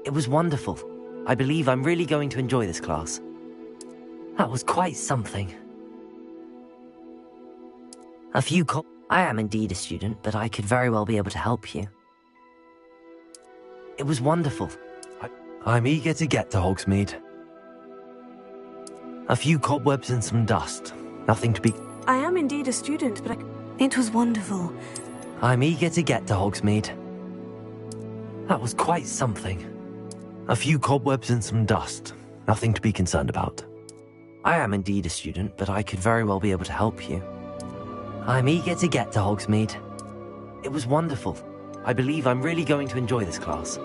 It was wonderful. I believe I'm really going to enjoy this class. That was quite something. I am indeed a student, but I could very well be able to help you. It was wonderful. I'm eager to get to Hogsmeade. A few cobwebs and some dust. Nothing to be... I am indeed a student, but it was wonderful. I'm eager to get to Hogsmeade. That was quite something. A few cobwebs and some dust. Nothing to be concerned about. I am indeed a student, but I could very well be able to help you. I'm eager to get to Hogsmeade. It was wonderful. I believe I'm really going to enjoy this class.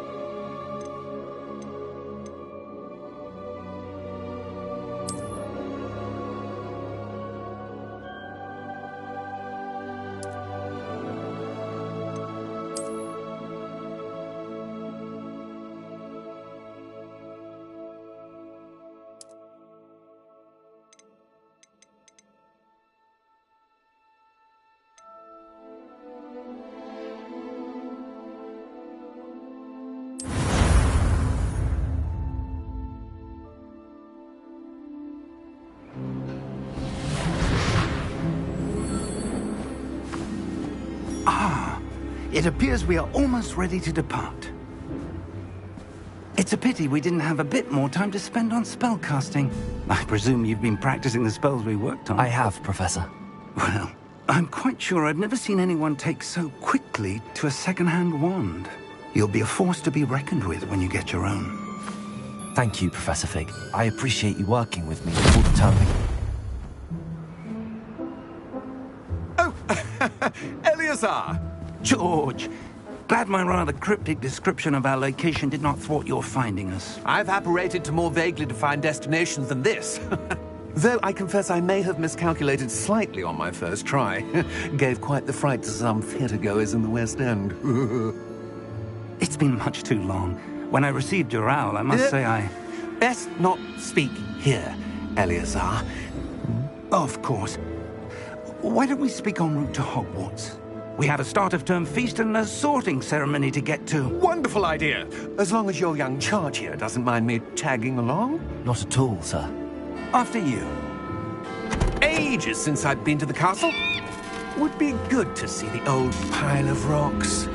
It appears we are almost ready to depart. It's a pity we didn't have a bit more time to spend on spellcasting. I presume you've been practicing the spells we worked on. I have, Professor. Well, I'm quite sure I've never seen anyone take so quickly to a second-hand wand. You'll be a force to be reckoned with when you get your own. Thank you, Professor Fig. I appreciate you working with me before the term begins. Oh, Eleazar! George! Glad my rather cryptic description of our location did not thwart your finding us. I've apparated to more vaguely defined destinations than this. Though I confess I may have miscalculated slightly on my first try. Gave quite the fright to some theatre-goers in the West End. It's been much too long. When I received your owl, I must say I... Best not speak here, Eleazar. Of course. Why don't we speak en route to Hogwarts? We have a start-of-term feast and a sorting ceremony to get to. Wonderful idea! As long as your young charge here doesn't mind me tagging along. Not at all, sir. After you. Ages since I've been to the castle. Would be good to see the old pile of rocks.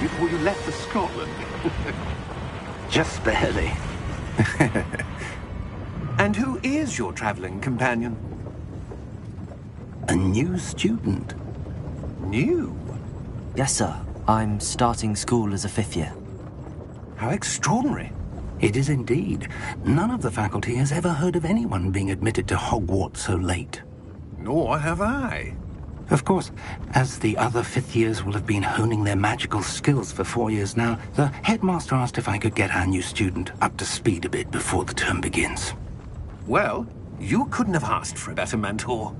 Before you left for Scotland. Just barely. And who is your traveling companion? A new student. New? Yes, sir. I'm starting school as a 5th year. How extraordinary. It is indeed. None of the faculty has ever heard of anyone being admitted to Hogwarts so late. Nor have I. Of course, as the other 5th years will have been honing their magical skills for 4 years now, the headmaster asked if I could get our new student up to speed a bit before the term begins. Well, you couldn't have asked for a better mentor.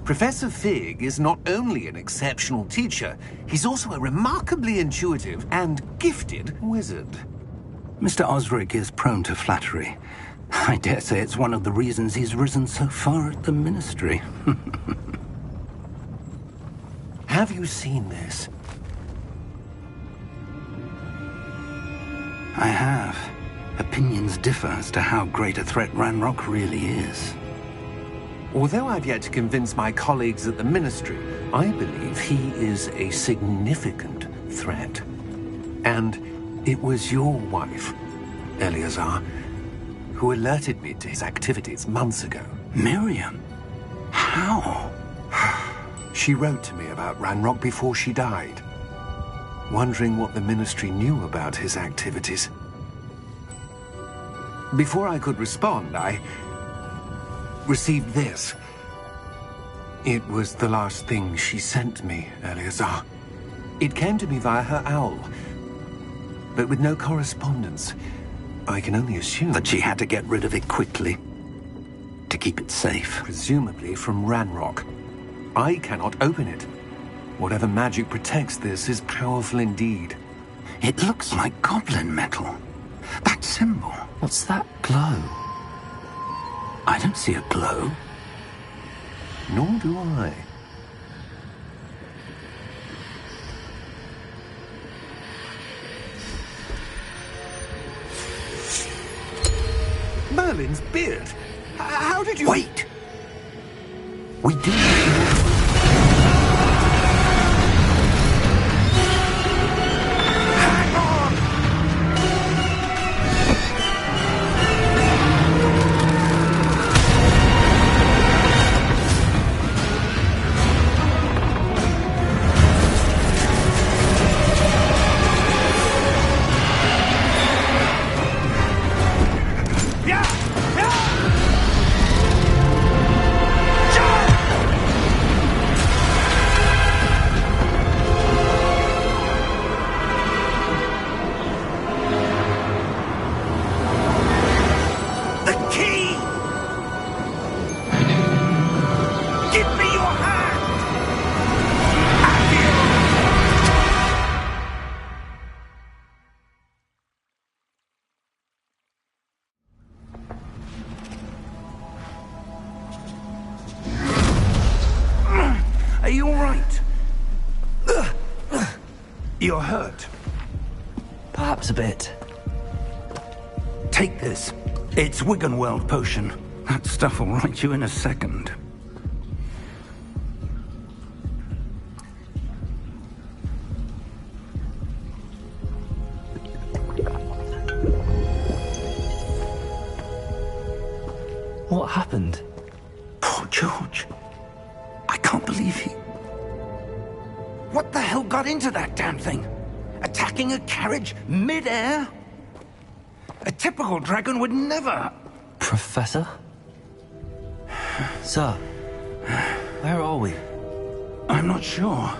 Professor Fig is not only an exceptional teacher, he's also a remarkably intuitive and gifted wizard. Mr. Osric is prone to flattery. I dare say it's one of the reasons he's risen so far at the ministry. Have you seen this? I have. Opinions differ as to how great a threat Ranrock really is. Although I've yet to convince my colleagues at the Ministry, I believe he is a significant threat. And it was your wife, Eleazar, who alerted me to his activities months ago. Miriam? How? She wrote to me about Ranrock before she died, wondering what the Ministry knew about his activities. Before I could respond, I received this. It was the last thing she sent me, Eleazar. It came to me via her owl, but with no correspondence. I can only assume That she had to get rid of it quickly, to keep it safe. presumably from Ranrock. I cannot open it. Whatever magic protects this is powerful indeed. It looks like goblin metal. That symbol. What's that glow? I don't see a glow. Nor do I. Merlin's beard? How did you... Wait! We do... Hang on! The key! Give me your hand! Are you all right? You're hurt. Perhaps a bit. Take this. It's Wiggenweld potion. That stuff will right you in a second. What happened? Poor George. I can't believe he... What the hell got into that damn thing? Attacking a carriage mid-air? A typical dragon would never... Professor? Sir, where are we? I'm not sure.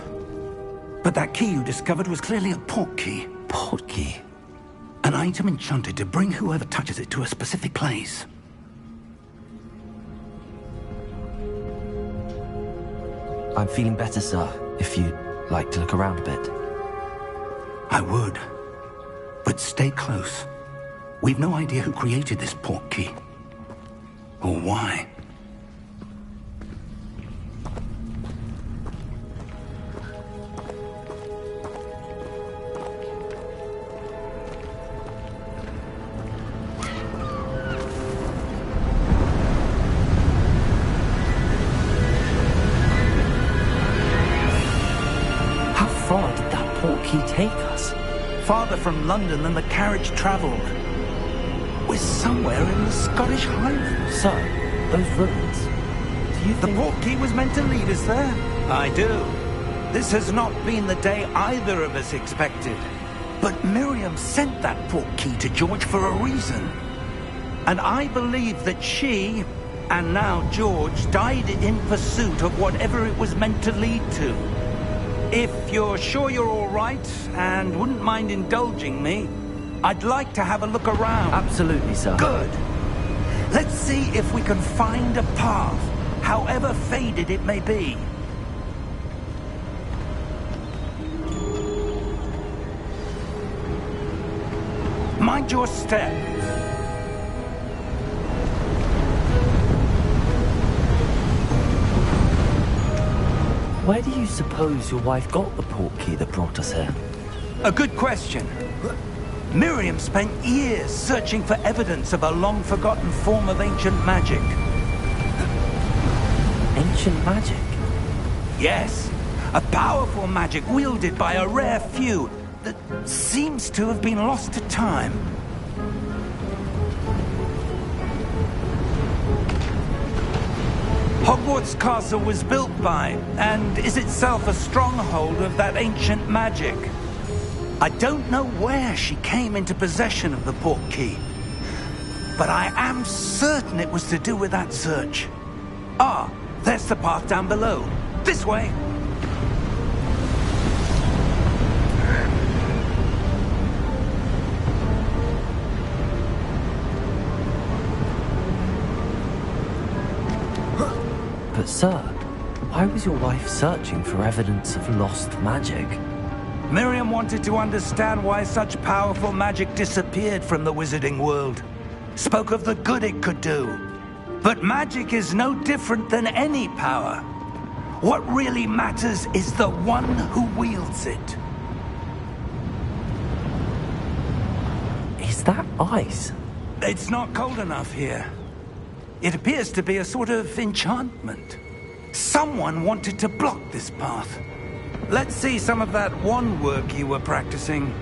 But that key you discovered was clearly a port key. Port key? An item enchanted to bring whoever touches it to a specific place. I'm feeling better, sir, if you'd like to look around a bit. I would. But stay close. We've no idea who created this port key. Or why. How far did that port key take us? Farther from London than the carriage travelled. We're somewhere in the Scottish Highlands. Sir, those ruins. Do you The think... port key was meant to lead us there? I do. This has not been the day either of us expected. But Miriam sent that port key to George for a reason. And I believe that she, and now George, died in pursuit of whatever it was meant to lead to. If you're sure you're all right, and wouldn't mind indulging me, I'd like to have a look around. Absolutely, sir. Good. Let's see if we can find a path, however faded it may be. Mind your step. Where do you suppose your wife got the port key that brought us here? A good question. Miriam spent years searching for evidence of a long-forgotten form of ancient magic. Ancient magic? Yes, a powerful magic wielded by a rare few that seems to have been lost to time. Hogwarts Castle was built by, and is itself a stronghold of that ancient magic. I don't know where she came into possession of the portkey, but I am certain it was to do with that search. Ah, there's the path down below. This way. But sir, why was your wife searching for evidence of lost magic? Miriam wanted to understand why such powerful magic disappeared from the wizarding world. Spoke of the good it could do. But magic is no different than any power. What really matters is the one who wields it. Is that ice? It's not cold enough here. It appears to be a sort of enchantment. Someone wanted to block this path. Let's see some of that wand work you were practicing.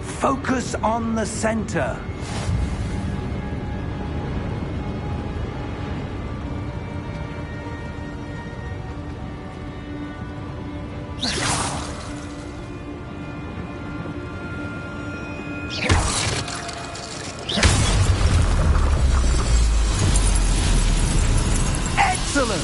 Focus on the center. Excellent!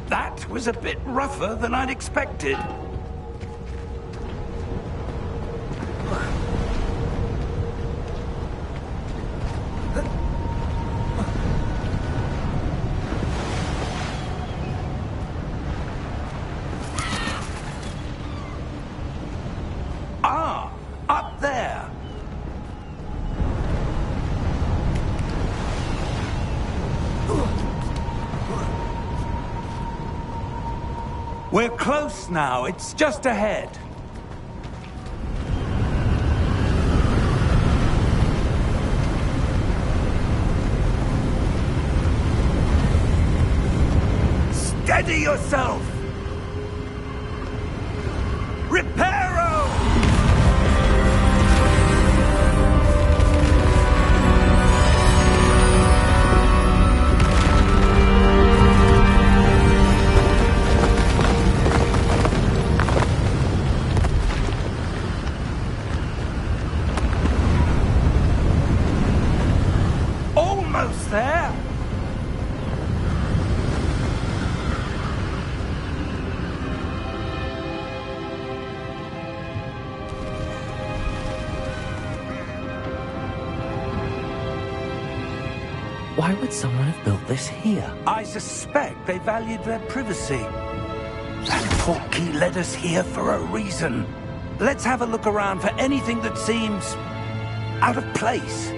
That was a bit rougher than I'd expected. Ah, up there. We're close now. It's just ahead. Steady yourself! Reparo! Almost there! Why would someone have built this here? I suspect they valued their privacy. That portkey led us here for a reason. Let's have a look around for anything that seems out of place.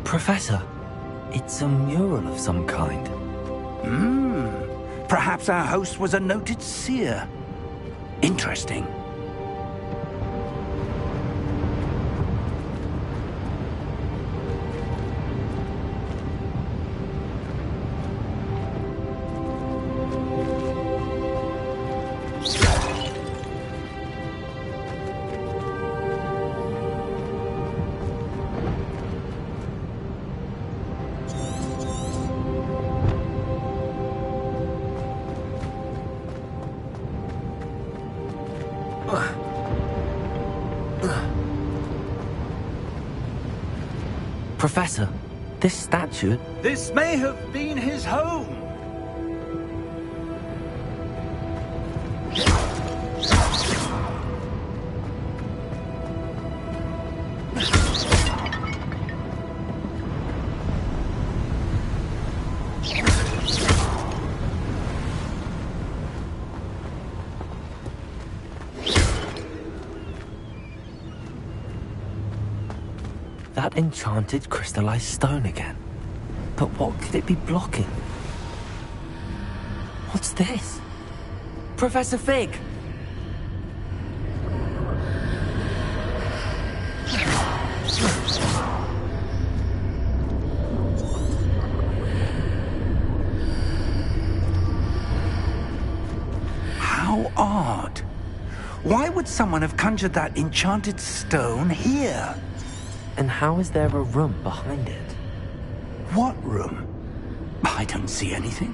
Professor, it's a mural of some kind. Perhaps our host was a noted seer. Interesting. Professor, this statue... This may have been his home. That enchanted crystallized stone again. But what could it be blocking? What's this? Professor Fig! How odd. Why would someone have conjured that enchanted stone here? And how is there a room behind it? What room? I don't see anything.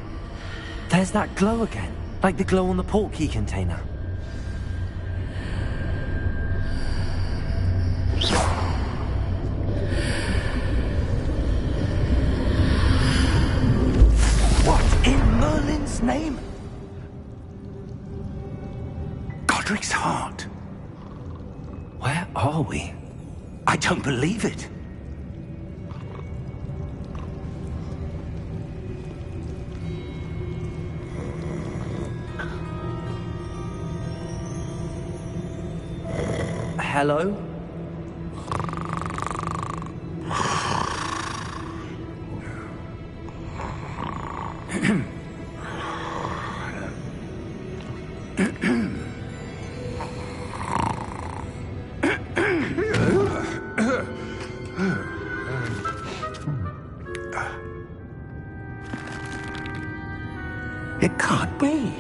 There's that glow again, like the glow on the portkey container. What in Merlin's name? Godric's heart. Where are we? I don't believe it. Hello? It can't be.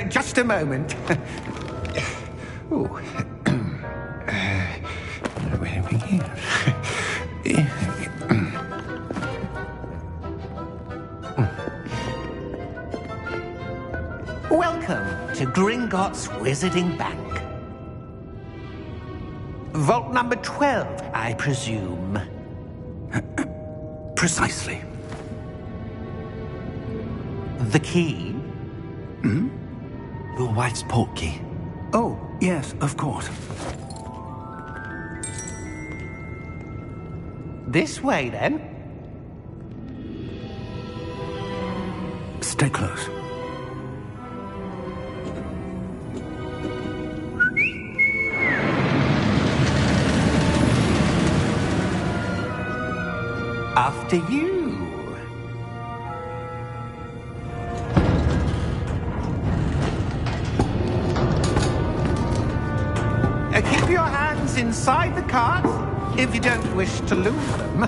Just a moment. Ooh. Where are we here? Welcome to Gringotts Wizarding Bank. Vault number 12, I presume. Precisely. The key? Hmm? Your wife's portkey. Oh, yes, of course. This way, then. Stay close. After you. Keep your hands inside the cart if you don't wish to lose them.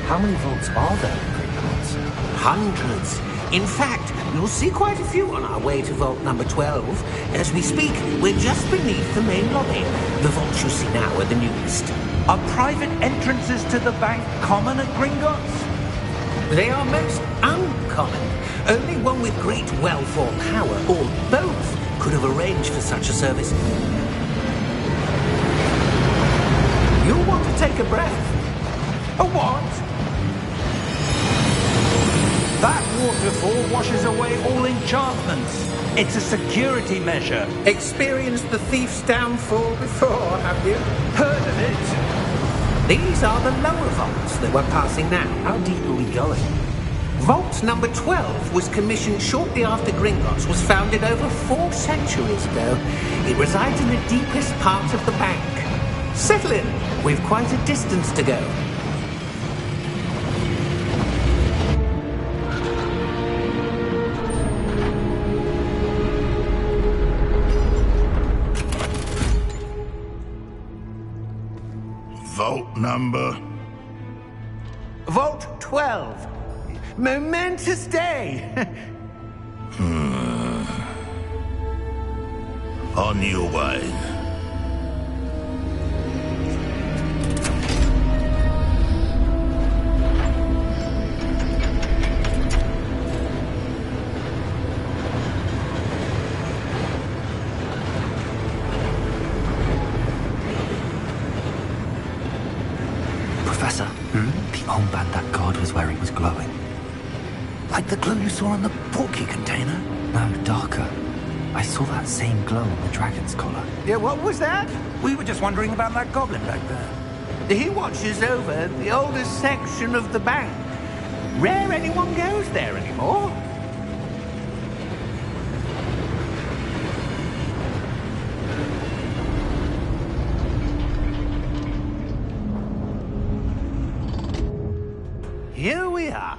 How many vaults are there in Gringotts? Hundreds. In fact, you'll see quite a few on our way to vault number 12. As we speak, we're just beneath the main lobby. The vaults you see now are the newest. Are private entrances to the bank common at Gringotts? They are most uncommon. Only one with great wealth or power, or both, could have arranged for such a service. You'll want to take a breath. A what? That waterfall washes away all enchantments. It's a security measure. Experienced the thief's downfall before, have you? Heard of it? These are the lower vaults that we're passing now. How deep are we going? Vault number 12 was commissioned shortly after Gringotts was founded over 4 centuries ago. It resides in the deepest part of the bank. Settle in. We've quite a distance to go. Vault number? Vault 12. Momentous day. On your way. was wearing was glowing. Like the glow you saw in the portkey container? No, darker. I saw that same glow on the dragon's collar. Yeah, what was that? We were just wondering about that goblin back there. He watches over the oldest section of the bank. Rare anyone goes there anymore. Here we are.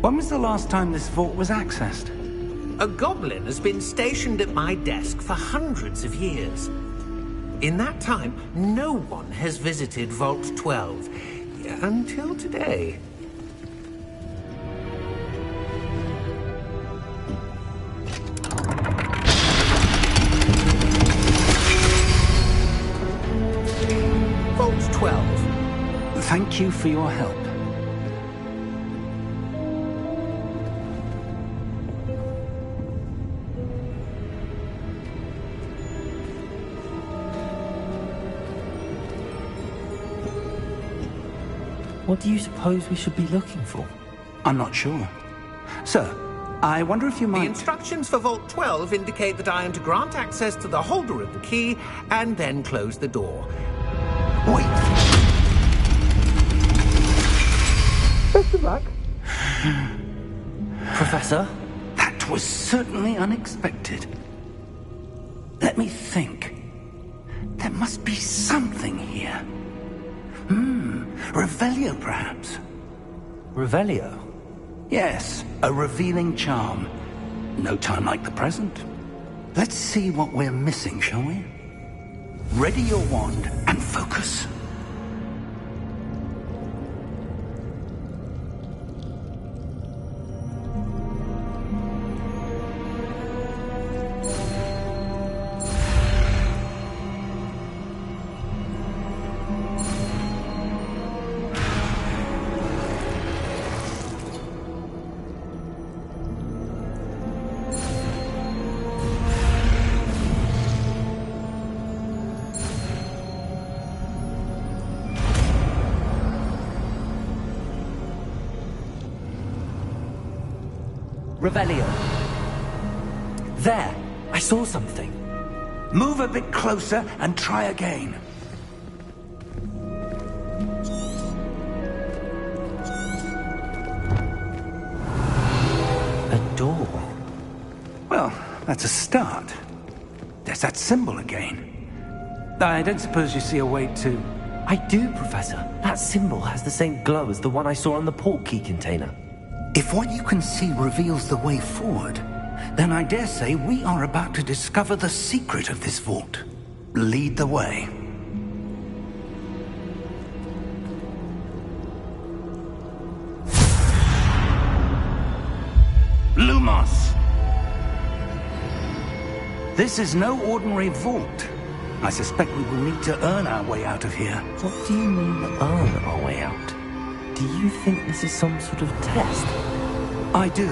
When was the last time this vault was accessed? A goblin has been stationed at my desk for hundreds of years. In that time, no one has visited Vault 12. Until today. Vault 12. Thank you for your help. What do you suppose we should be looking for? I'm not sure. Sir, I wonder if you might... The instructions for Vault 12 indicate that I am to grant access to the holder of the key and then close the door. Wait! Best of luck. Professor? That was certainly unexpected. Let me think. There must be something here. Revelio, perhaps? Revelio? Yes, a revealing charm. No time like the present. Let's see what we're missing, shall we? Ready your wand and focus. Revelio. There! I saw something. Move a bit closer and try again. A door. Well, that's a start. There's that symbol again. I don't suppose you see a way to... I do, Professor. That symbol has the same glow as the one I saw on the portkey container. If what you can see reveals the way forward, then I dare say we are about to discover the secret of this vault. Lead the way. Lumos! This is no ordinary vault. I suspect we will need to earn our way out of here. What do you mean, earn our way out? Do you think this is some sort of test? I do.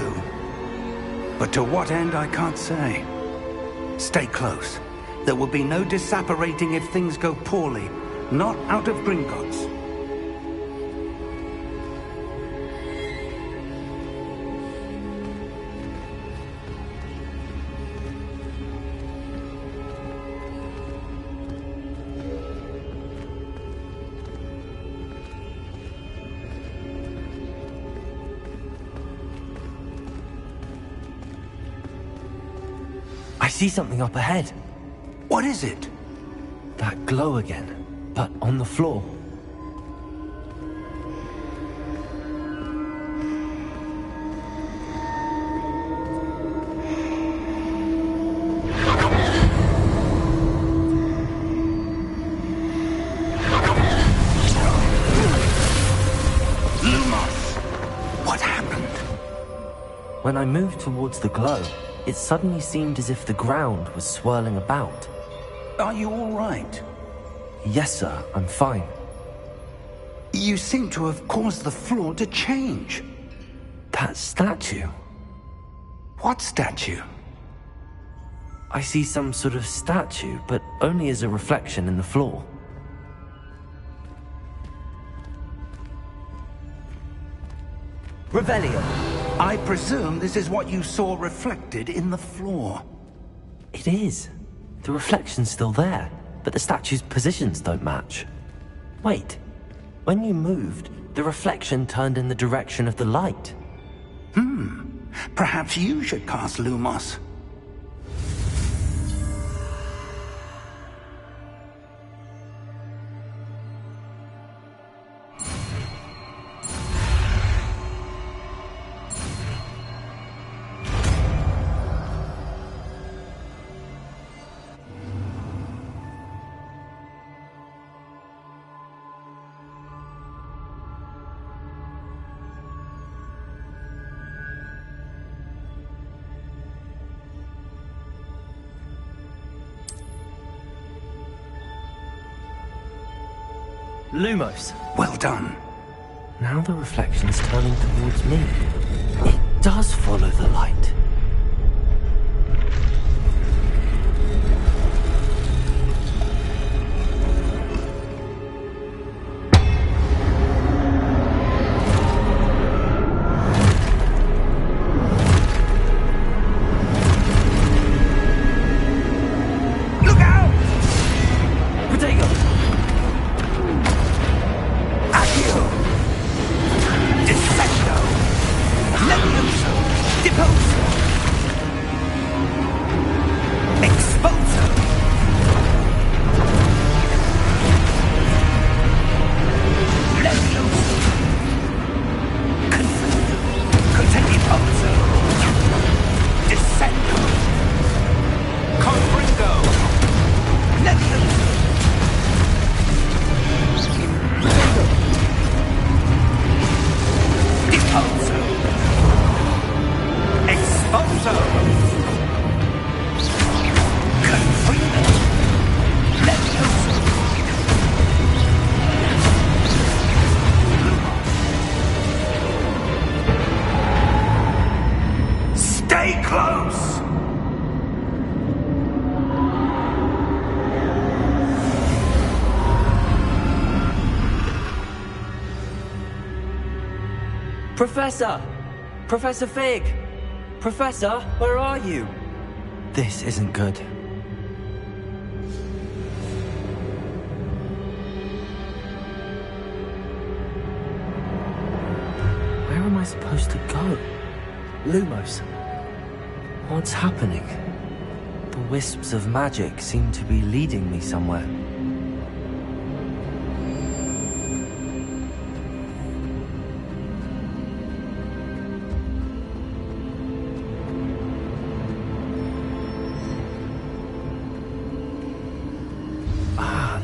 But to what end, I can't say. Stay close. There will be no disapparating if things go poorly. Not out of Gringotts. I see something up ahead. What is it? That glow again, but on the floor. Lumos! What happened? When I moved towards the glow, it suddenly seemed as if the ground was swirling about. Are you all right? Yes, sir, I'm fine. You seem to have caused the floor to change. That statue? What statue? I see some sort of statue, but only as a reflection in the floor. Revelio. I presume this is what you saw reflected in the floor. It is. The reflection's still there, but the statue's positions don't match. Wait. When you moved, the reflection turned in the direction of the light. Perhaps you should cast Lumos. Lumos. Well done. Now the reflection's turning towards me. It does follow the light. Look out! Protego! Accio! Dissecto! Levioso! Deposo! Exposo! Levioso! Confundo! Contentiposo! Dissecto! Confringo! Levioso! Deposo! Exposo! Confringo! Levioso! Stay close! Professor! Professor Fig! Professor, where are you? This isn't good. Where am I supposed to go? Lumos. What's happening? The wisps of magic seem to be leading me somewhere.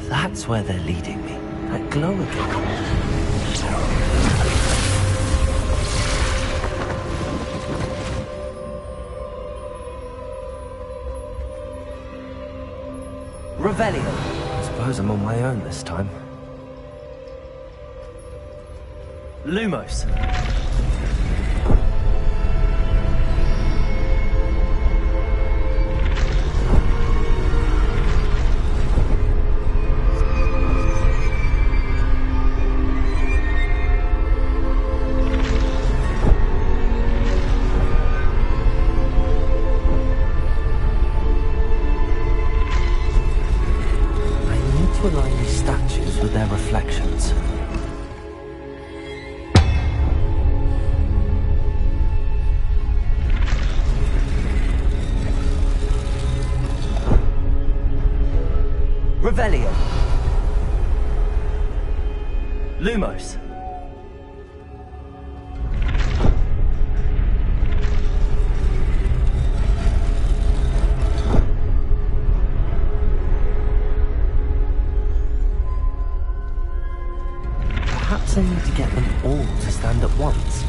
That's where they're leading me. That glow again. Revelio. I suppose I'm on my own this time. Lumos. To align these statues with their reflections. Revelio. Lumos. Perhaps I need to get them all to stand at once.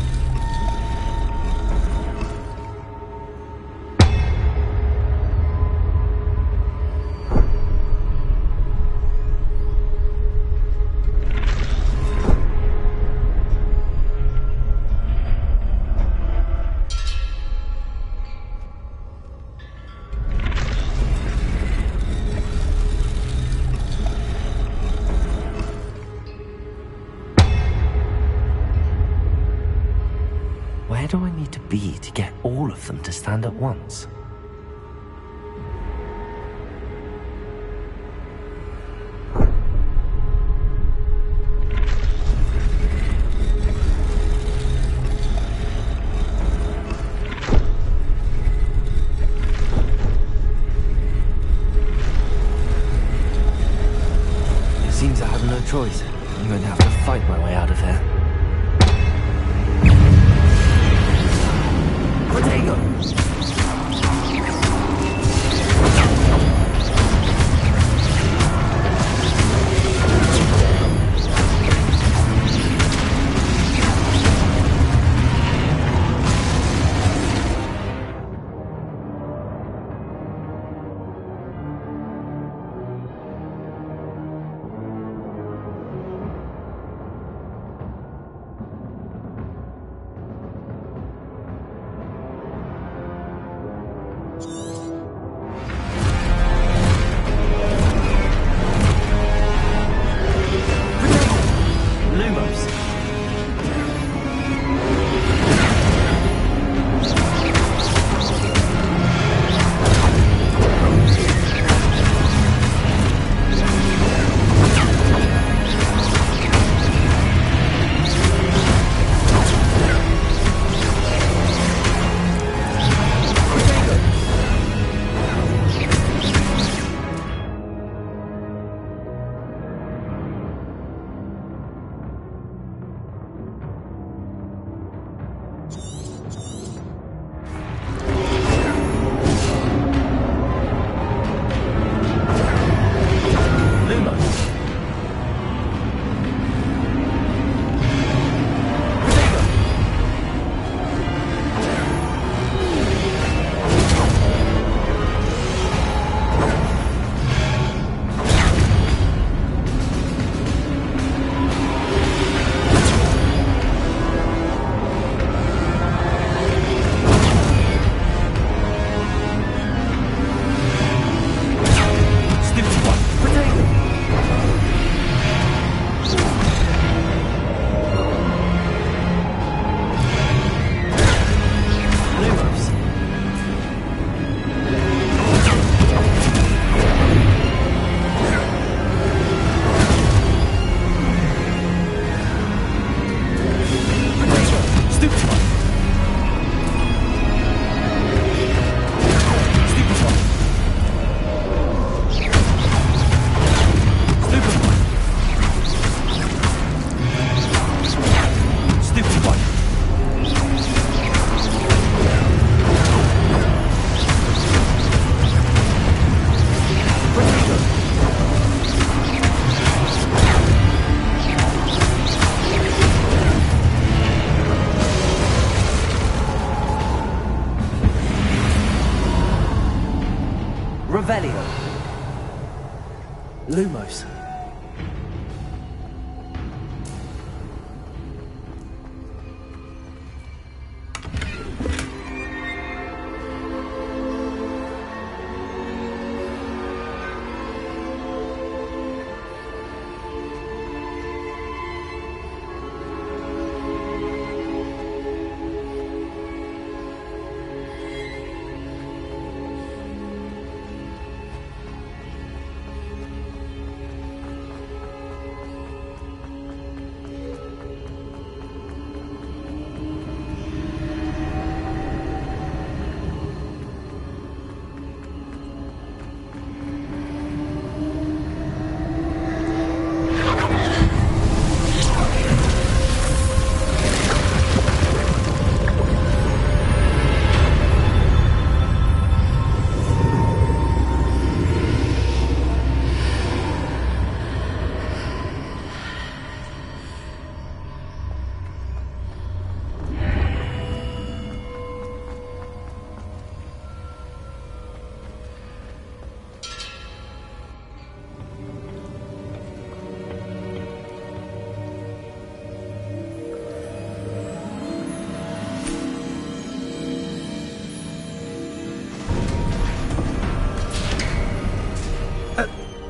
do I need to be to get all of them to stand at once? It seems I have no choice. I'm going to have to fight my way out of here. Protego! Revelio. Lumos.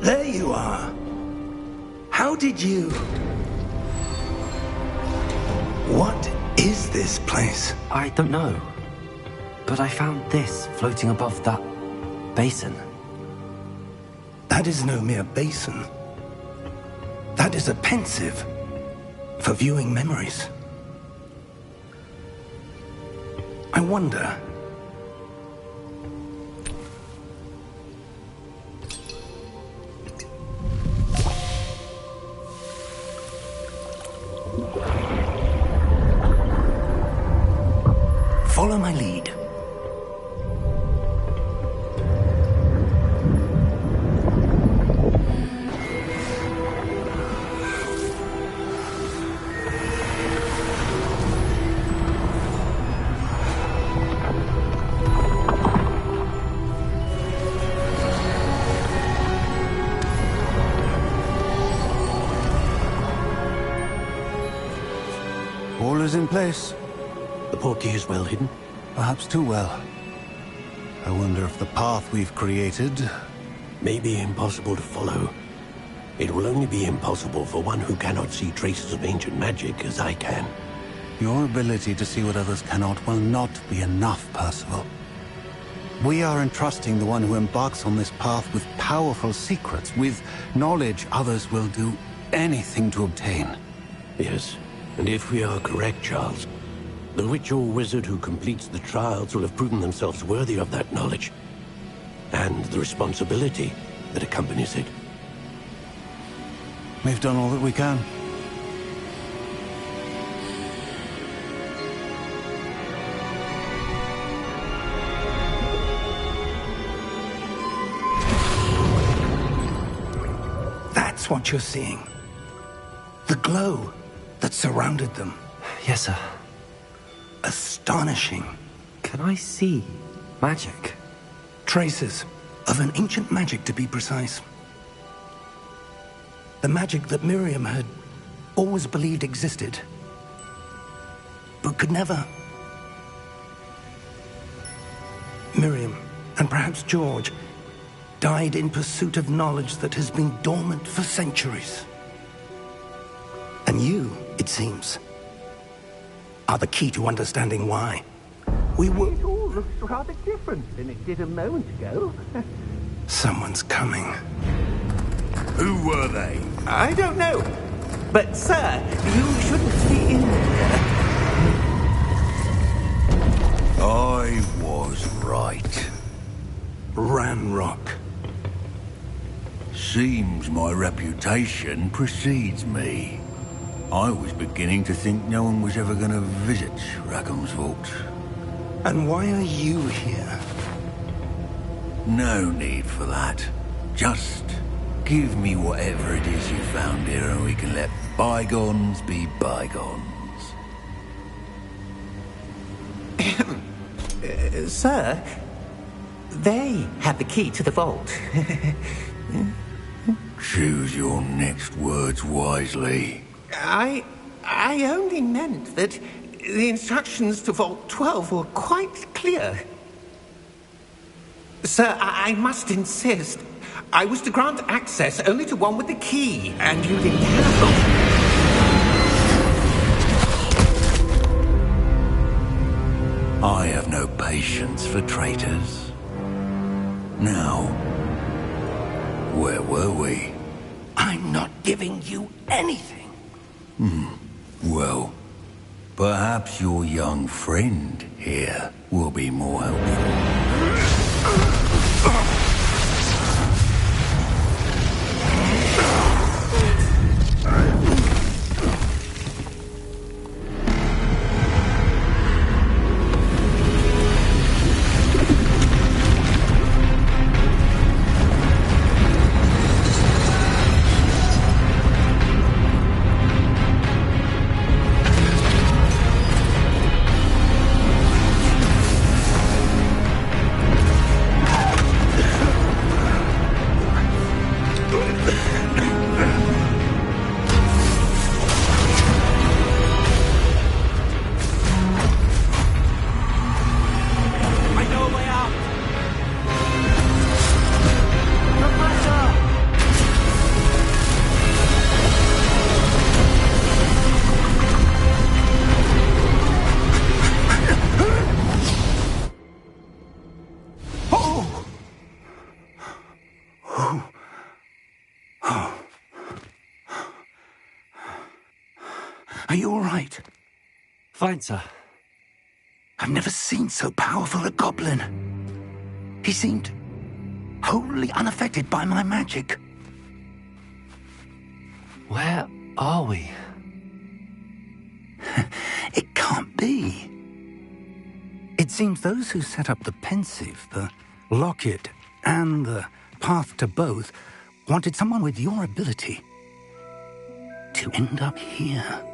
There you are. How did you... What is this place? I don't know. But I found this floating above that basin. That is no mere basin. That is a pensive for viewing memories. I wonder... Follow my lead. All is in place. The portkey is well hidden? Perhaps too well. I wonder if the path we've created... May be impossible to follow. It will only be impossible for one who cannot see traces of ancient magic as I can. Your ability to see what others cannot will not be enough, Percival. We are entrusting the one who embarks on this path with powerful secrets, with knowledge others will do anything to obtain. Yes, and if we are correct, Charles, the witch or wizard who completes the trials will have proven themselves worthy of that knowledge, and the responsibility that accompanies it. We've done all that we can. That's what you're seeing. The glow that surrounded them. Yes, sir. Astonishing. Can I see magic? Traces of an ancient magic, to be precise. The magic that Miriam had always believed existed, but could never. Miriam, and perhaps George, died in pursuit of knowledge that has been dormant for centuries. And you, it seems, are the key to understanding why. We were... It all looks rather different than it did a moment ago. Someone's coming. Who were they? I don't know. But, sir, you shouldn't be in here. I was right. Ranrock. Seems my reputation precedes me. I was beginning to think no one was ever going to visit Rackham's vault. And why are you here? No need for that. Just give me whatever it is you found here and we can let bygones be bygones. Sir, they have the key to the vault. Choose your next words wisely. I only meant that the instructions to Vault 12 were quite clear. Sir, I must insist. I was to grant access only to one with the key, and you didn't have it. I have no patience for traitors. Now, where were we? I'm not giving you anything. Well, perhaps your young friend here will be more helpful. Are you all right? Fine, sir. I've never seen so powerful a goblin. He seemed wholly unaffected by my magic. Where are we? It can't be. It seems those who set up the pensive, the locket, and the path to both wanted someone with your ability to end up here.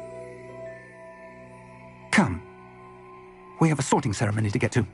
Come. We have a sorting ceremony to get to.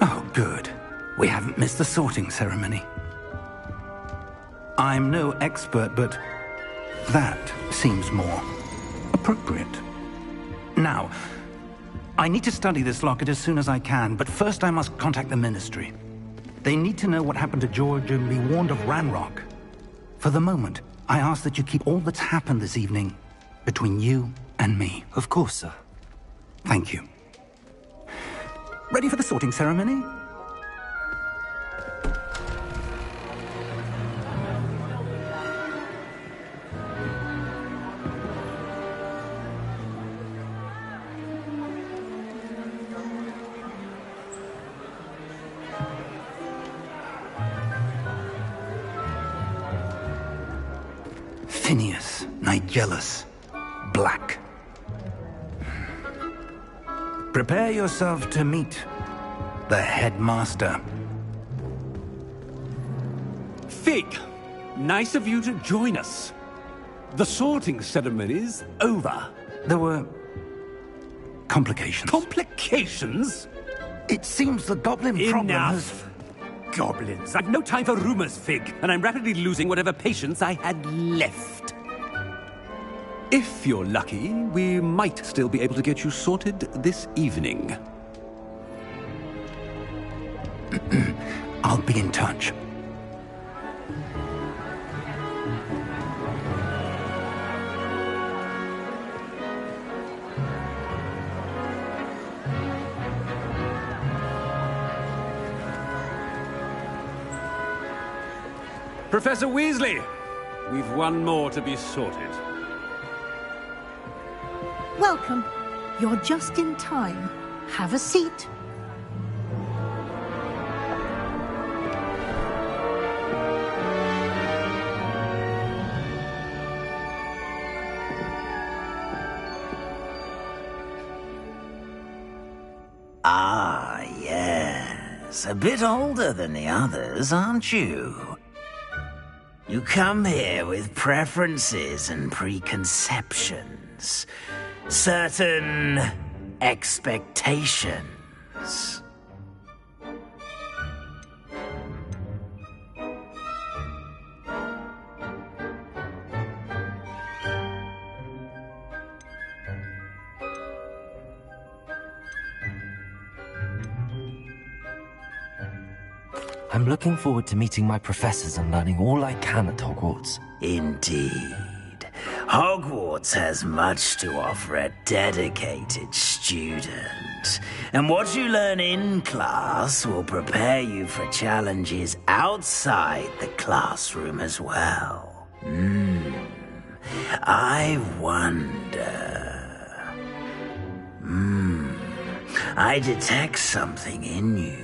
Oh, good. We haven't missed the sorting ceremony. I'm no expert, but that seems more appropriate. Now, I need to study this locket as soon as I can, but first I must contact the Ministry. They need to know what happened to George and be warned of Ranrock. For the moment, I ask that you keep all that's happened this evening between you and me. Of course, sir. Thank you. Ready for the sorting ceremony? Phineas, Nigellus, Black. Prepare yourself to meet the headmaster. Fig, nice of you to join us. The sorting ceremony's over. There were complications. Complications? It seems the goblin problem has... Enough! Goblins. I've no time for rumors, Fig, and I'm rapidly losing whatever patience I had left. If you're lucky, we might still be able to get you sorted this evening. I'll be in touch. Professor Weasley, we've one more to be sorted. Welcome. You're just in time. Have a seat. Ah, yes. A bit older than the others, aren't you? You come here with preferences and preconceptions. Certain expectations. I'm looking forward to meeting my professors and learning all I can at Hogwarts. Indeed. Hogwarts has much to offer a dedicated student. And what you learn in class will prepare you for challenges outside the classroom as well. I wonder... I detect something in you.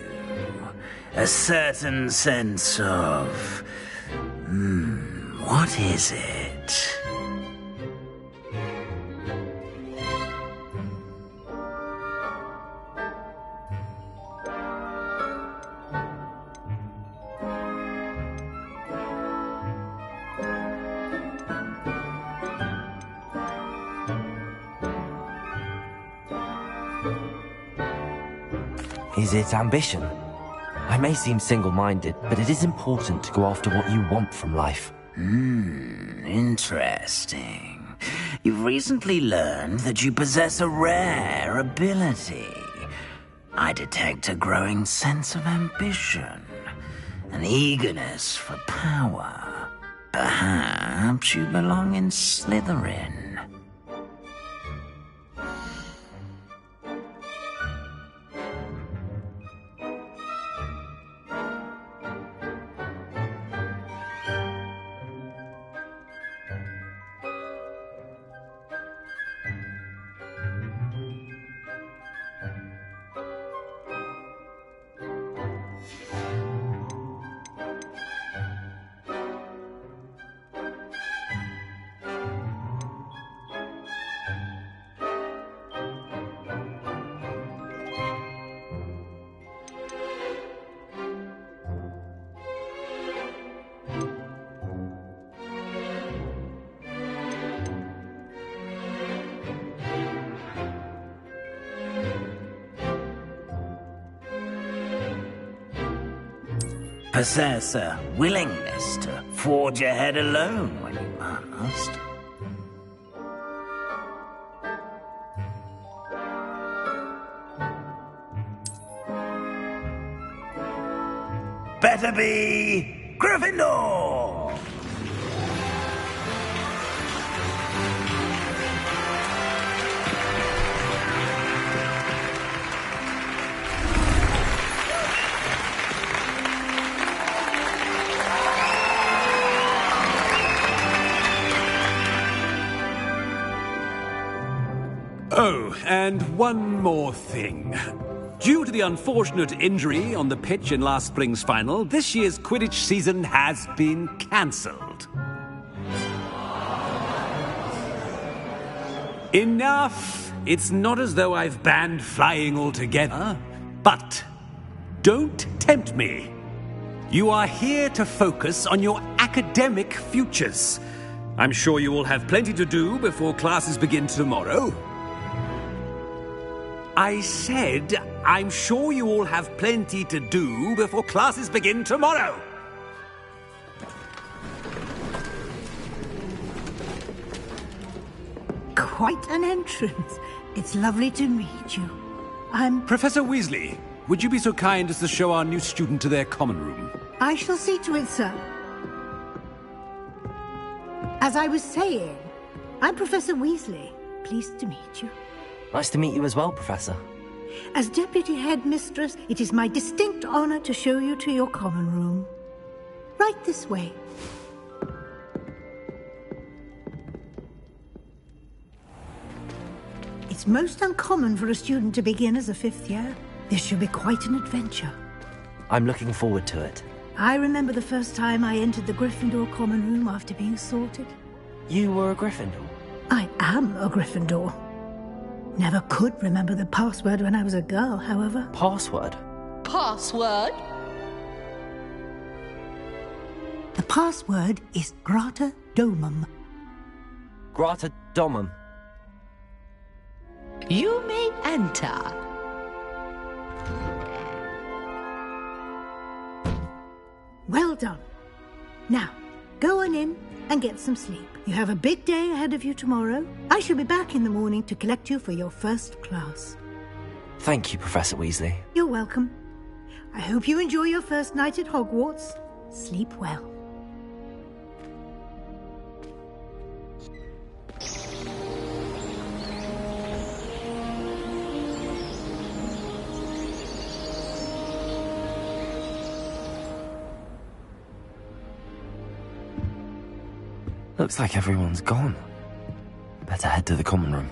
A certain sense of... what is it? Is it ambition? I may seem single-minded, but it is important to go after what you want from life. Interesting. You've recently learned that you possess a rare ability. I detect a growing sense of ambition, an eagerness for power. Perhaps you belong in Slytherin. Possess a willingness to forge ahead alone when you must. Better be Gryffindor! Oh, and one more thing. Due to the unfortunate injury on the pitch in last spring's final, this year's Quidditch season has been cancelled. Enough! It's not as though I've banned flying altogether, but don't tempt me. You are here to focus on your academic futures. I'm sure you will have plenty to do before classes begin tomorrow. I said, I'm sure you all have plenty to do before classes begin tomorrow. Quite an entrance. It's lovely to meet you. I'm... Professor Weasley, would you be so kind as to show our new student to their common room? I shall see to it, sir. As I was saying, I'm Professor Weasley. Pleased to meet you. Nice to meet you as well, Professor. As Deputy Headmistress, it is my distinct honor to show you to your common room. Right this way. It's most uncommon for a student to begin as a fifth year. This should be quite an adventure. I'm looking forward to it. I remember the first time I entered the Gryffindor common room after being sorted. You were a Gryffindor? I am a Gryffindor. Never could remember the password when I was a girl, however. Password? Password? The password is Grata Domum. Grata Domum. You may enter. Well done. Now, go on in and get some sleep. You have a big day ahead of you tomorrow. I shall be back in the morning to collect you for your first class. Thank you, Professor Weasley. You're welcome. I hope you enjoy your first night at Hogwarts. Sleep well. Looks like everyone's gone. Better head to the common room.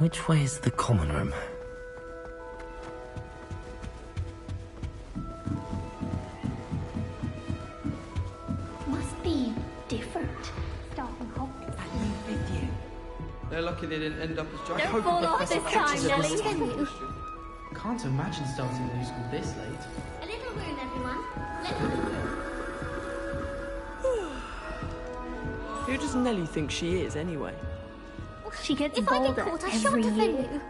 Which way is the common room? Must be different. Starting Hogwarts. I live with you. They're lucky they didn't end up as giant. Don't fall off this time, Nelly. Can't imagine starting new school this late. A little room, everyone. Who does Nelly think she is, anyway? She gets If I bolder get caught, I every shan't offend year. you.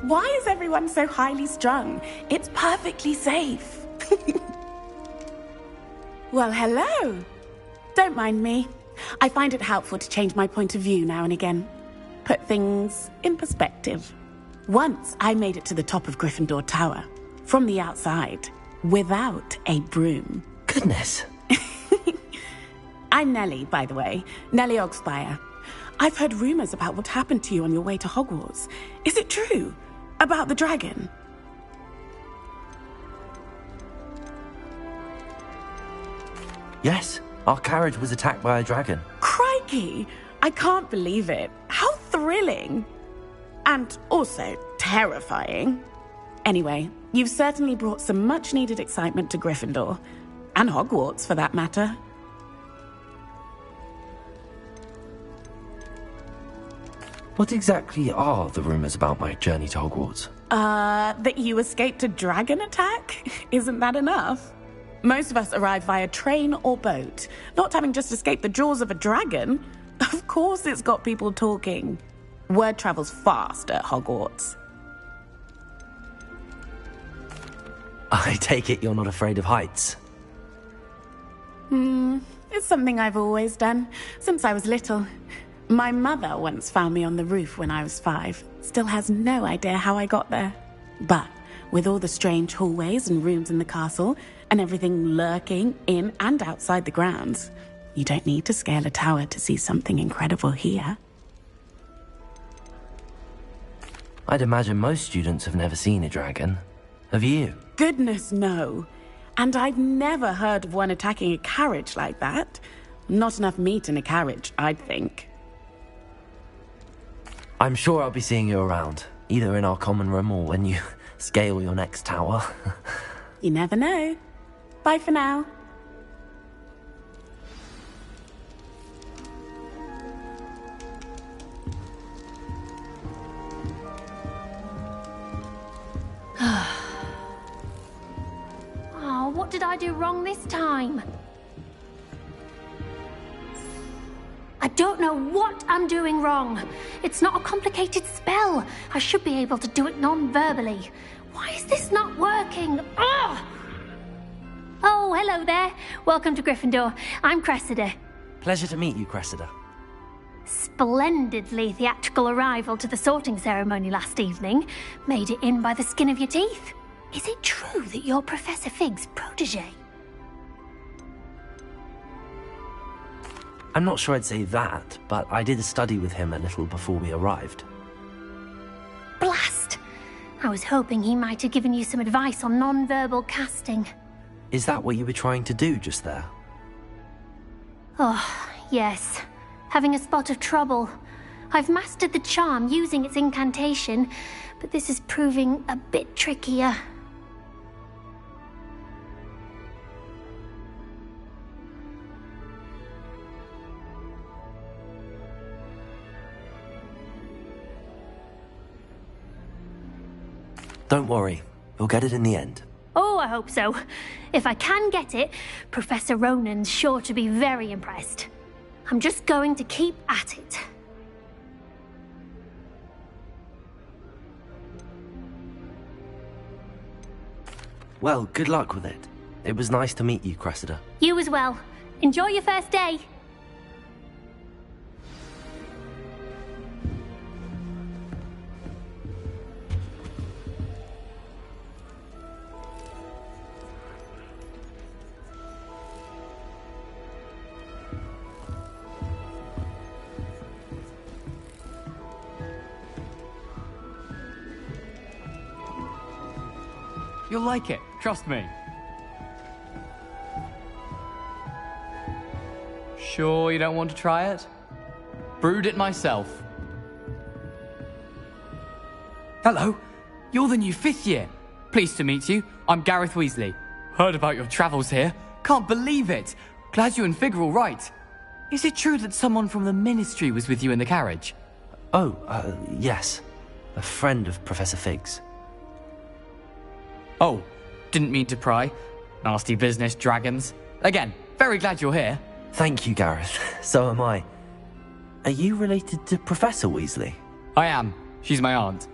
Why is everyone so highly strung? It's perfectly safe. Well, hello. Don't mind me. I find it helpful to change my point of view now and again. Put things in perspective. Once I made it to the top of Gryffindor Tower, from the outside, without a broom. Goodness. I'm Nellie, by the way. Nellie Ogspire. I've heard rumors about what happened to you on your way to Hogwarts. Is it true? About the dragon? Yes, our carriage was attacked by a dragon. Crikey! I can't believe it. How thrilling! And also terrifying. Anyway, you've certainly brought some much-needed excitement to Gryffindor. And Hogwarts, for that matter. What exactly are the rumors about my journey to Hogwarts? That you escaped a dragon attack? Isn't that enough? Most of us arrive via train or boat, not having just escaped the jaws of a dragon. Of course it's got people talking. Word travels fast at Hogwarts. I take it you're not afraid of heights? It's something I've always done, since I was little. My mother once found me on the roof when I was 5. Still has no idea how I got there. But with all the strange hallways and rooms in the castle, and everything lurking in and outside the grounds, you don't need to scale a tower to see something incredible here. I'd imagine most students have never seen a dragon. Have you? Goodness, no. And I've never heard of one attacking a carriage like that. Not enough meat in a carriage, I'd think. I'm sure I'll be seeing you around, either in our common room or when you scale your next tower. You never know. Bye for now. Oh, what did I do wrong this time? I don't know what I'm doing wrong. It's not a complicated spell. I should be able to do it non-verbally. Why is this not working? Ugh! Oh, hello there. Welcome to Gryffindor. I'm Cressida. Pleasure to meet you, Cressida. Splendidly theatrical arrival to the sorting ceremony last evening. Made it in by the skin of your teeth. Is it true that you're Professor Fig's protege? I'm not sure I'd say that, but I did study with him a little before we arrived. Blast! I was hoping he might have given you some advice on non-verbal casting. Is that what you were trying to do just there? Oh, yes. Having a spot of trouble. I've mastered the charm using its incantation, but this is proving a bit trickier. Don't worry, we'll get it in the end. Oh, I hope so. If I can get it, Professor Ronan's sure to be very impressed. I'm just going to keep at it. Well, good luck with it. It was nice to meet you, Cressida. You as well. Enjoy your first day. You'll like it, trust me. Sure you don't want to try it? Brewed it myself. Hello, you're the new 5th year. Pleased to meet you. I'm Gareth Weasley. Heard about your travels here. Can't believe it. Glad you and Fig are all right. Is it true that someone from the Ministry was with you in the carriage? Oh, yes. A friend of Professor Fig's. Oh, didn't mean to pry. Nasty business, dragons. Again, very glad you're here. Thank you, Gareth. So am I. Are you related to Professor Weasley? I am. She's my aunt.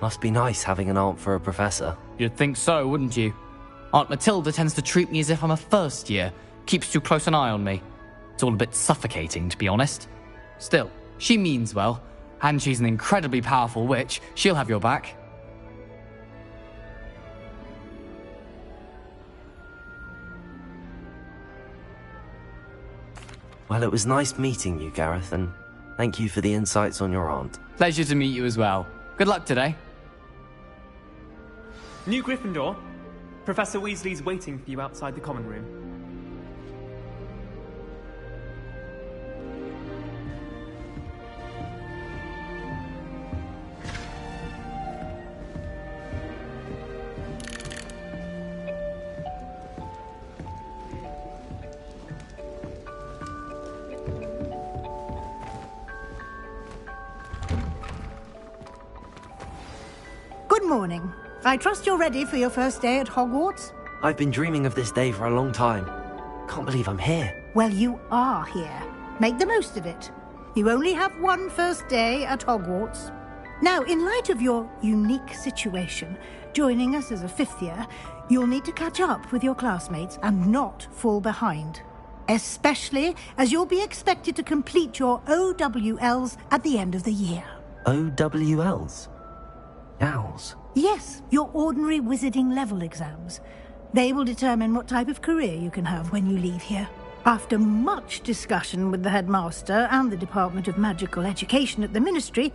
Must be nice having an aunt for a professor. You'd think so, wouldn't you? Aunt Matilda tends to treat me as if I'm a first year. Keeps too close an eye on me. It's all a bit suffocating, to be honest. Still, she means well. And she's an incredibly powerful witch. She'll have your back. Well, it was nice meeting you, Gareth, and thank you for the insights on your aunt. Pleasure to meet you as well. Good luck today. New Gryffindor. Professor Weasley's waiting for you outside the common room. Good morning. I trust you're ready for your first day at Hogwarts? I've been dreaming of this day for a long time. Can't believe I'm here. Well, you are here. Make the most of it. You only have one first day at Hogwarts. Now, in light of your unique situation, joining us as a 5th year, you'll need to catch up with your classmates and not fall behind. Especially as you'll be expected to complete your OWLs at the end of the year. OWLs? Owls? Yes, your ordinary wizarding level exams. They will determine what type of career you can have when you leave here. After much discussion with the headmaster and the Department of Magical Education at the Ministry,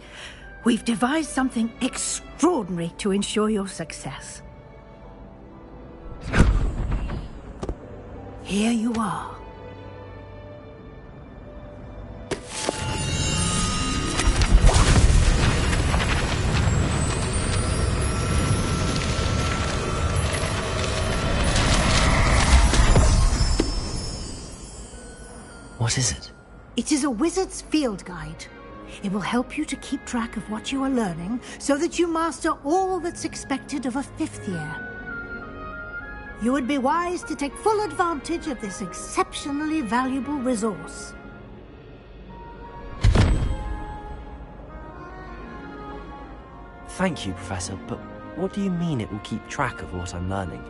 we've devised something extraordinary to ensure your success. Here you are. What is it? It is a wizard's field guide. It will help you to keep track of what you are learning so that you master all that's expected of a 5th year. You would be wise to take full advantage of this exceptionally valuable resource. Thank you, Professor, but what do you mean it will keep track of what I'm learning?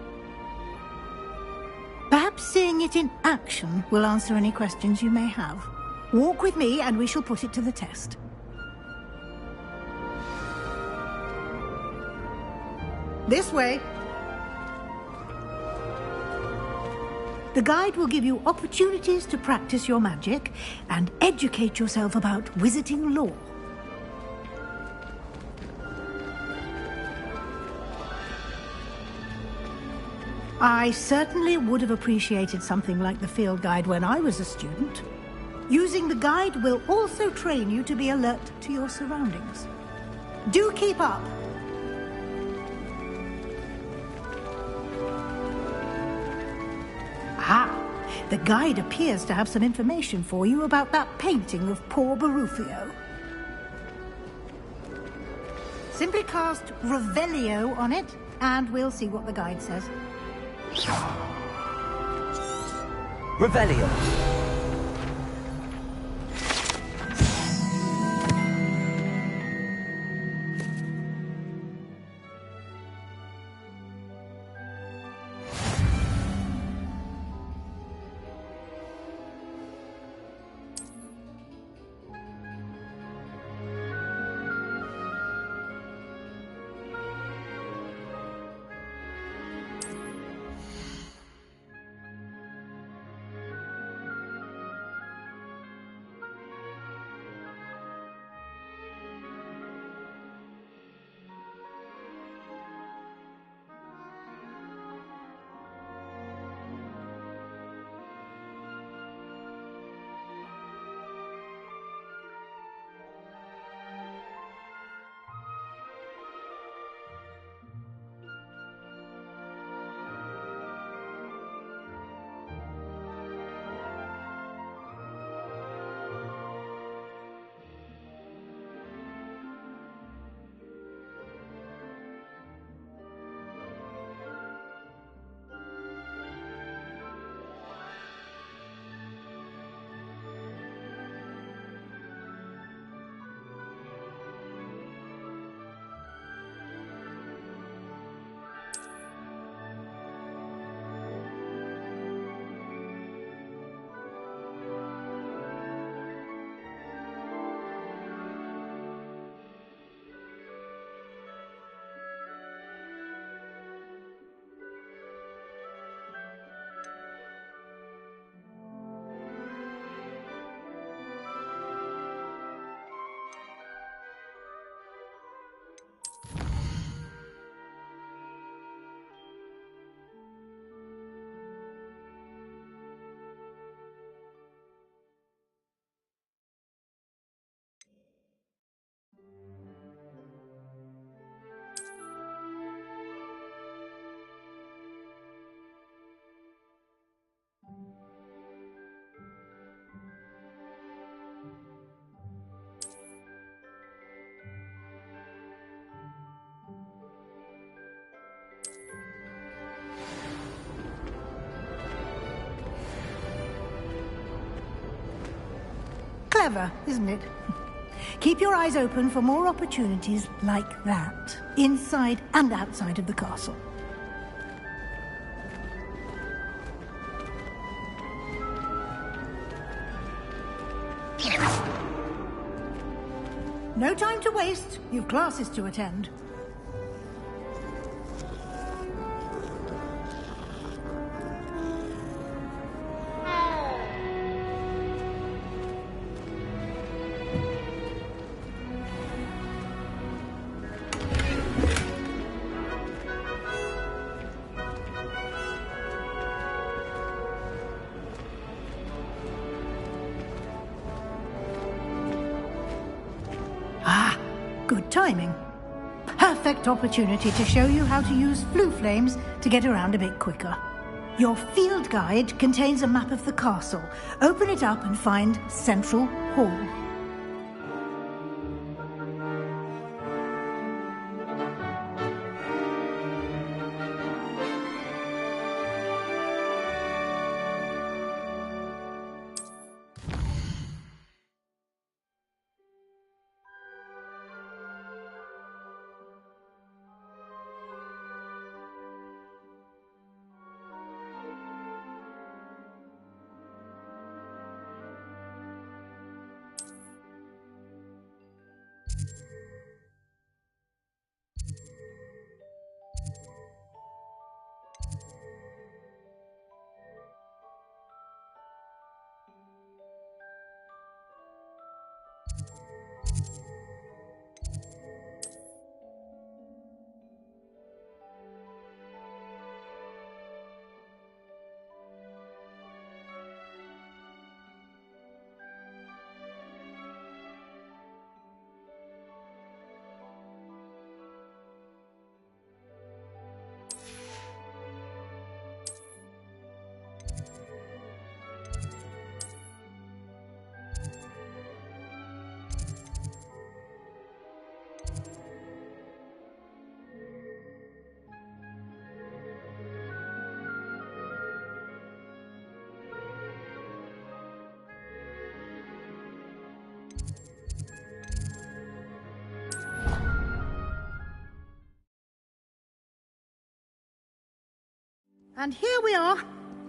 Perhaps seeing it in action will answer any questions you may have. Walk with me and we shall put it to the test. This way. The guide will give you opportunities to practice your magic and educate yourself about wizarding lore. I certainly would have appreciated something like the field guide when I was a student. Using the guide will also train you to be alert to your surroundings. Do keep up! Ah, the guide appears to have some information for you about that painting of poor Barufio. Simply cast Revelio on it, and we'll see what the guide says. Revelio. Clever, isn't it? Keep your eyes open for more opportunities like that, inside and outside of the castle. No time to waste. You've classes to attend. Good timing. Perfect opportunity to show you how to use flue flames to get around a bit quicker. Your field guide contains a map of the castle. Open it up and find Central Hall. And here we are.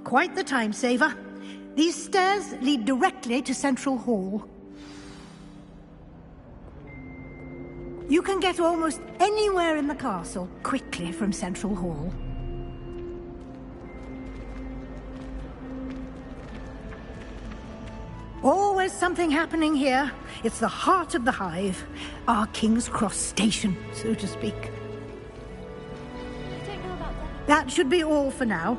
Quite the time saver. These stairs lead directly to Central Hall. You can get almost anywhere in the castle quickly from Central Hall. Always something happening here. It's the heart of the hive. Our King's Cross station, so to speak. That should be all for now.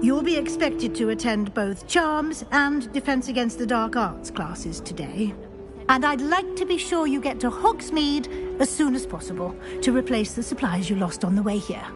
You'll be expected to attend both Charms and Defense Against the Dark Arts classes today. And I'd like to be sure you get to Hogsmeade as soon as possible to replace the supplies you lost on the way here.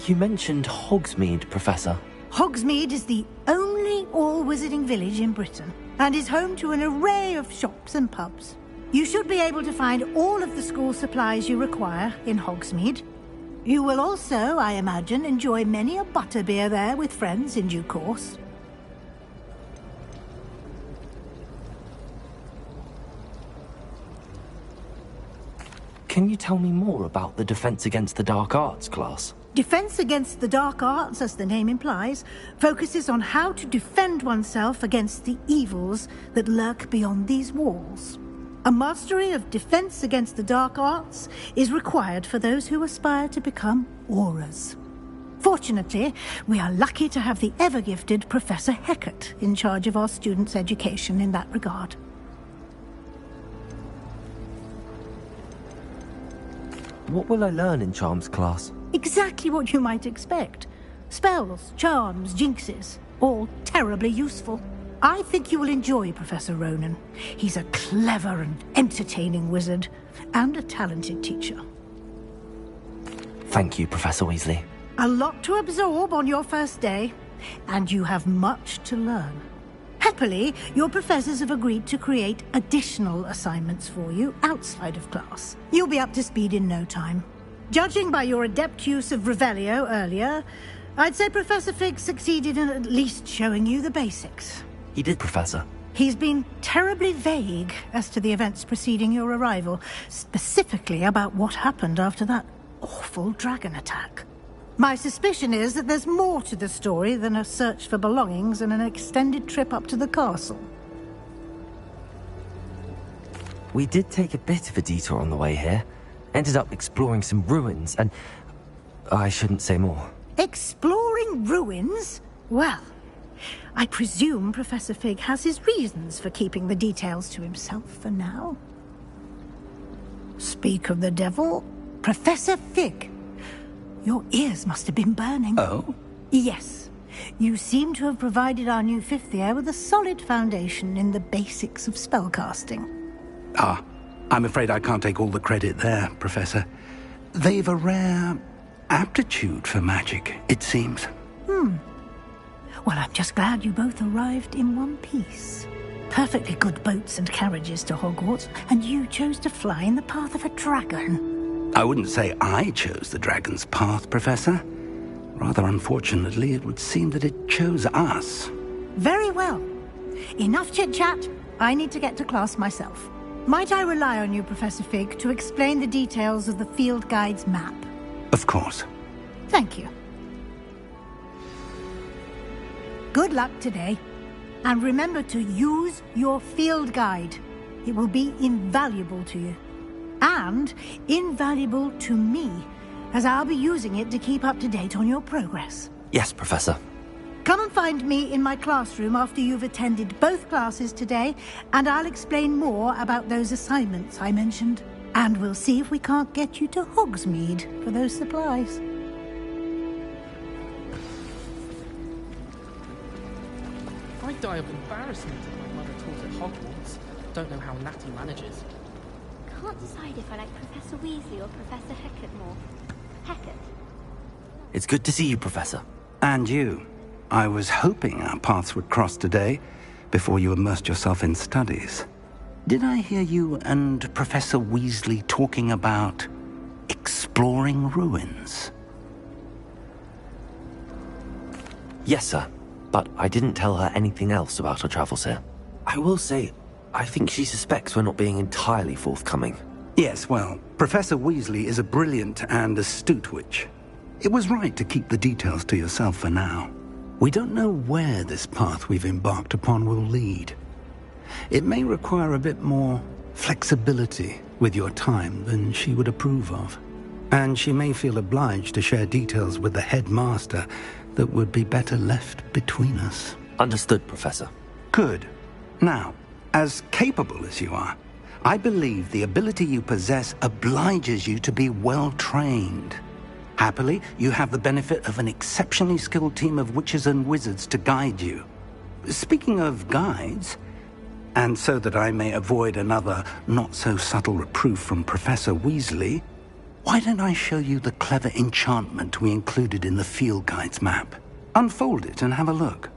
You mentioned Hogsmeade, Professor. Hogsmeade is the only all-wizarding village in Britain and is home to an array of shops and pubs. You should be able to find all of the school supplies you require in Hogsmeade. You will also, I imagine, enjoy many a butterbeer there with friends in due course. Can you tell me more about the Defense Against the Dark Arts class? Defense Against the Dark Arts, as the name implies, focuses on how to defend oneself against the evils that lurk beyond these walls. A mastery of Defense Against the Dark Arts is required for those who aspire to become Aurors. Fortunately, we are lucky to have the ever-gifted Professor Hecat in charge of our students' education in that regard. What will I learn in Charms class? Exactly what you might expect. Spells, charms, jinxes, all terribly useful. I think you will enjoy Professor Ronan. He's a clever and entertaining wizard, and a talented teacher. Thank you, Professor Weasley. A lot to absorb on your first day, and you have much to learn. Happily, your professors have agreed to create additional assignments for you outside of class. You'll be up to speed in no time. Judging by your adept use of Revelio earlier, I'd say Professor Fig succeeded in at least showing you the basics. He did, Professor. He's been terribly vague as to the events preceding your arrival, specifically about what happened after that awful dragon attack. My suspicion is that there's more to the story than a search for belongings and an extended trip up to the castle. We did take a bit of a detour on the way here. Ended up exploring some ruins, and I shouldn't say more. Exploring ruins? Well, I presume Professor Fig has his reasons for keeping the details to himself for now. Speak of the devil, Professor Fig. Your ears must have been burning. Oh? Yes. You seem to have provided our new fifth year with a solid foundation in the basics of spellcasting. Ah, I'm afraid I can't take all the credit there, Professor. They've a rare aptitude for magic, it seems. Well, I'm just glad you both arrived in one piece. Perfectly good boats and carriages to Hogwarts, and you chose to fly in the path of a dragon. I wouldn't say I chose the dragon's path, Professor. Rather unfortunately, it would seem that it chose us. Very well. Enough chit-chat. I need to get to class myself. Might I rely on you, Professor Fig, to explain the details of the field guide's map? Of course. Thank you. Good luck today. And remember to use your field guide. It will be invaluable to you. And invaluable to me, as I'll be using it to keep up to date on your progress. Yes, Professor. Come and find me in my classroom after you've attended both classes today, and I'll explain more about those assignments I mentioned. And we'll see if we can't get you to Hogsmeade for those supplies. I'd die of embarrassment if my mother taught at Hogwarts. Don't know how Natty manages. Can't decide if I like Professor Weasley or Professor Hecat more. Hecat? It's good to see you, Professor. And you. I was hoping our paths would cross today, before you immersed yourself in studies. Did I hear you and Professor Weasley talking about exploring ruins? Yes, sir. But I didn't tell her anything else about our travels here. I will say, I think she suspects we're not being entirely forthcoming. Yes, well, Professor Weasley is a brilliant and astute witch. It was right to keep the details to yourself for now. We don't know where this path we've embarked upon will lead. It may require a bit more flexibility with your time than she would approve of. And she may feel obliged to share details with the headmaster that would be better left between us. Understood, Professor. Good. Now, as capable as you are, I believe the ability you possess obliges you to be well-trained. Happily, you have the benefit of an exceptionally skilled team of witches and wizards to guide you. Speaking of guides, and so that I may avoid another not-so-subtle reproof from Professor Weasley, why don't I show you the clever enchantment we included in the field guide's map? Unfold it and have a look.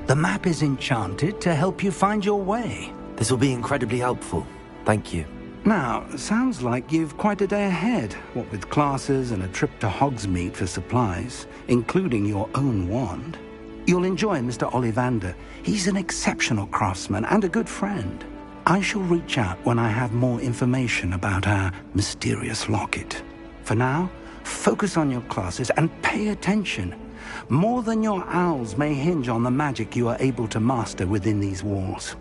The map is enchanted to help you find your way. This will be incredibly helpful. Thank you. Now, sounds like you've quite a day ahead, what with classes and a trip to Hogsmeade for supplies, including your own wand. You'll enjoy Mr. Ollivander. He's an exceptional craftsman and a good friend. I shall reach out when I have more information about our mysterious locket. For now, focus on your classes and pay attention. More than your owls may hinge on the magic you are able to master within these walls.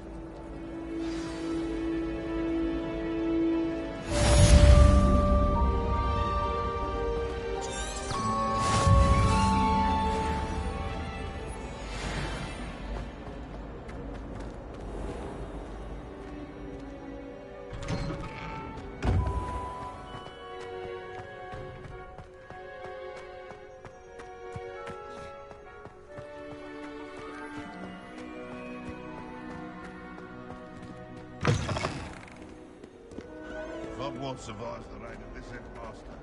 Hogwarts survives the reign of this headmaster.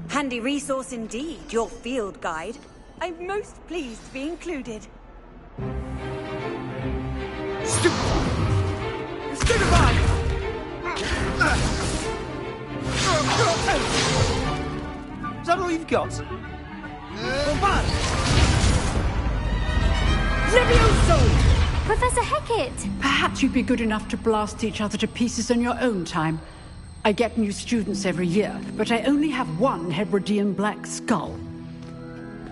Handy resource indeed, your field guide. I'm most pleased to be included. Stupefy! Is that all you've got? Levioso! Professor Hecat! Perhaps you'd be good enough to blast each other to pieces in your own time. I get new students every year, but I only have one Hebridean black skull.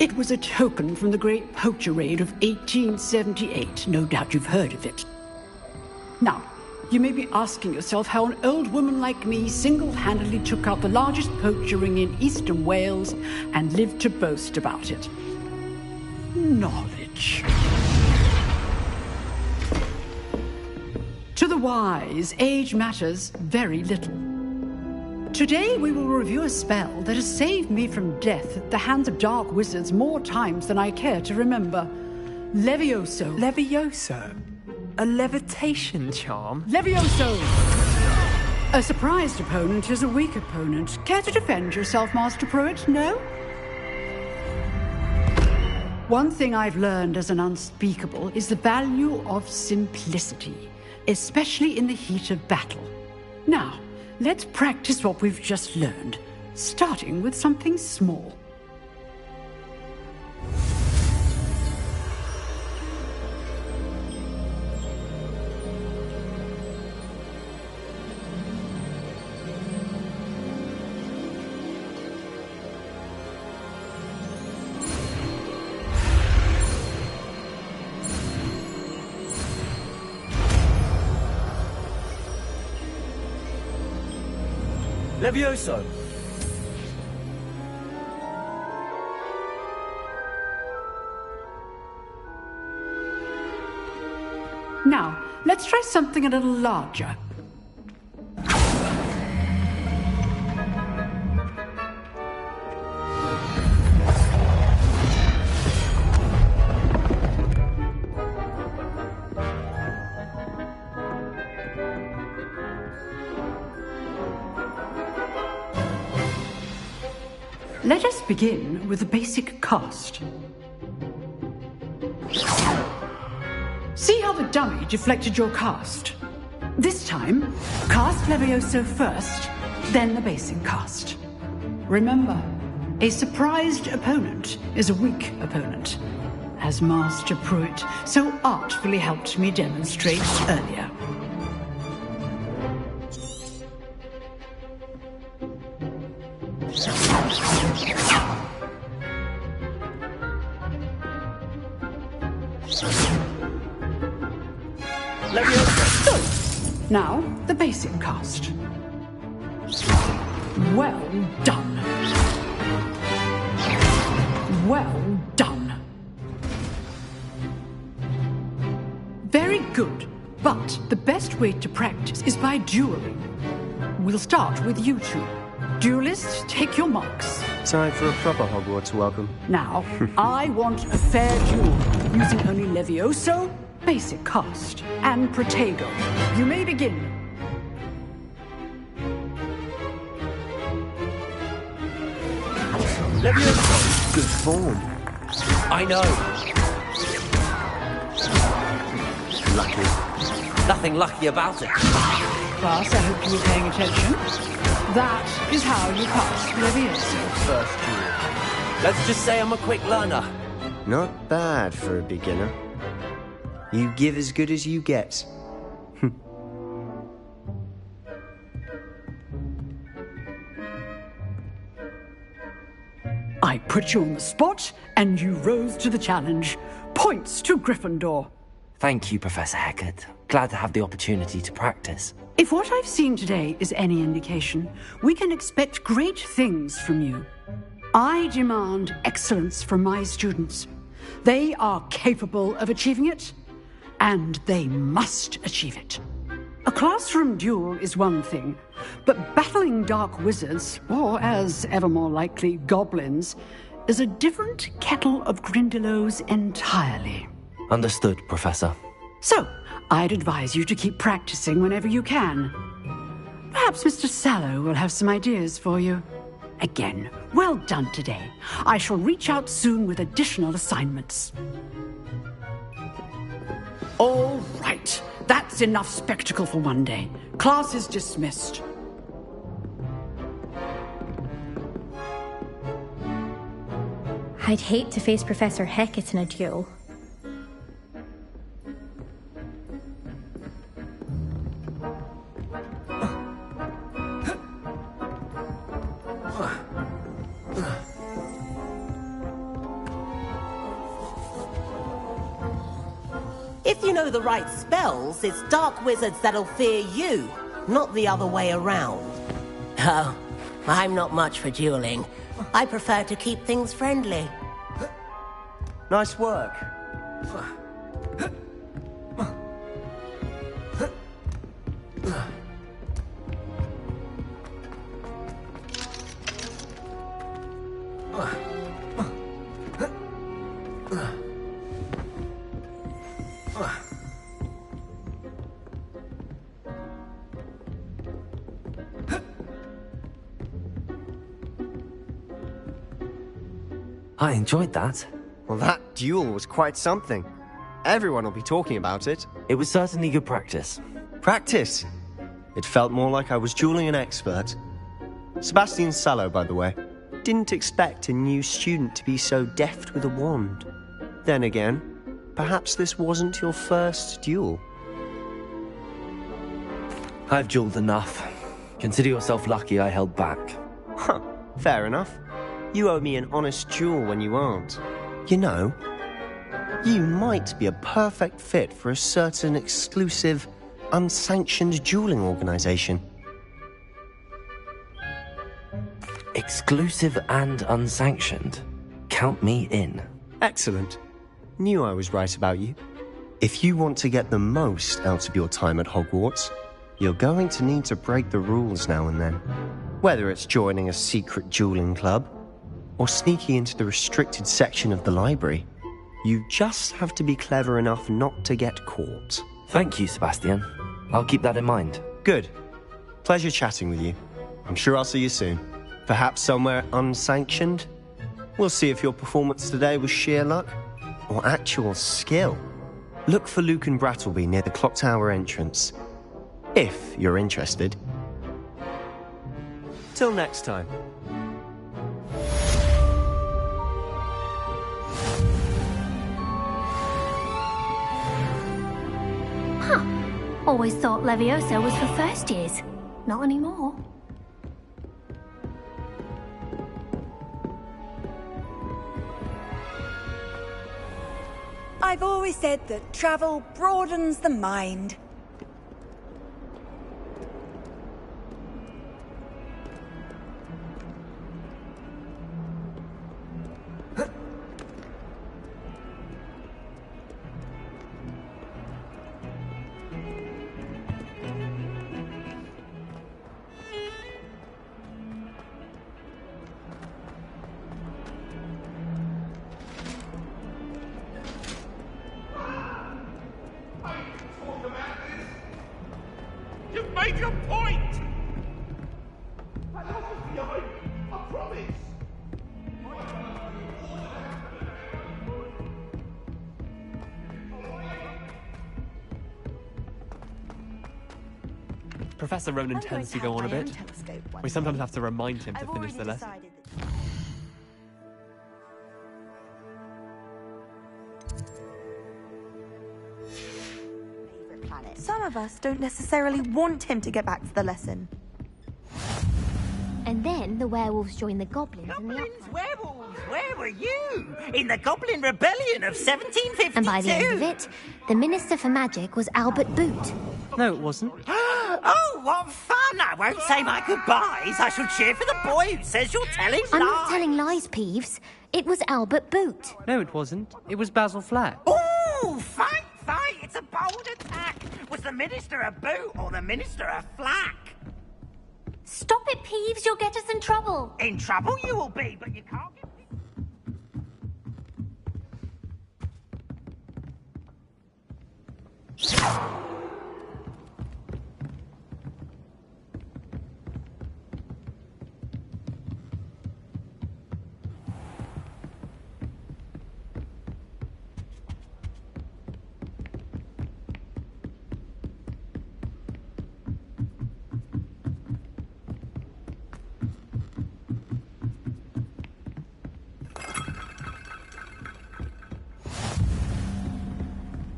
It was a token from the Great Poacher Raid of 1878. No doubt you've heard of it. Now, you may be asking yourself how an old woman like me single-handedly took out the largest poacher ring in eastern Wales and lived to boast about it. Knowledge. To the wise, age matters very little. Today we will review a spell that has saved me from death at the hands of dark wizards more times than I care to remember. Levioso. Levioso? A levitation charm? Levioso! A surprised opponent is a weak opponent. Care to defend yourself, Master Pruitt? No? One thing I've learned as an unspeakable is the value of simplicity, especially in the heat of battle. Now, let's practice what we've just learned, starting with something small. Levioso! Now, let's try something a little larger. Let us begin with the basic cast. See how the dummy deflected your cast? This time, cast Levioso first, then the basic cast. Remember, a surprised opponent is a weak opponent, as Master Pruitt so artfully helped me demonstrate earlier. Now, the basic cast. Well done. Well done. Very good. But the best way to practice is by dueling. we'll start with you two. Duelists, take your marks. Time for a proper Hogwarts welcome. Now, I want a fair duel, using only Levioso, basic cast, and Protego. You may begin. Levioso, good form. I know. Lucky. Nothing lucky about it. Class, I hope you were paying attention. That is how you pass Levioso. First duel. Let's just say I'm a quick learner. Not bad for a beginner. You give as good as you get. I put you on the spot, and you rose to the challenge. Points to Gryffindor. Thank you, Professor Hecat. Glad to have the opportunity to practice. If what I've seen today is any indication, we can expect great things from you. I demand excellence from my students. They are capable of achieving it, and they must achieve it. A classroom duel is one thing, but battling dark wizards, or as ever more likely, goblins, is a different kettle of Grindylows entirely. Understood, Professor. So, I'd advise you to keep practicing whenever you can. Perhaps Mr. Sallow will have some ideas for you. Again, well done today. I shall reach out soon with additional assignments. All right. That's enough spectacle for one day. Class is dismissed. I'd hate to face Professor Hecat in a duel. If you know the right spells, it's dark wizards that'll fear you, not the other way around. Oh, I'm not much for dueling. I prefer to keep things friendly. Nice work. I enjoyed that. Well, that duel was quite something. Everyone will be talking about it. It was certainly good practice. Practice? It felt more like I was dueling an expert. Sebastian Sallow, by the way. Didn't expect a new student to be so deft with a wand. Then again, perhaps this wasn't your first duel. I've dueled enough. Consider yourself lucky I held back. Huh, fair enough. You owe me an honest duel when you aren't. You know, you might be a perfect fit for a certain exclusive, unsanctioned dueling organization. Exclusive and unsanctioned? Count me in. Excellent. Knew I was right about you. If you want to get the most out of your time at Hogwarts, you're going to need to break the rules now and then. Whether it's joining a secret dueling club, or sneaking into the restricted section of the library, you just have to be clever enough not to get caught. Thank you, Sebastian. I'll keep that in mind. Good. Pleasure chatting with you. I'm sure I'll see you soon. Perhaps somewhere unsanctioned? We'll see if your performance today was sheer luck or actual skill. Look for Luke and Brattleby near the clock tower entrance, if you're interested. Till next time. Huh. Always thought Levioso was for first years. Not anymore. I've always said that travel broadens the mind. You've made your point! I wasn't behind, I promise! Professor Ronan tends to go on a bit. We sometimes have to remind him to finish the lesson. Some of us don't necessarily want him to get back to the lesson. And then the werewolves join the goblins in the Goblins, werewolves, where were you? In the Goblin Rebellion of 1752? And by the end of it, the Minister for Magic was Albert Boot. No, it wasn't. Oh, what fun! I won't say my goodbyes. I shall cheer for the boy who says you're telling lies. I'm not telling lies, Peeves. It was Albert Boot. No, it wasn't. It was Basil Flack. Ooh, fight, fight! It's a bold attack. Was the Minister a boot or the Minister a flack? Stop it, Peeves. You'll get us in trouble. In trouble you will be, but you can't get...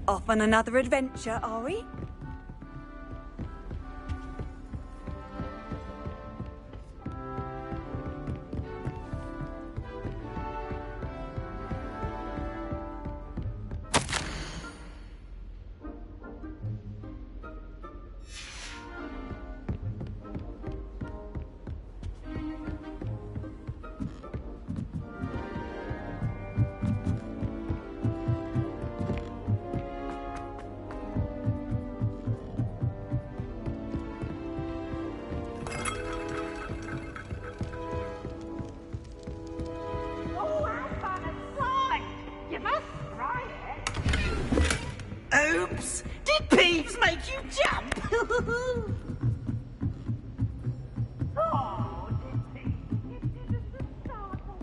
Off on another adventure, are we? Oops! Did Peeves make you jump? Oh, did Peeves give you the startle?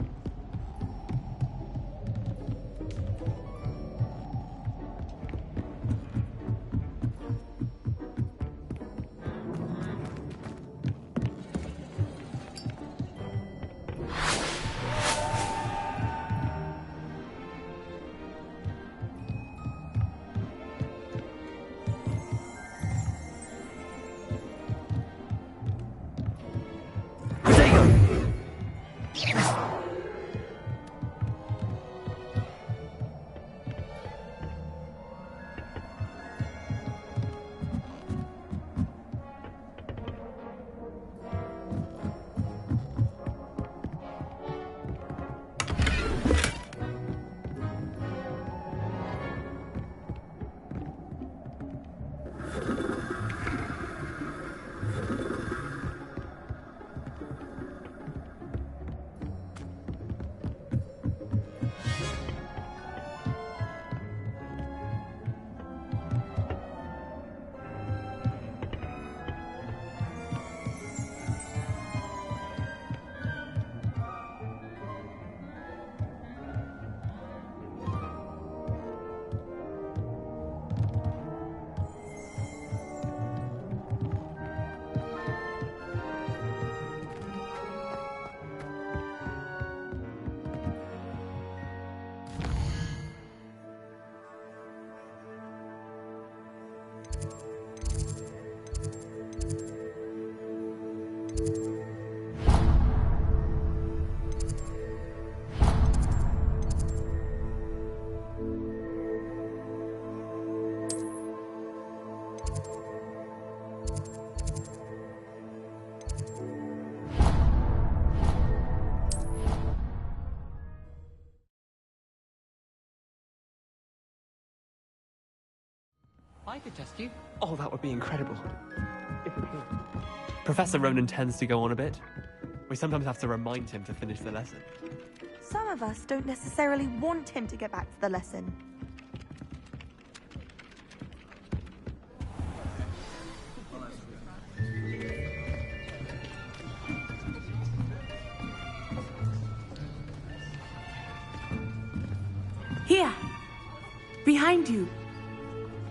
I could test you. Oh, that would be incredible. If we could. Professor Ronan tends to go on a bit. We sometimes have to remind him to finish the lesson. Some of us don't necessarily want him to get back to the lesson. behind you.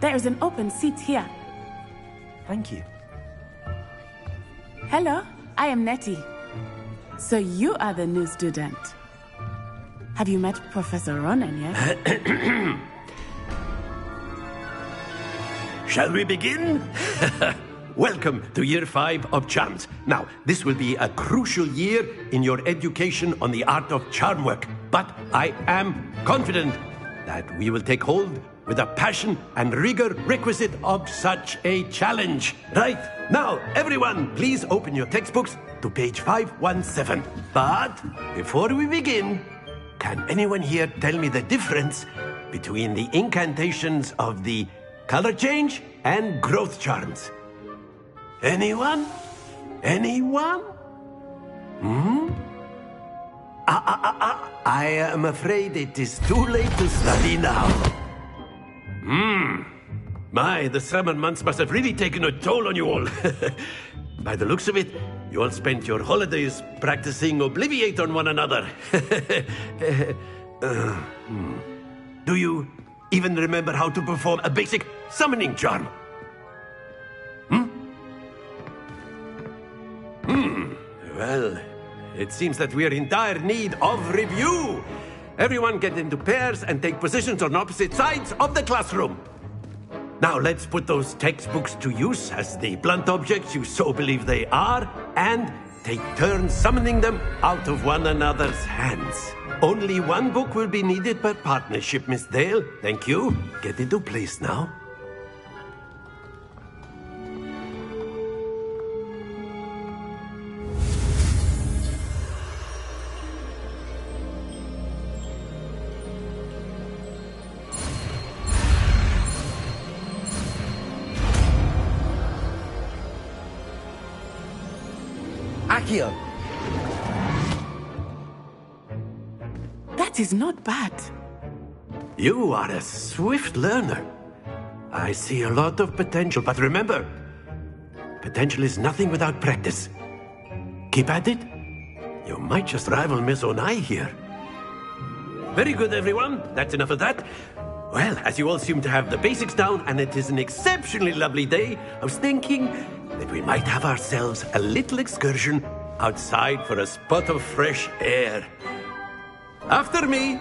There is an open seat here. Thank you. Hello, I am Nettie. So you are the new student. Have you met Professor Ronan yet? Shall we begin? Welcome to Year 5 of Charms. Now, this will be a crucial year in your education on the art of charm work. But I am confident that we will take hold with the passion and rigor requisite of such a challenge. Right, now, everyone, please open your textbooks to page 517. But before we begin, can anyone here tell me the difference between the incantations of the color change and growth charms? Anyone? Anyone? I am afraid it is too late to study now. My, the summer months must have really taken a toll on you all. By the looks of it, you all spent your holidays practicing Obliviate on one another. Do you even remember how to perform a basic summoning charm? Well, it seems that we are in dire need of review. Everyone get into pairs and take positions on opposite sides of the classroom. Now let's put those textbooks to use as the blunt objects you so believe they are, and take turns summoning them out of one another's hands. Only one book will be needed per partnership, Miss Dale. Thank you. Get into place now. Accio. That is not bad. You are a swift learner. I see a lot of potential, but remember, potential is nothing without practice. Keep at it. You might just rival Miss Onai here. Very good, everyone. That's enough of that. Well, as you all seem to have the basics down, and it is an exceptionally lovely day, I was thinking that we might have ourselves a little excursion outside for a spot of fresh air. After me.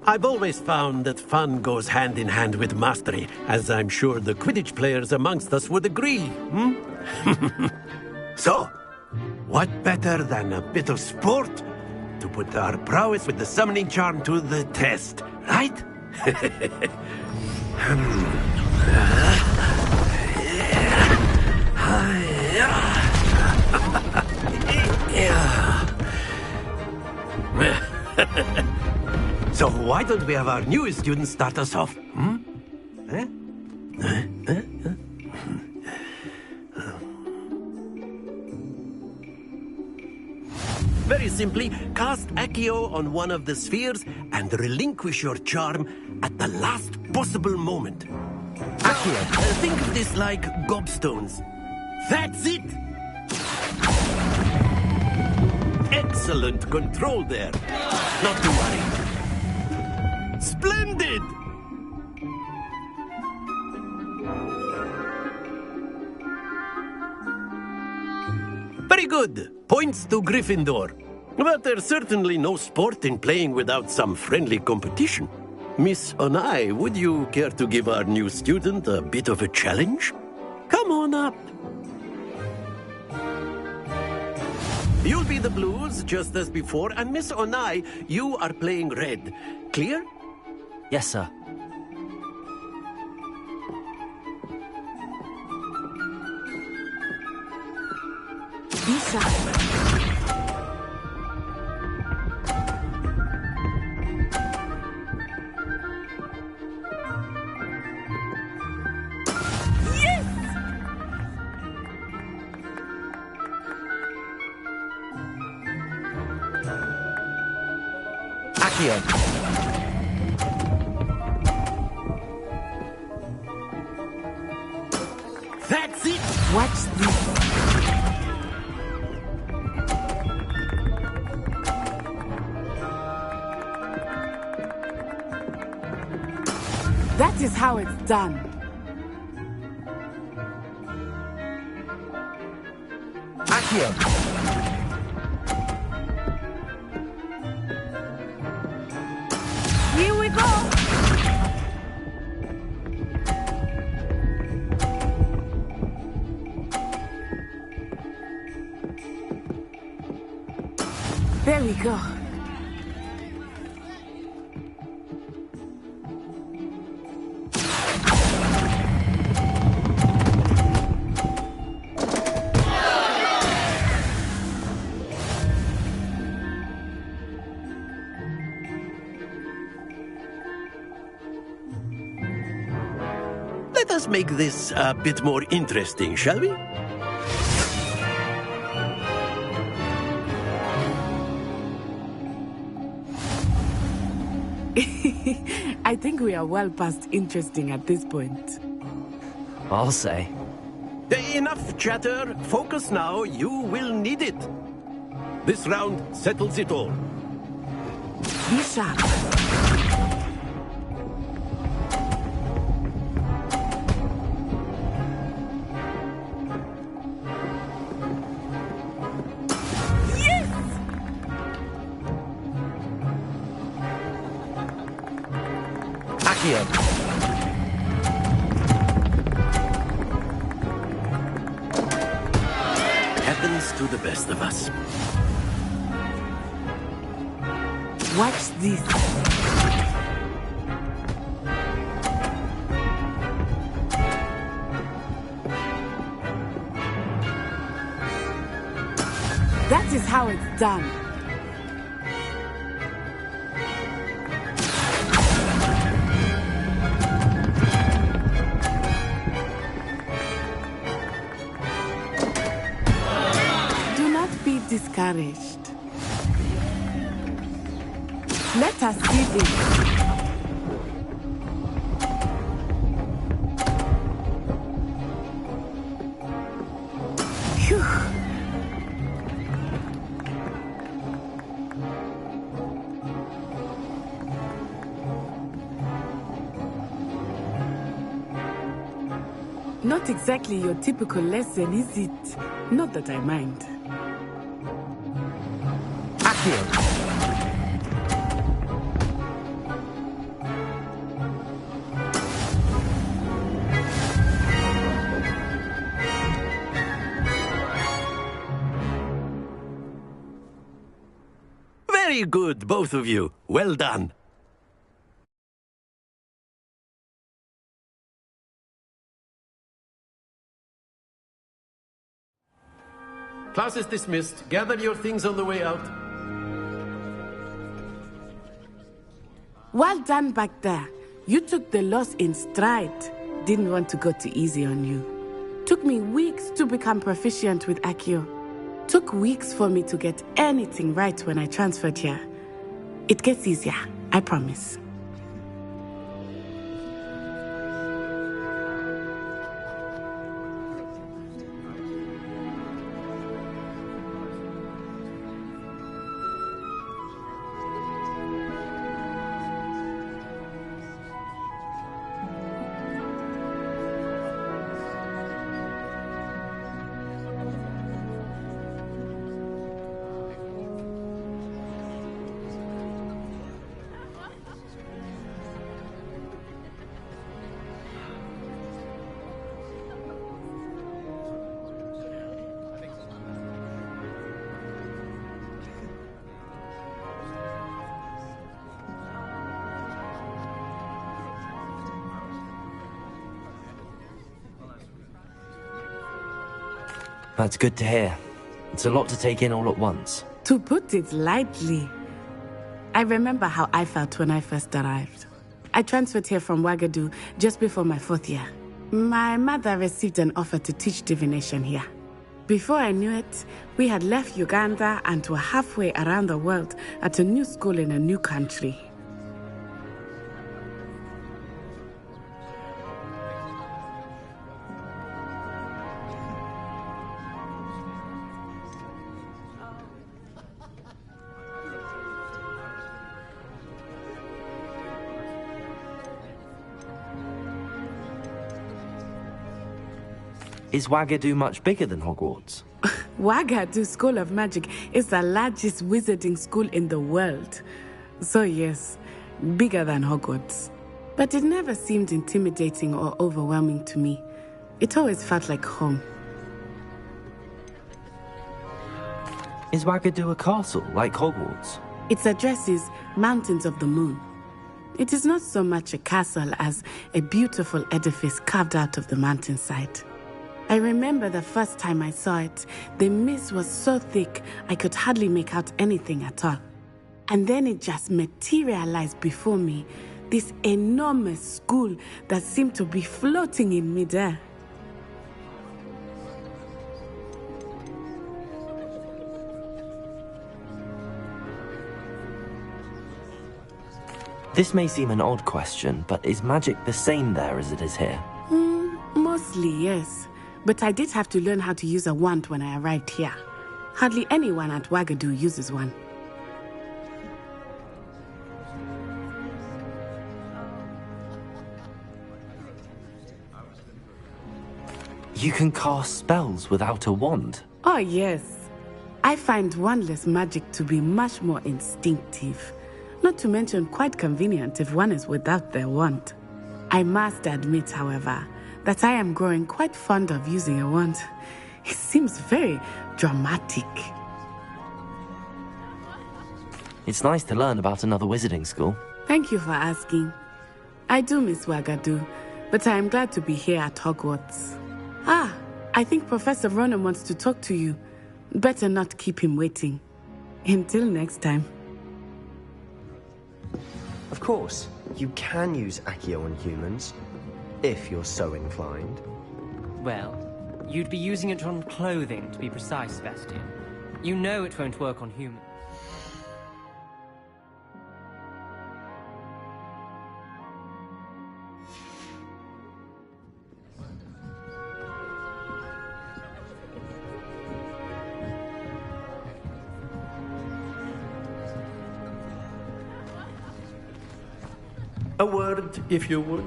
I've always found that fun goes hand in hand with mastery, as I'm sure the Quidditch players amongst us would agree. So, what better than a bit of sport to put our prowess with the summoning charm to the test, right? So why don't we have our newest student start us off? Very simply, cast Accio on one of the spheres and relinquish your charm at the last possible moment. Accio, think of this like gobstones. That's it! Excellent control there. Not to worry. Splendid! Very good. Points to Gryffindor. But there's certainly no sport in playing without some friendly competition. Miss Onai, would you care to give our new student a bit of a challenge? Come on up. You'll be the blues, just as before, and Miss Onai, you are playing red. Clear? Yes, sir. This side. Accio. That's it! Watch this. That is how it's done. Accio! Here we go! There we go. Let us make this a bit more interesting, shall we? I think we are well past interesting at this point. I'll say. Enough chatter. Focus now. You will need it. This round settles it all. Be sharp. Accio! Happens to the best of us. Watch this. That is how it's done. Do not be discouraged. Let us see this. Phew. Not exactly your typical lesson, is it? Not that I mind. Accio! Very good, both of you. Well done. Class is dismissed. Gather your things on the way out. Well done back there. You took the loss in stride. Didn't want to go too easy on you. Took me weeks to become proficient with Accio. Took weeks for me to get anything right when I transferred here. It gets easier, I promise. That's good to hear. It's a lot to take in all at once. To put it lightly, I remember how I felt when I first arrived. I transferred here from Ouagadougou just before my 4th year. My mother received an offer to teach divination here. Before I knew it, we had left Uganda and were halfway around the world at a new school in a new country. Is Wagadu much bigger than Hogwarts? Wagadu School of Magic is the largest wizarding school in the world. So yes, bigger than Hogwarts. But it never seemed intimidating or overwhelming to me. It always felt like home. Is Wagadu a castle, like Hogwarts? Its address is Mountains of the Moon. It is not so much a castle as a beautiful edifice carved out of the mountainside. I remember the first time I saw it, the mist was so thick I could hardly make out anything at all. And then it just materialized before me, this enormous school that seemed to be floating in midair. This may seem an odd question, but is magic the same there as it is here? Mostly, yes. But I did have to learn how to use a wand when I arrived here. Hardly anyone at Wagadu uses one. You can cast spells without a wand? Oh, yes. I find wandless magic to be much more instinctive. Not to mention quite convenient if one is without their wand. I must admit, however, that I am growing quite fond of using a wand. It seems very dramatic. It's nice to learn about another wizarding school. Thank you for asking. I do miss Wagadu, but I am glad to be here at Hogwarts. Ah, I think Professor Ronan wants to talk to you. Better not keep him waiting. Until next time. Of course, you can use Accio on humans, if you're so inclined. Well, you'd be using it on clothing, to be precise, Sebastian. You know it won't work on humans. A word, if you would.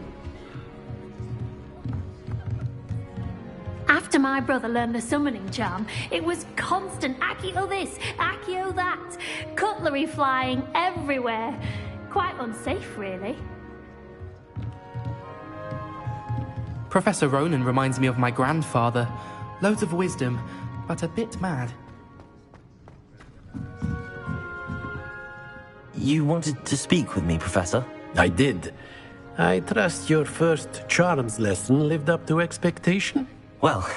After my brother learned the summoning charm, it was constant Accio this, Accio that, cutlery flying everywhere. Quite unsafe, really. Professor Ronan reminds me of my grandfather. Loads of wisdom, but a bit mad. You wanted to speak with me, Professor? I did. I trust your first charms lesson lived up to expectation? Well,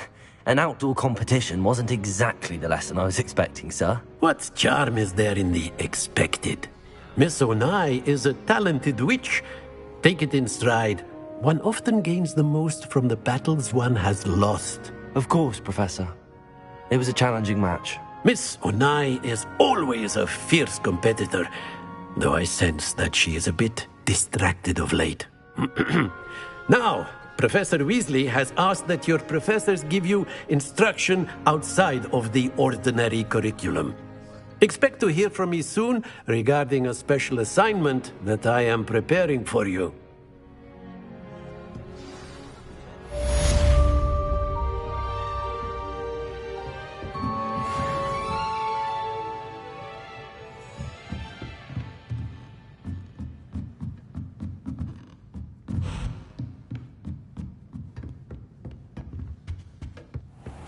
an outdoor competition wasn't exactly the lesson I was expecting, sir. What charm is there in the expected? Miss Onai is a talented witch. Take it in stride. One often gains the most from the battles one has lost. Of course, Professor. It was a challenging match. Miss Onai is always a fierce competitor, though I sense that she is a bit distracted of late. Now, Professor Weasley has asked that your professors give you instruction outside of the ordinary curriculum. Expect to hear from me soon regarding a special assignment that I am preparing for you.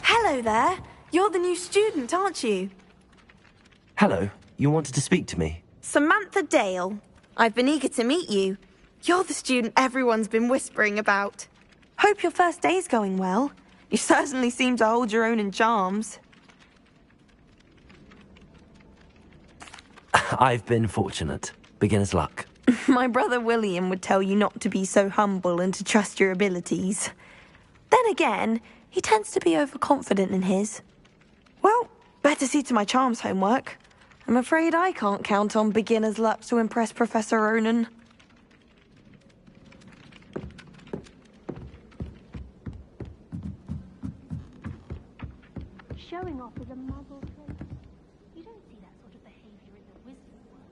Hello there. You're the new student, aren't you? Hello. You wanted to speak to me? Samantha Dale. I've been eager to meet you. You're the student everyone's been whispering about. Hope your first day's going well. You certainly seem to hold your own in charms. I've been fortunate. Beginner's luck. My brother William would tell you not to be so humble and to trust your abilities. Then again, he tends to be overconfident in his. Well, better see to my charms homework. I'm afraid I can't count on beginner's luck to impress Professor Ronan. Showing off is a muggle trait. You don't see that sort of behavior in the wizarding world.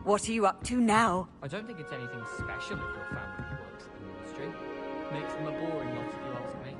What are you up to now? I don't think it's anything special if your family works in the ministry. Makes them a boring lot if you ask me.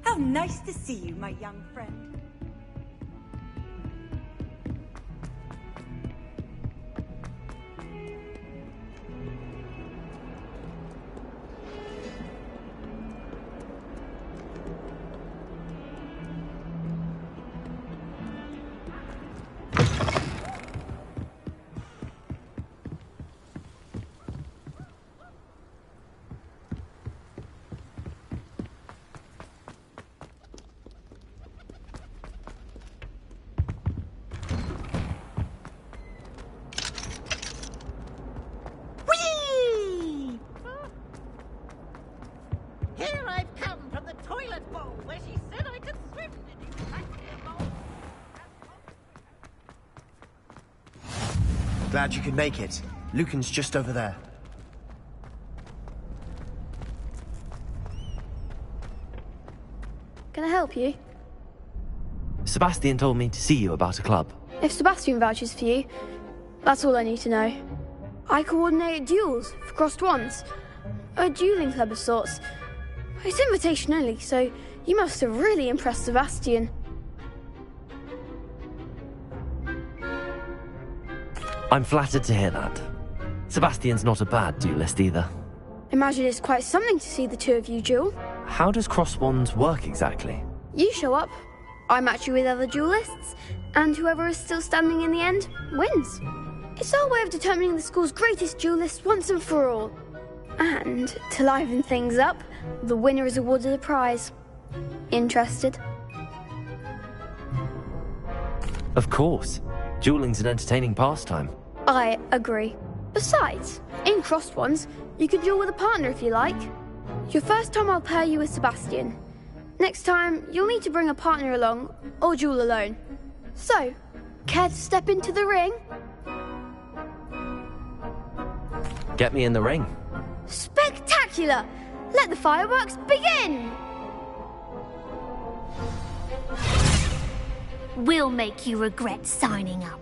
How nice to see you, my young friend. Here I've come from the toilet bowl where she said I could swim. Did you practice bowl? Glad you could make it. Lucan's just over there. Can I help you? Sebastian told me to see you about a club. If Sebastian vouches for you, that's all I need to know. I coordinate duels for crossed wands. A dueling club of sorts. It's invitation only, so you must have really impressed Sebastian. I'm flattered to hear that. Sebastian's not a bad duelist either. Imagine it's quite something to see the two of you duel. How does cross wands work exactly? You show up, I match you with other duelists, and whoever is still standing in the end wins. It's our way of determining the school's greatest duelist once and for all. And, to liven things up, the winner is awarded a prize. Interested? Of course. Dueling's an entertaining pastime. I agree. Besides, in crossed ones, you could duel with a partner if you like. Your first time I'll pair you with Sebastian. Next time, you'll need to bring a partner along, or duel alone. So, care to step into the ring? Get me in the ring. Spectacular! Let the fireworks begin! We'll make you regret signing up.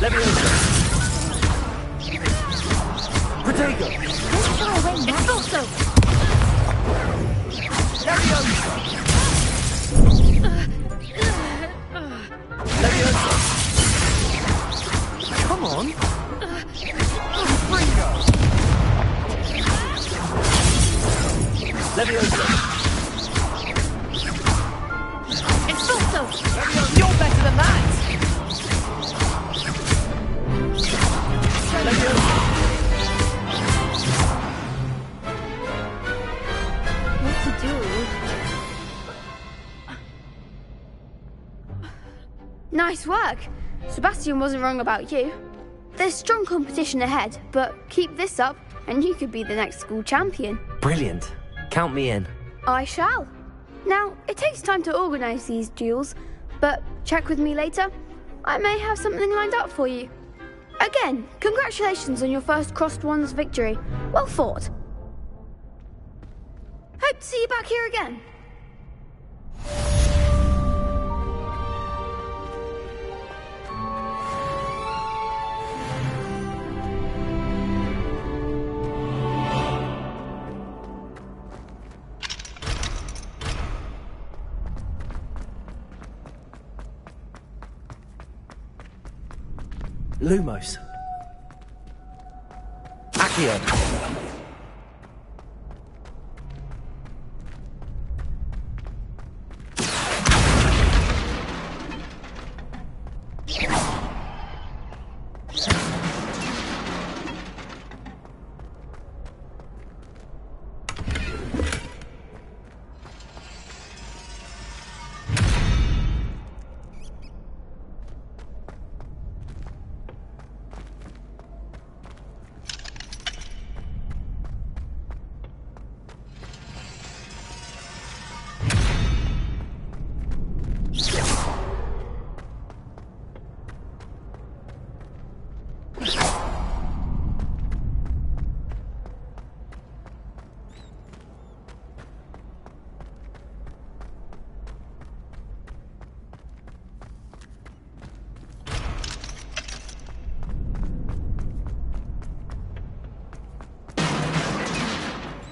Leviosa! Protego! It's also! Leviosa! Leviosa! Come on! Protego! Nice work. Sebastian wasn't wrong about you. There's strong competition ahead, but keep this up and you could be the next school champion. Brilliant. Count me in. I shall. Now, it takes time to organise these duels, but check with me later. I may have something lined up for you. Again, congratulations on your first Crossed Wands victory. Well fought. Hope to see you back here again. Lumos. Accio.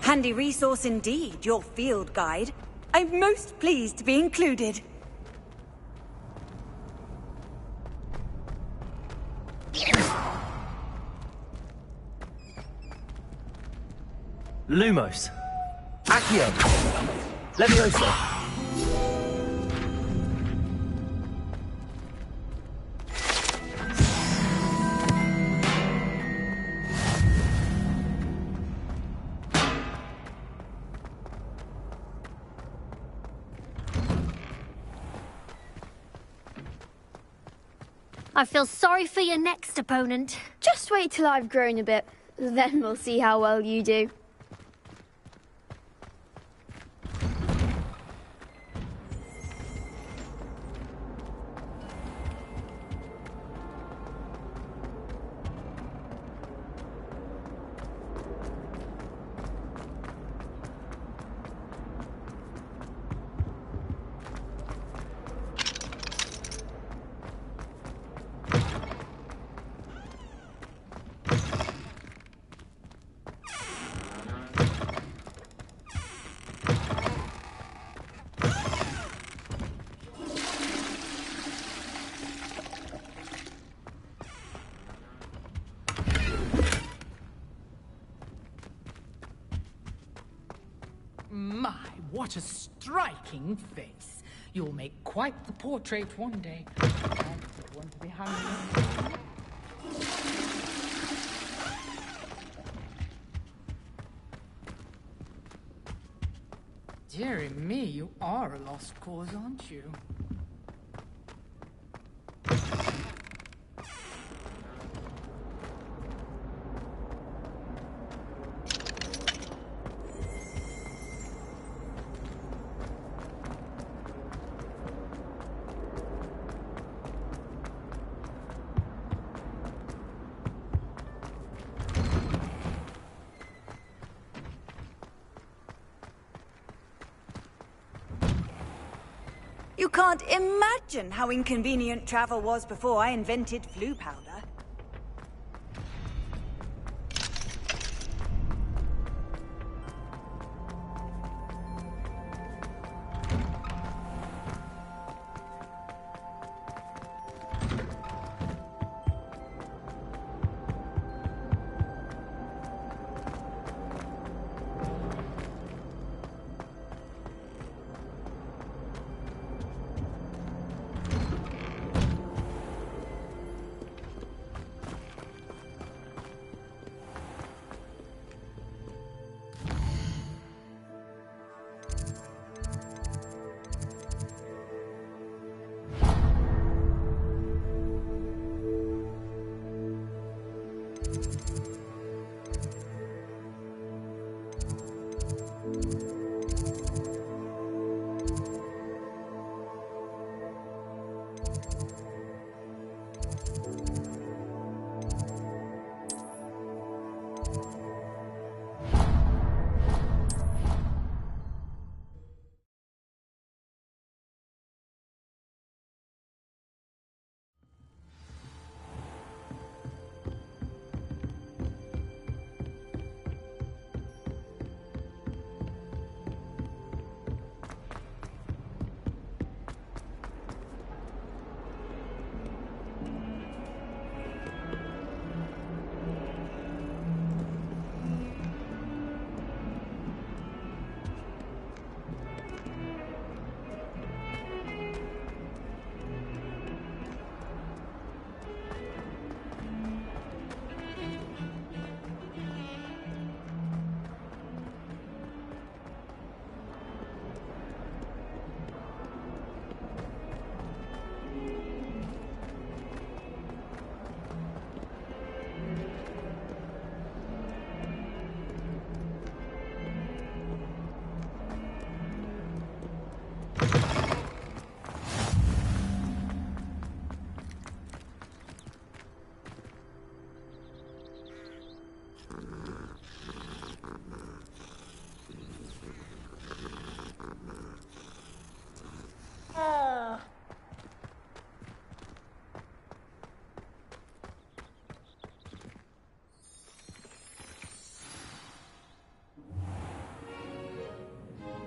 Handy resource indeed, your field guide. I'm most pleased to be included. Lumos. Accio. Levioso. I feel sorry for your next opponent. Just wait till I've grown a bit. Then we'll see how well you do. My, what a striking face. You'll make quite the portrait one day. I don't want to be hung. Dearie me, you are a lost cause, aren't you? You can't imagine how inconvenient travel was before I invented flu powder.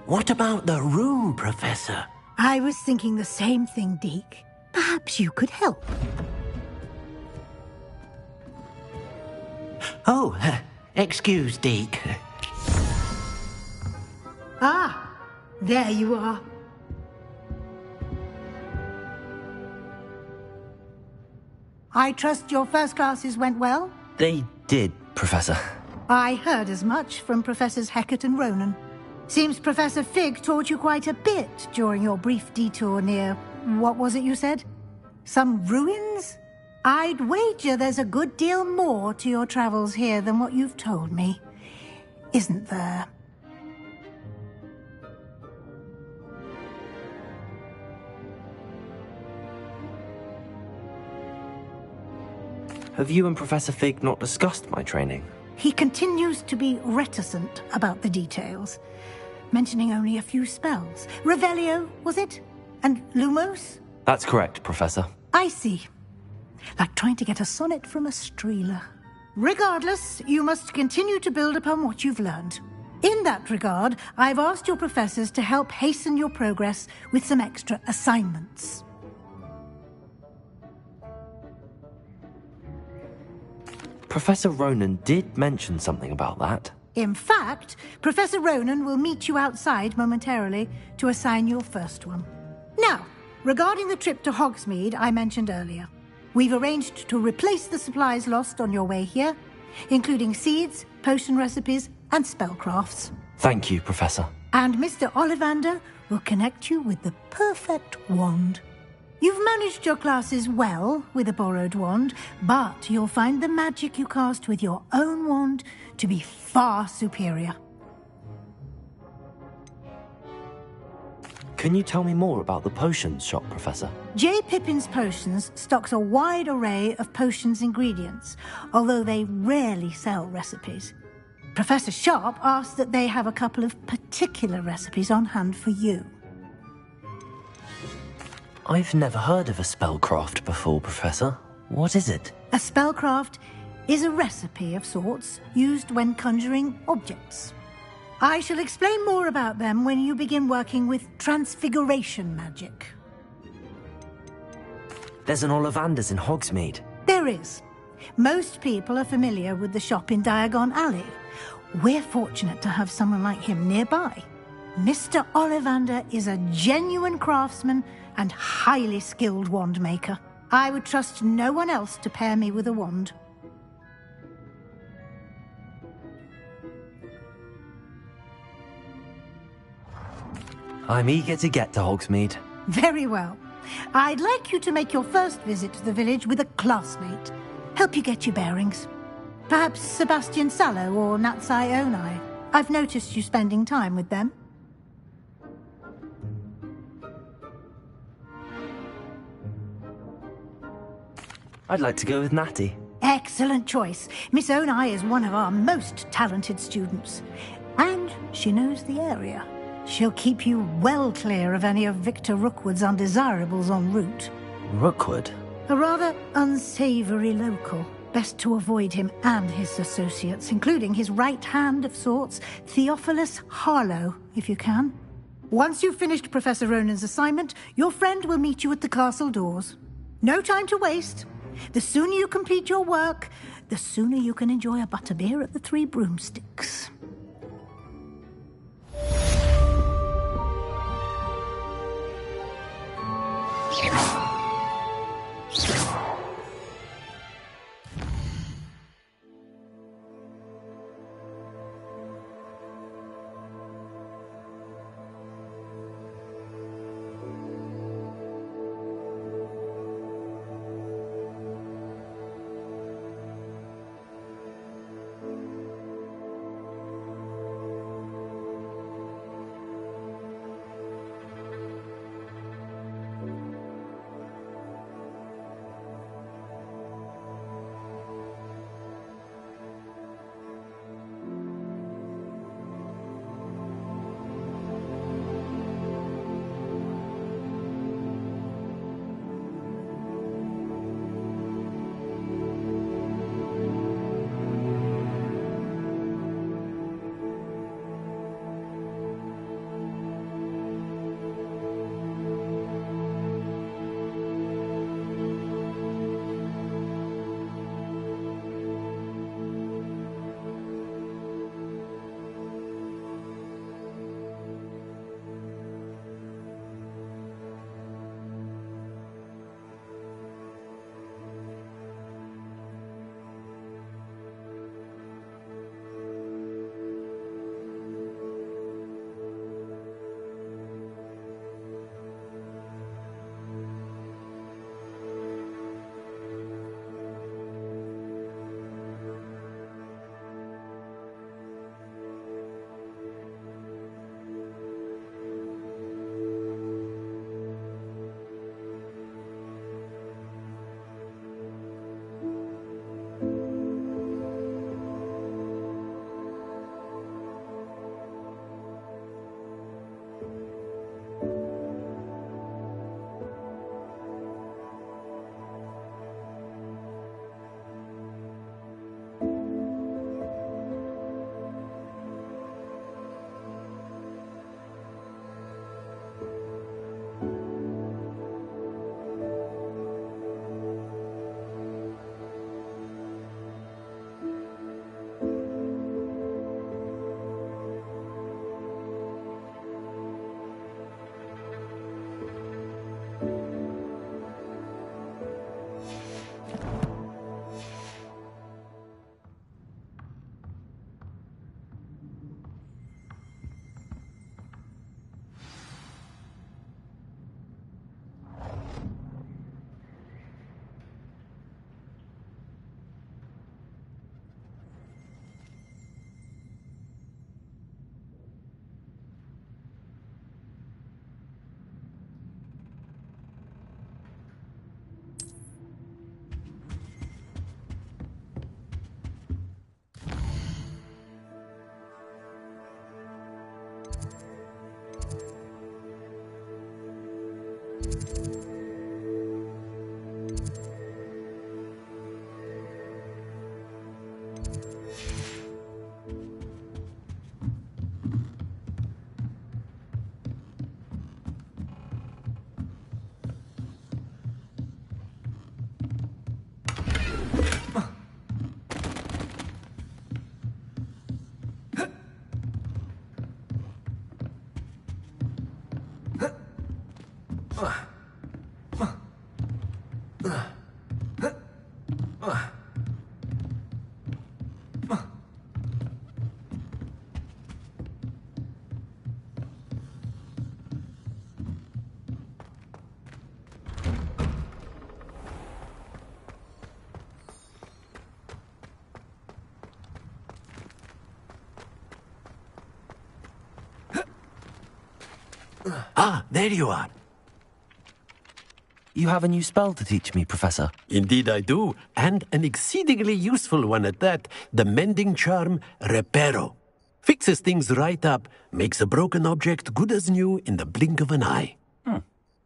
What about the room, Professor? I was thinking the same thing, Deke. Perhaps you could help. Oh, excuse, Deke. Ah, there you are. I trust your first classes went well? They did, Professor. I heard as much from Professors Hecat and Ronan. Seems Professor Fig taught you quite a bit during your brief detour near... what was it you said? Some ruins? I'd wager there's a good deal more to your travels here than what you've told me. Isn't there? Have you and Professor Fig not discussed my training? He continues to be reticent about the details, mentioning only a few spells. Revelio, was it? And Lumos? That's correct, Professor. I see. Like trying to get a sonnet from a streeler. Regardless, you must continue to build upon what you've learned. In that regard, I've asked your professors to help hasten your progress with some extra assignments. Professor Ronan did mention something about that. In fact, Professor Ronan will meet you outside momentarily to assign your first one. Now, regarding the trip to Hogsmeade I mentioned earlier, we've arranged to replace the supplies lost on your way here, including seeds, potion recipes, and spellcrafts. Thank you, Professor. And Mr. Ollivander will connect you with the perfect wand. You've managed your classes well with a borrowed wand, but you'll find the magic you cast with your own wand to be far superior. Can you tell me more about the potions shop, Professor? J. Pippin's Potions stocks a wide array of potions ingredients, although they rarely sell recipes. Professor Sharp asked that they have a couple of particular recipes on hand for you. I've never heard of a spellcraft before, Professor. What is it? A spellcraft is a recipe of sorts used when conjuring objects. I shall explain more about them when you begin working with transfiguration magic. There's an Ollivander's in Hogsmeade. There is. Most people are familiar with the shop in Diagon Alley. We're fortunate to have someone like him nearby. Mr. Ollivander is a genuine craftsman and highly skilled wand maker. I would trust no one else to pair me with a wand. I'm eager to get to Hogsmeade. Very well. I'd like you to make your first visit to the village with a classmate. Help you get your bearings. Perhaps Sebastian Sallow or Natsai Onai. I've noticed you spending time with them. I'd like to go with Natty. Excellent choice. Miss Onai is one of our most talented students. And she knows the area. She'll keep you well clear of any of Victor Rookwood's undesirables en route. Rookwood? A rather unsavory local. Best to avoid him and his associates, including his right hand of sorts, Theophilus Harlow, if you can. Once you've finished Professor Ronan's assignment, your friend will meet you at the castle doors. No time to waste. The sooner you complete your work, the sooner you can enjoy a butterbeer at the Three Broomsticks. Ah, there you are. You have a new spell to teach me, Professor? Indeed I do, and an exceedingly useful one at that. The mending charm, Reparo. Fixes things right up, makes a broken object good as new in the blink of an eye.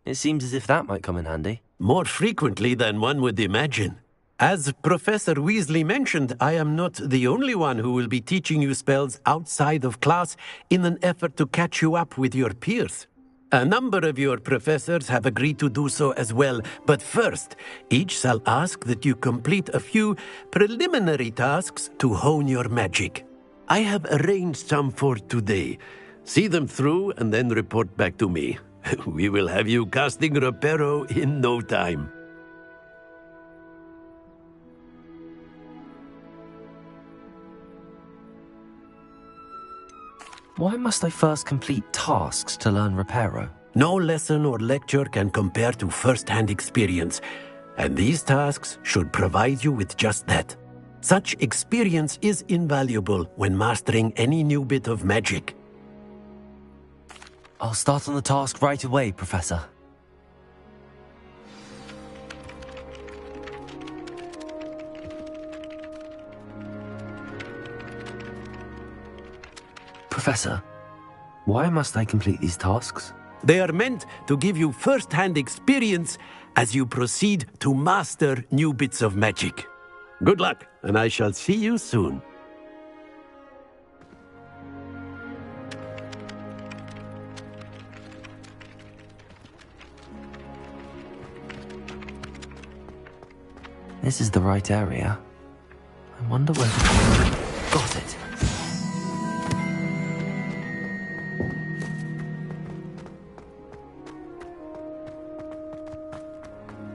It seems as if that might come in handy. More frequently than one would imagine. As Professor Weasley mentioned, I am not the only one who will be teaching you spells outside of class in an effort to catch you up with your peers. A number of your professors have agreed to do so as well, but first, each shall ask that you complete a few preliminary tasks to hone your magic. I have arranged some for today. See them through and then report back to me. We will have you casting Reparo in no time. Why must I first complete tasks to learn Reparo? No lesson or lecture can compare to first-hand experience, and these tasks should provide you with just that. Such experience is invaluable when mastering any new bit of magic. I'll start on the task right away, Professor. Professor, why must I complete these tasks? They are meant to give you first-hand experience as you proceed to master new bits of magic. Good luck, and I shall see you soon. This is the right area. I wonder where... Got it.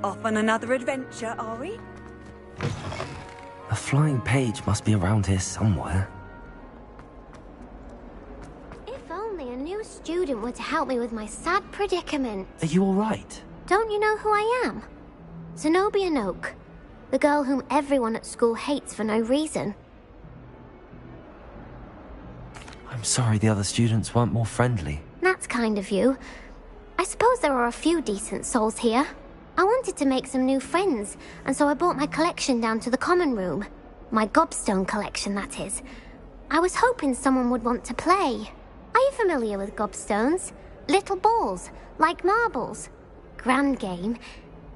Off on another adventure, are we? A flying page must be around here somewhere. If only a new student were to help me with my sad predicament. Are you all right? Don't you know who I am? Zenobia Noak, the girl whom everyone at school hates for no reason. I'm sorry the other students weren't more friendly. That's kind of you. I suppose there are a few decent souls here. I wanted to make some new friends, and so I brought my collection down to the common room. My gobstone collection, that is. I was hoping someone would want to play. Are you familiar with gobstones? Little balls, like marbles. Grand game.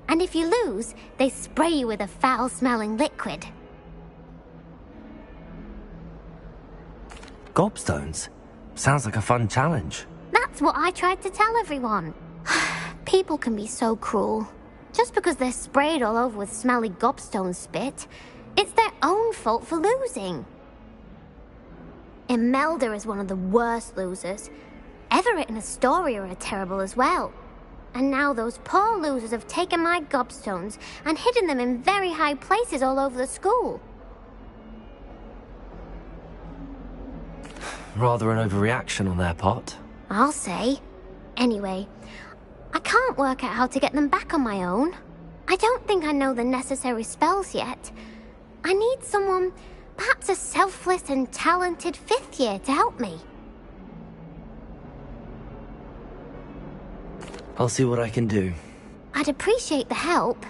And if you lose, they spray you with a foul-smelling liquid. Gobstones? Sounds like a fun challenge. That's what I tried to tell everyone. People can be so cruel. Just because they're sprayed all over with smelly gobstone spit, it's their own fault for losing. Imelda is one of the worst losers. Everett and Astoria are terrible as well. And now those poor losers have taken my gobstones and hidden them in very high places all over the school. Rather an overreaction on their part. I'll say. Anyway, I can't work out how to get them back on my own. I don't think I know the necessary spells yet. I need someone, perhaps a selfless and talented fifth year to help me. I'll see what I can do. I'd appreciate the help.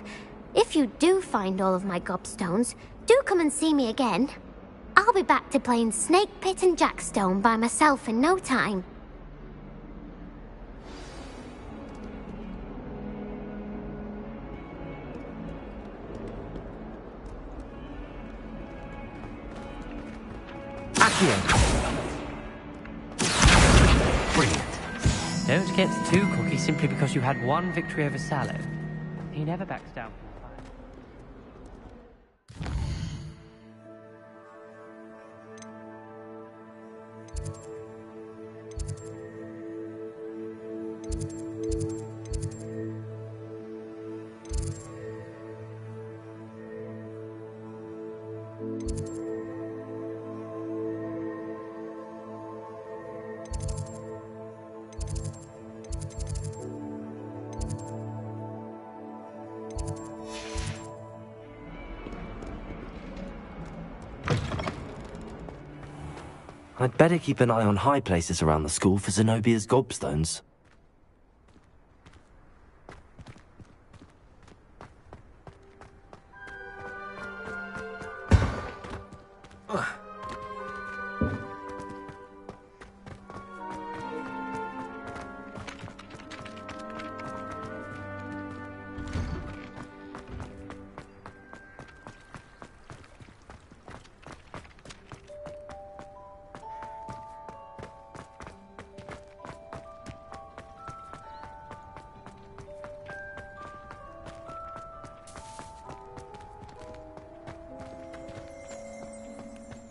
If you do find all of my gobstones, do come and see me again. I'll be back to playing Snake Pit and Jackstone by myself in no time. Brilliant. Don't get too cocky simply because you had one victory over Sallow. He never backs down from a fight. I'd better keep an eye on high places around the school for Zenobia's gobstones.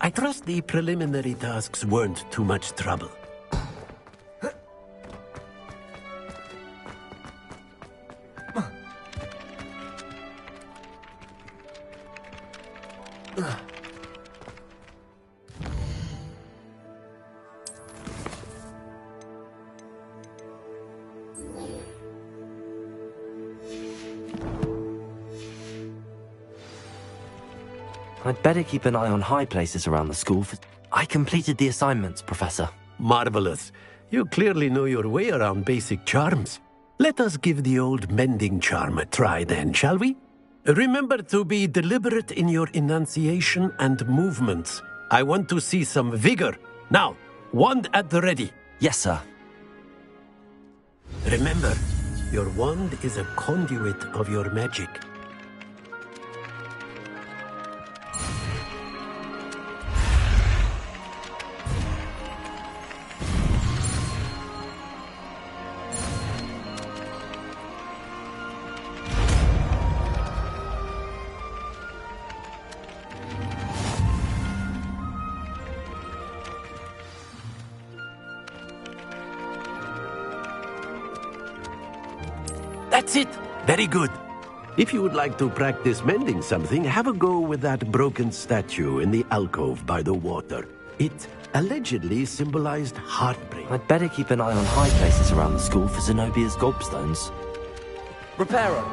I trust the preliminary tasks weren't too much trouble. I'd better keep an eye on high places around the school. I completed the assignments, Professor. Marvelous. You clearly know your way around basic charms. Let us give the old mending charm a try then, shall we? Remember to be deliberate in your enunciation and movements. I want to see some vigor. Now, wand at the ready. Yes, sir. Remember, your wand is a conduit of your magic. That's it! Very good. If you would like to practice mending something, have a go with that broken statue in the alcove by the water. It allegedly symbolized heartbreak. I'd better keep an eye on high places around the school for Zenobia's gobstones. Reparo!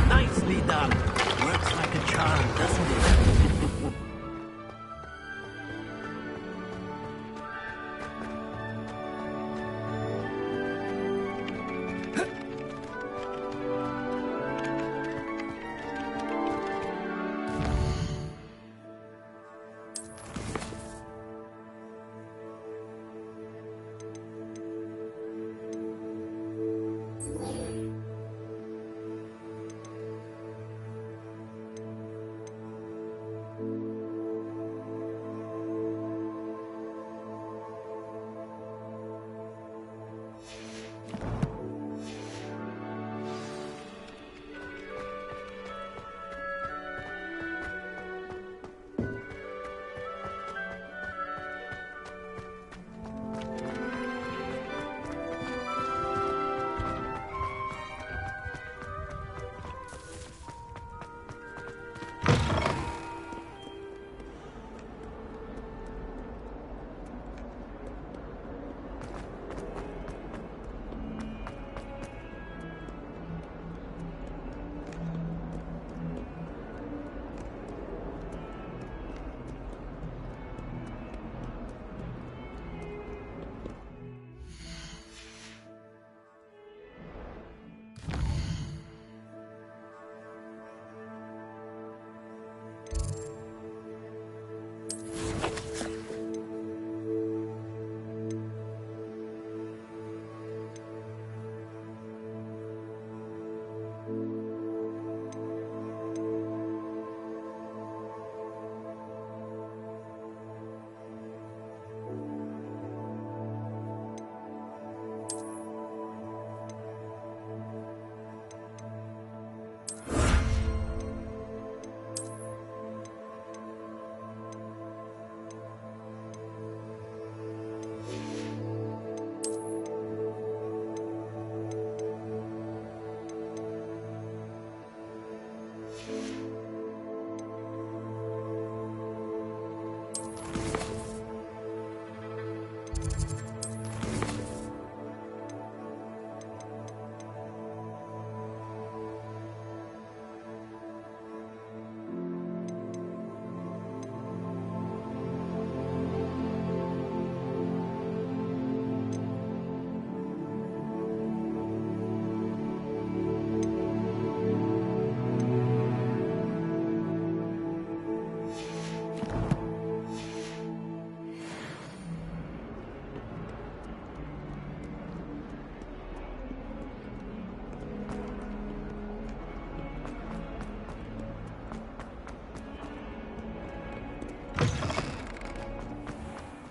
Nicely done. Works like a charm, doesn't it?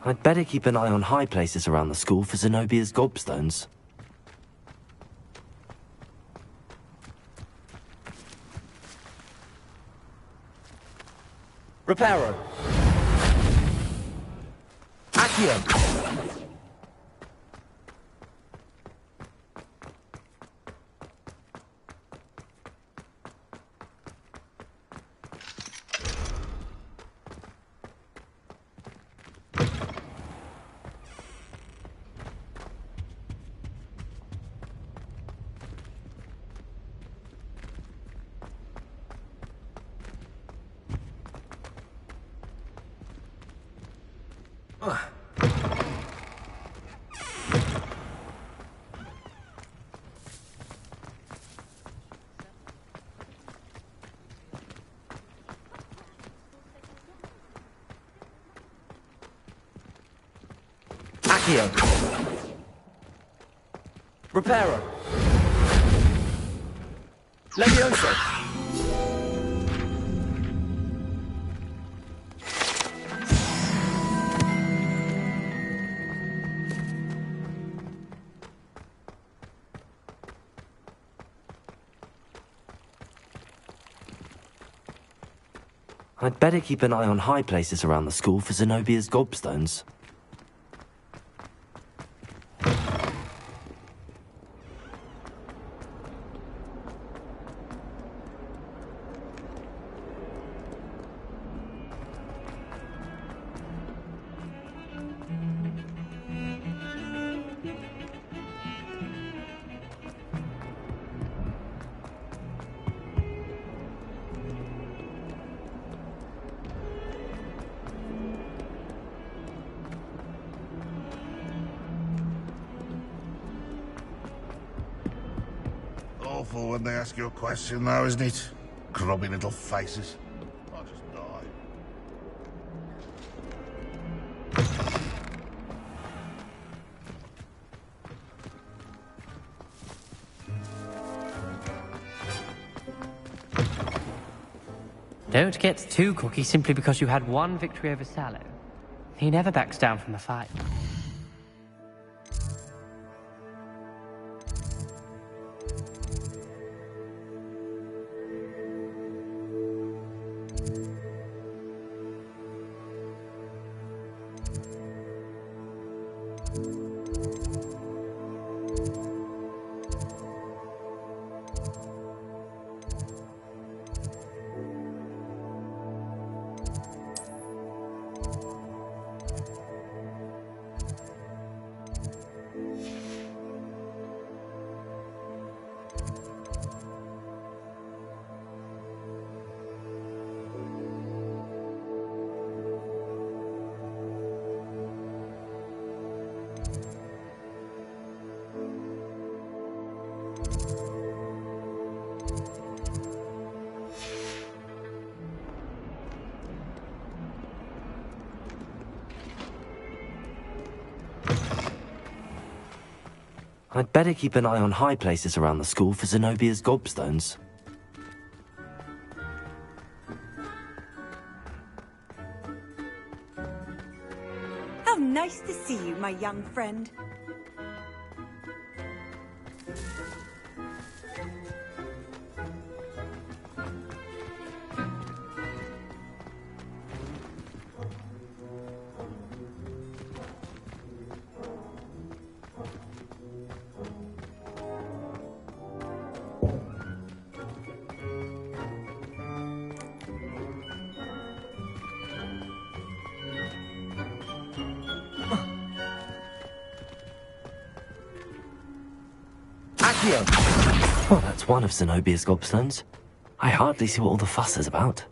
I'd better keep an eye on high places around the school for Zenobia's gobstones. Reparo. Accio. Accio. Reparo. Levioso. I'd better keep an eye on high places around the school for Zenobia's gobstones. Awful when they ask you a question, though, isn't it? Grubby little faces. I'll just die. Don't get too cocky simply because you had one victory over Sallow. He never backs down from a fight. I'd better keep an eye on high places around the school for Zenobia's gobstones. How nice to see you, my young friend. Well, that's one of Zenobia's gobstones. I hardly see what all the fuss is about.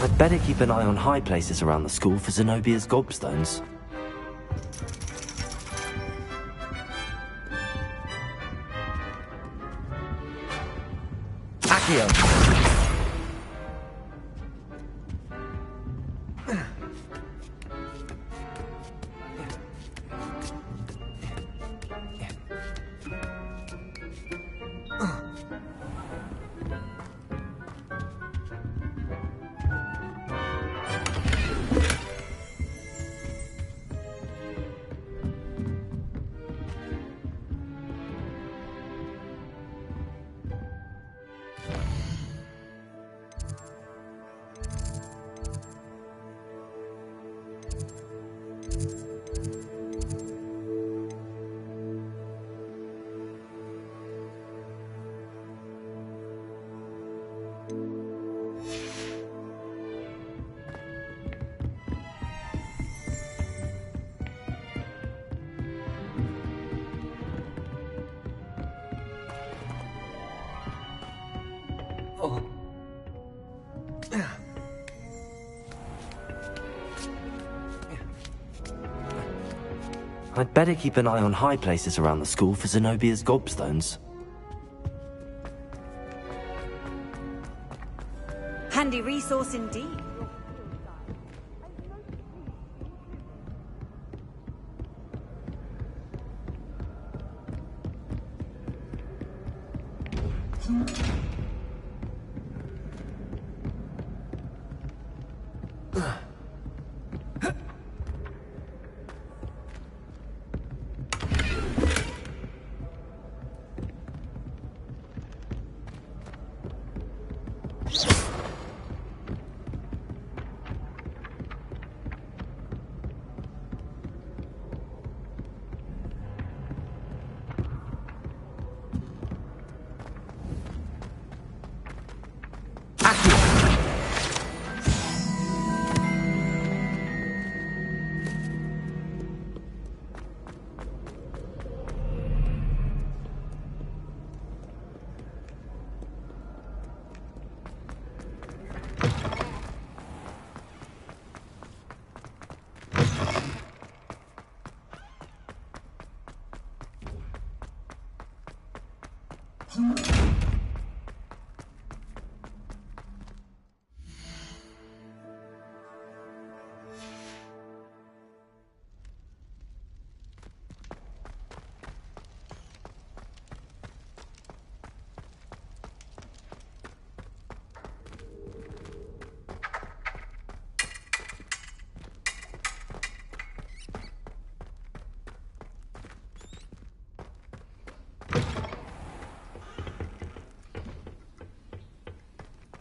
I'd better keep an eye on high places around the school for Zenobia's gobstones. Accio. I'd better keep an eye on high places around the school for Zenobia's gobstones. Handy resource indeed.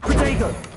Protego!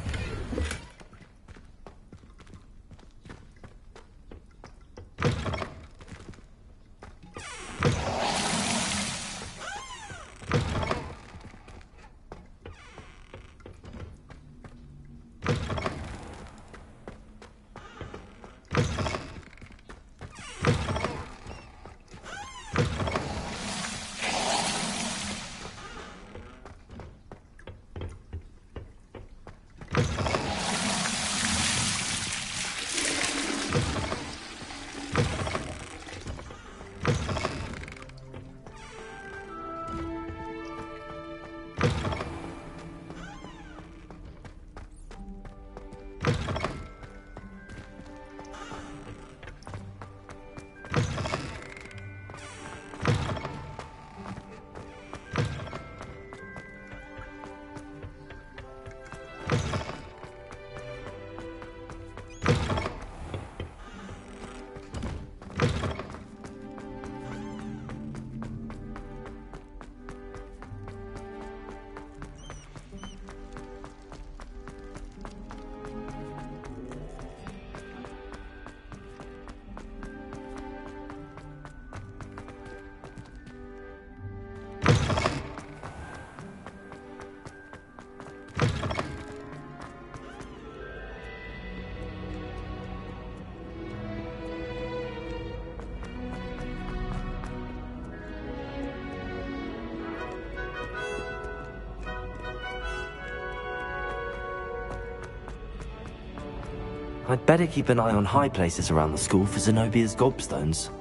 I'd better keep an eye on high places around the school for Zenobia's gobstones.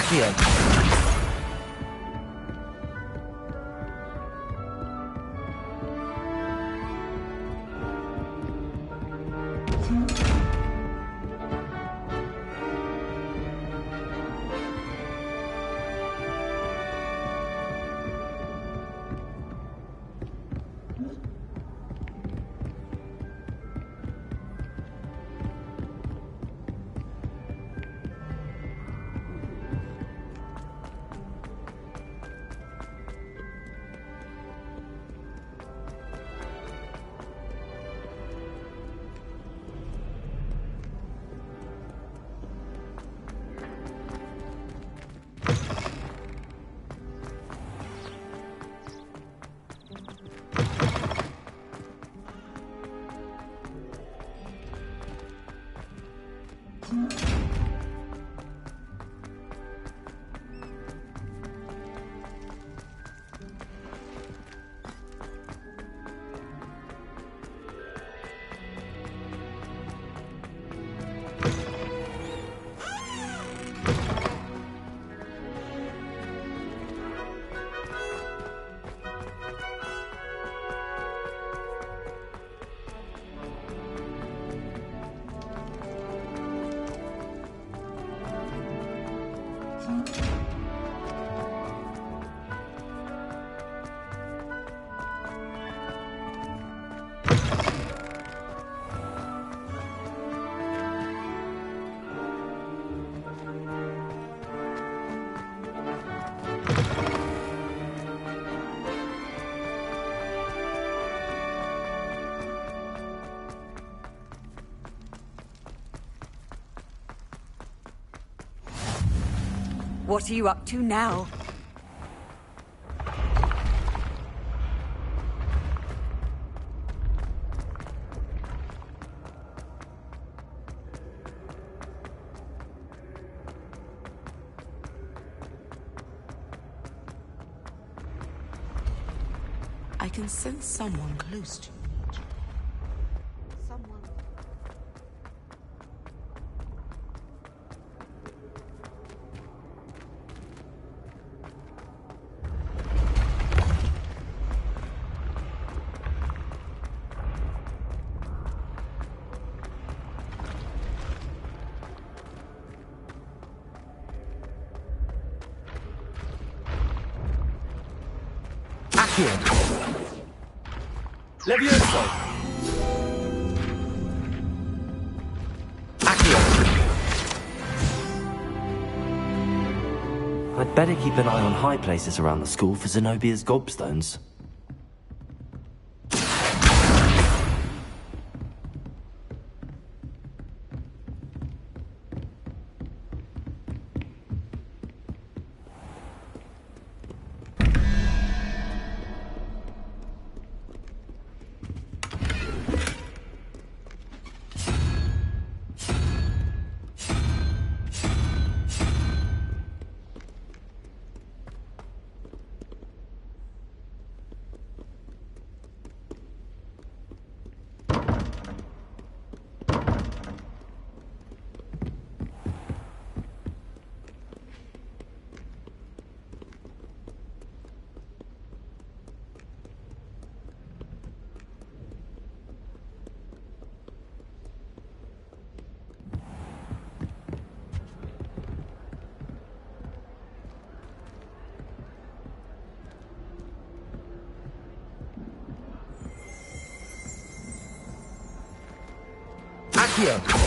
Accio. What are you up to now? I can sense someone close to me. Levioso! Accio! I'd better keep an eye on high places around the school for Zenobia's gobstones. Accio!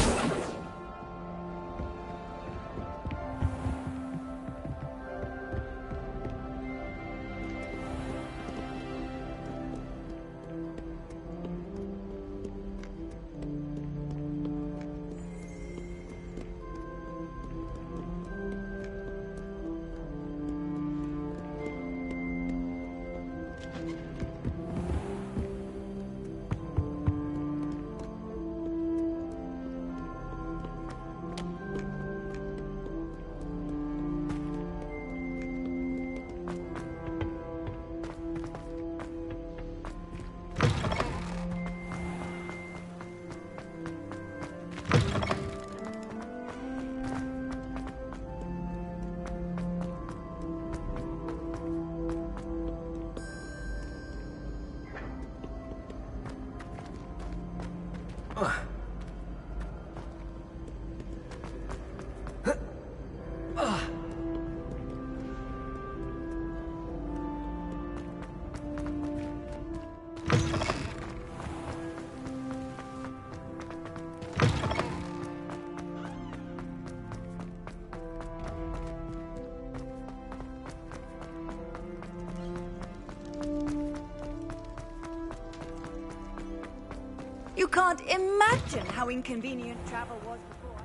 can't imagine how inconvenient travel was before.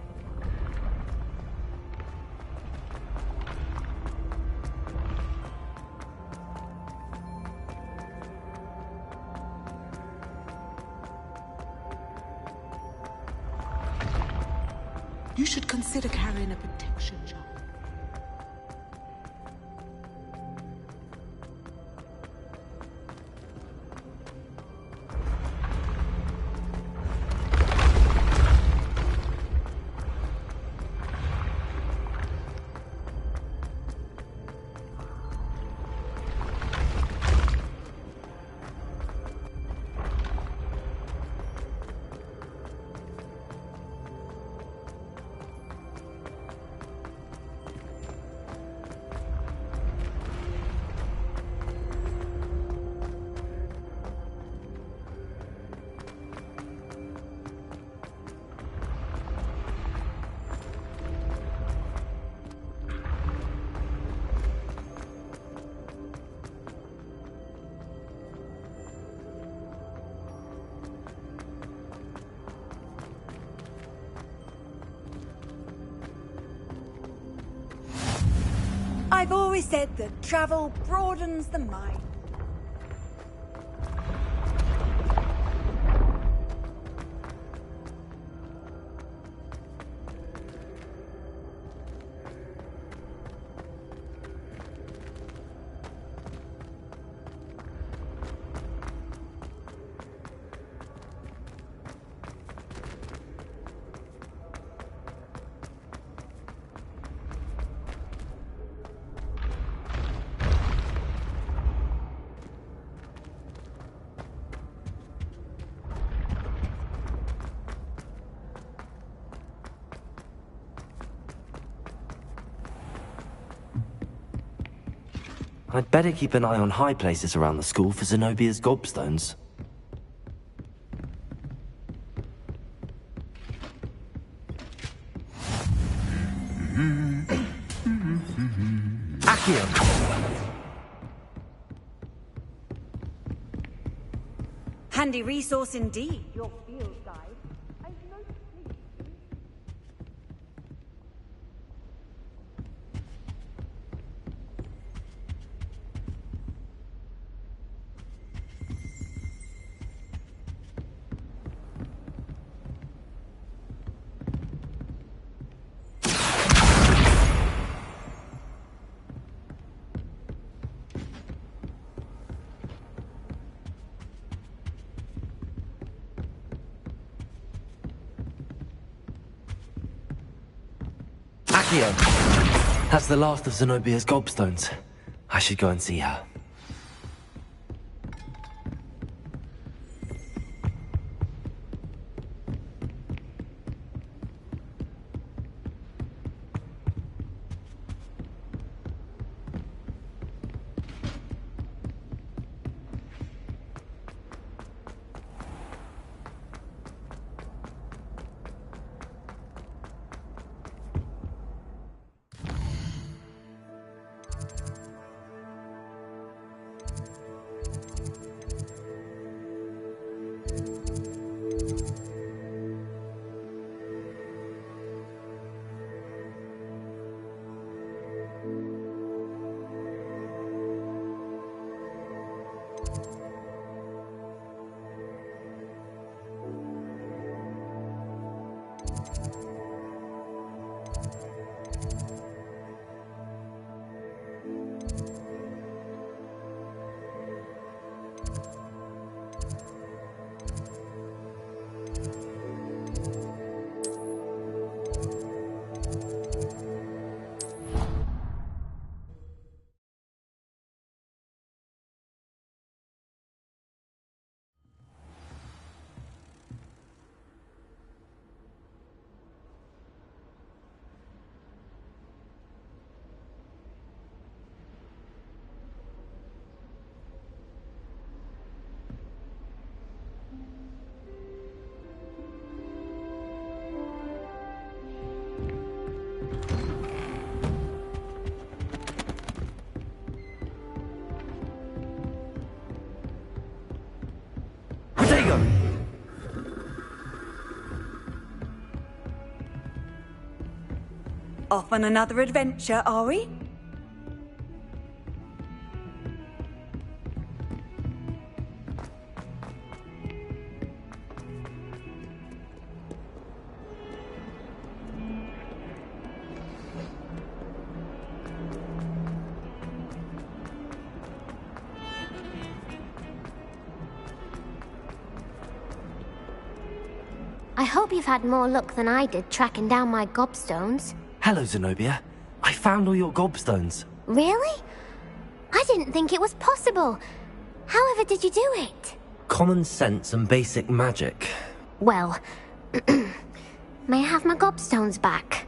You should consider carrying a protection charm. I've always said that travel broadens the mind. I'd better keep an eye on high places around the school for Zenobia's gobstones. Accio! Handy resource indeed, your field guide. Accio! That's the last of Zenobia's gobstones. I should go and see her. Off on another adventure, are we? I hope you've had more luck than I did tracking down my gobstones. Hello, Zenobia. I found all your gobstones. Really? I didn't think it was possible. However did you do it? Common sense and basic magic. Well, may I have my gobstones back?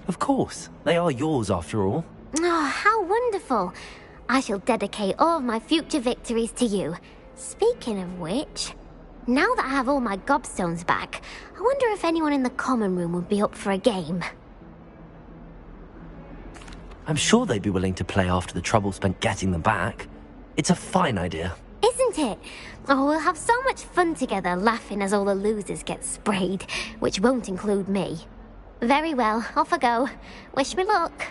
Of course. They are yours after all. Oh, how wonderful. I shall dedicate all of my future victories to you. Speaking of which, now that I have all my gobstones back, I wonder if anyone in the common room would be up for a game. I'm sure they'd be willing to play after the trouble spent getting them back. It's a fine idea. Isn't it? Oh, we'll have so much fun together laughing as all the losers get sprayed, which won't include me. Very well, off I go. Wish me luck.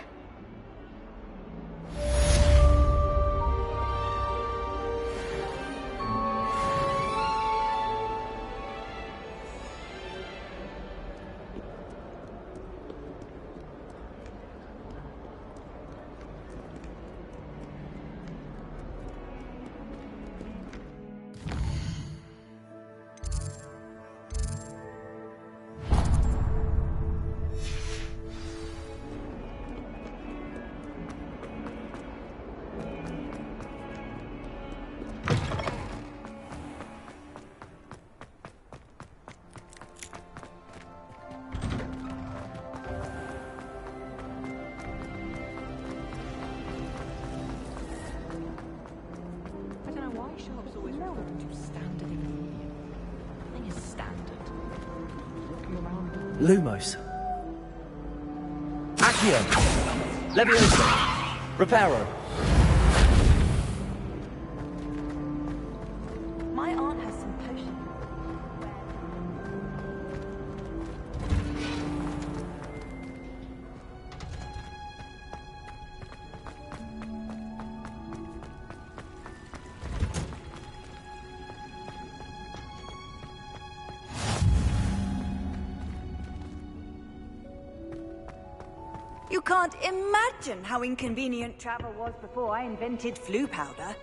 Lumos. Accio. Leviosa. Reparo. My aunt has some potions. You can't imagine how inconvenient travel was before I invented flu powder.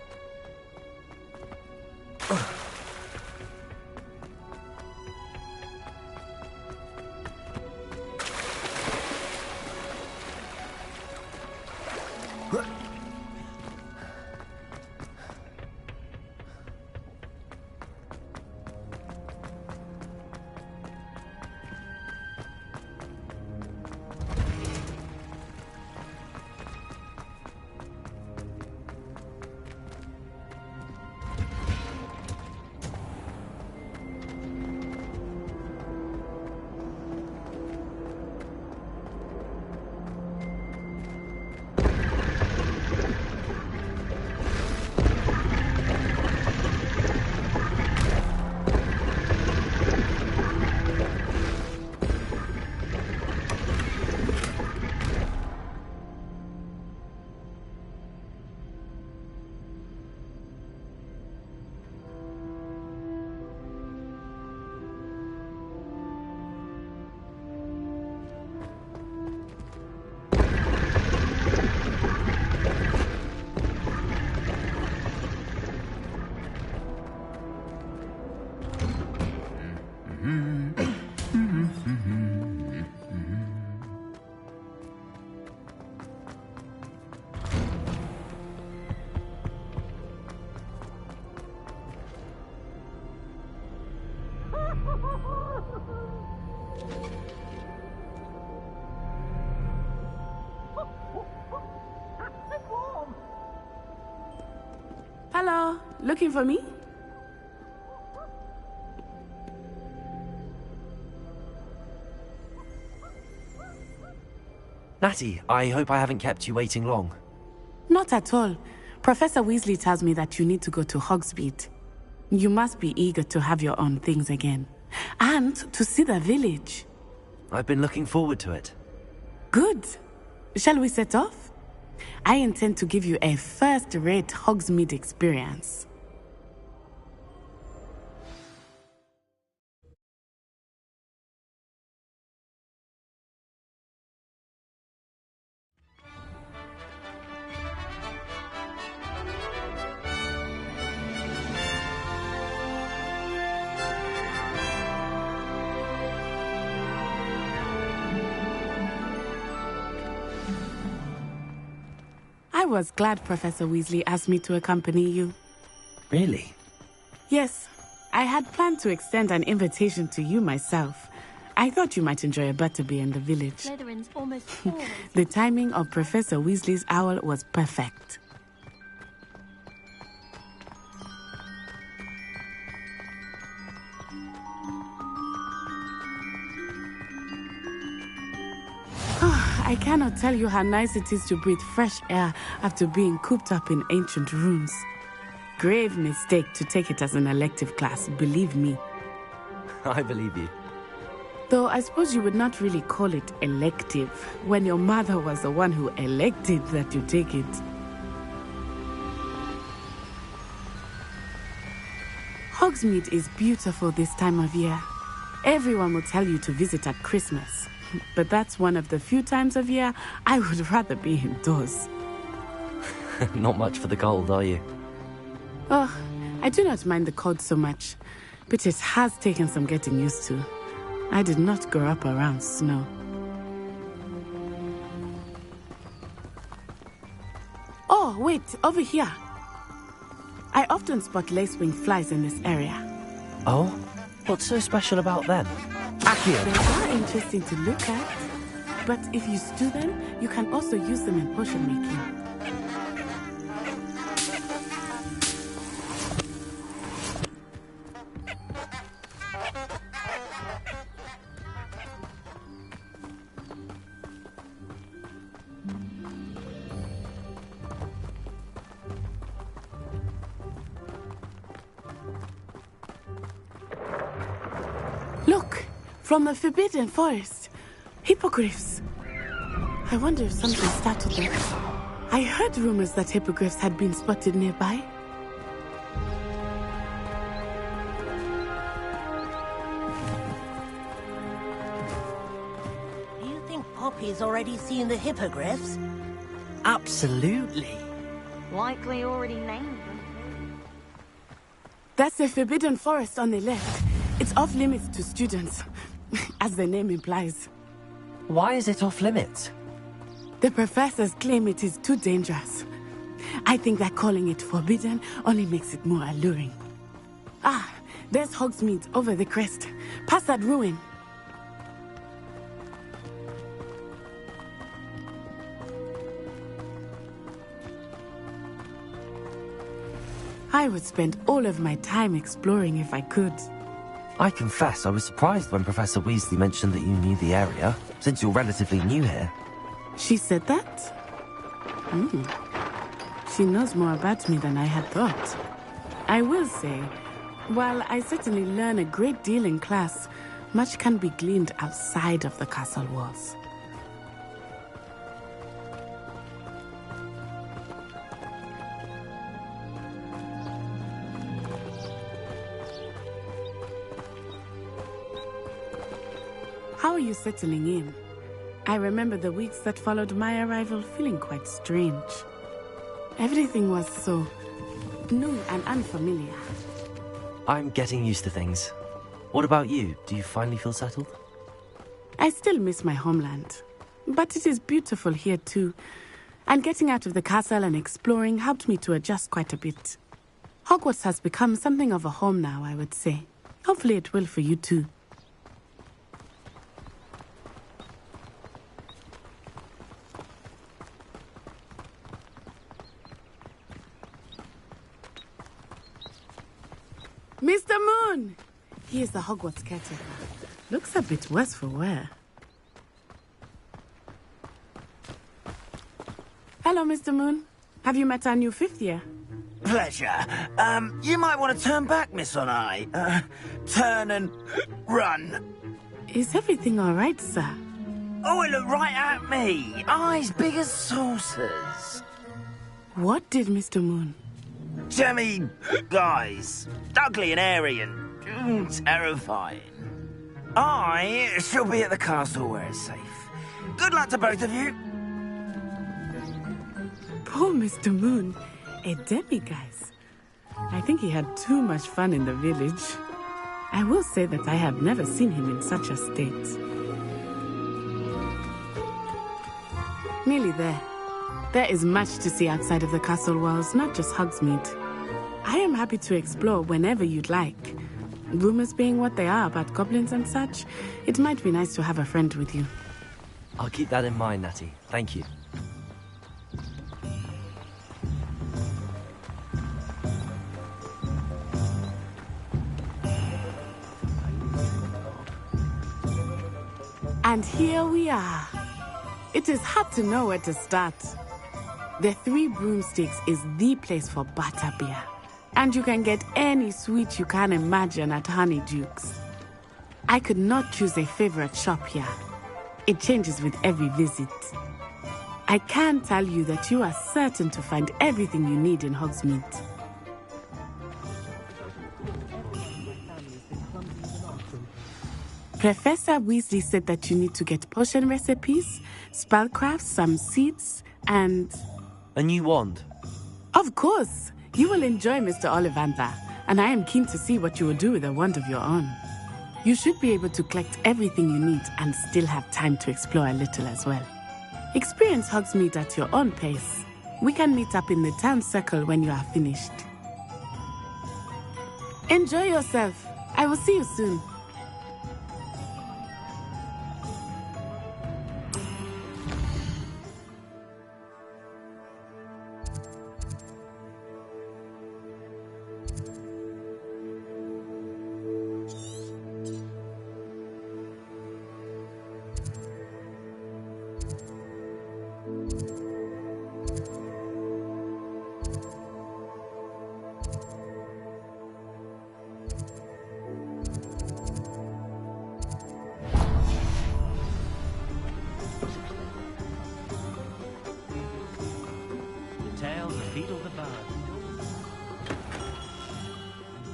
Hello, looking for me? Natty, I hope I haven't kept you waiting long. Not at all. Professor Weasley tells me that you need to go to Hogsmeade. You must be eager to have your own things again. And to see the village. I've been looking forward to it. Good. Shall we set off? I intend to give you a first-rate Hogsmeade experience. I was glad Professor Weasley asked me to accompany you. Really? Yes, I had planned to extend an invitation to you myself. I thought you might enjoy a butterbeer in the village. Slytherin's almost always... The timing of Professor Weasley's owl was perfect. I cannot tell you how nice it is to breathe fresh air after being cooped up in ancient rooms. Grave mistake to take it as an elective class, believe me. I believe you. Though I suppose you would not really call it elective when your mother was the one who elected that you take it. Hogsmeade is beautiful this time of year. Everyone will tell you to visit at Christmas. But that's one of the few times of year I would rather be indoors. Not much for the cold, are you? Oh, I do not mind the cold so much, but it has taken some getting used to. I did not grow up around snow. Oh, wait, over here. I often spot lacewing flies in this area. Oh? What's so special about them? Accio! They are interesting to look at, but if you stew them, you can also use them in potion making. Look! From the Forbidden Forest. Hippogriffs. I wonder if something startled them. I heard rumors that hippogriffs had been spotted nearby. Do you think Poppy's already seen the hippogriffs? Absolutely. Likely already named them. That's the Forbidden Forest on the left. It's off limits to students, as the name implies. Why is it off limits? The professors claim it is too dangerous. I think that calling it forbidden only makes it more alluring. Ah, there's Hogsmeade over the crest, past that ruin. I would spend all of my time exploring if I could. I confess I was surprised when Professor Weasley mentioned that you knew the area, since you're relatively new here. She said that? She knows more about me than I had thought. I will say, while I certainly learn a great deal in class, much can be gleaned outside of the castle walls. How are you settling in? I remember the weeks that followed my arrival feeling quite strange. Everything was so new and unfamiliar. I'm getting used to things. What about you? Do you finally feel settled? I still miss my homeland, but it is beautiful here too. And getting out of the castle and exploring helped me to adjust quite a bit. Hogwarts has become something of a home now, I would say. Hopefully it will for you too. Mr. Moon! He is the Hogwarts caretaker. Looks a bit worse for wear. Hello, Mr. Moon. Have you met our new fifth year? pleasure. You might want to turn back, Miss Onai. Turn and run. Is everything all right, sir? Oh, it looked right at me. Eyes big as saucers. What did Mr. Moon? Jemmy, guys. Ugly and airy and terrifying. I shall be at the castle where it's safe. Good luck to both of you. Poor Mr. Moon. A demiguise. I think he had too much fun in the village. I will say that I have never seen him in such a state. Nearly there. There is much to see outside of the castle walls, not just Hogsmeade. I am happy to explore whenever you'd like. Rumors being what they are about goblins and such, it might be nice to have a friend with you. I'll keep that in mind, Natty. Thank you. And here we are. It is hard to know where to start. The Three Broomsticks is the place for butterbeer. And you can get any sweet you can imagine at Honeyduke's. I could not choose a favorite shop here. It changes with every visit. I can tell you that you are certain to find everything you need in Hogsmeade. Professor Weasley said that you need to get potion recipes, spellcrafts, some seeds, and... A new wand? Of course! You will enjoy Mr. Ollivander, and I am keen to see what you will do with a wand of your own. You should be able to collect everything you need and still have time to explore a little as well. Experience Hogsmeade at your own pace. We can meet up in the town circle when you are finished. Enjoy yourself. I will see you soon.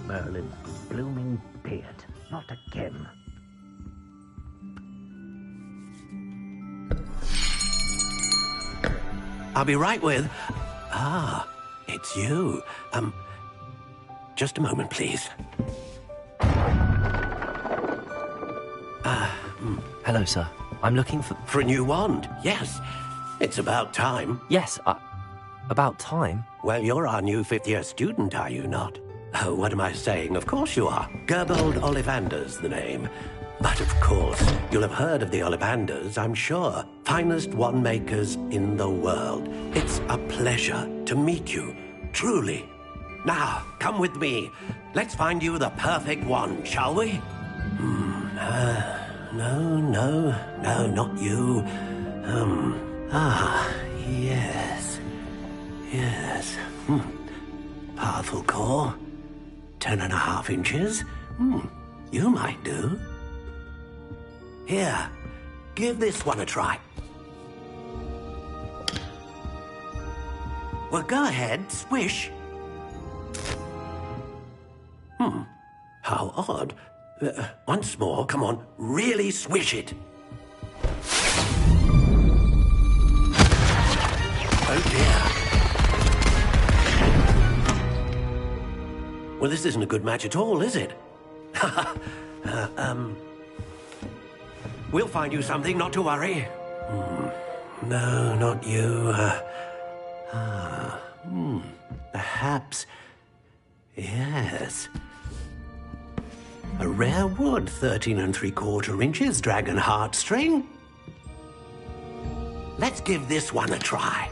Merlin's blooming beard. Not again. I'll be right with... Ah, it's you. Just a moment, please. Hello, sir. I'm looking for... For a new wand, yes. It's about time. Yes, about time? Well, you're our new fifth-year student, are you not? Oh, what am I saying? Of course you are. Gerbold Ollivander's the name. But of course, you'll have heard of the Ollivanders, I'm sure. Finest wand makers in the world. It's a pleasure to meet you, truly. Now, come with me. Let's find you the perfect wand, shall we? No, not you. Yes. Powerful core. 10.5 inches. You might do. Here, give this one a try. Well, go ahead, swish. How odd. Once more, come on, really swish it. Oh dear. Well, this isn't a good match at all, is it? We'll find you something, not to worry. No, not you. Perhaps... Yes. A rare wood, 13 3/4 inches, dragon heartstring. Let's give this one a try.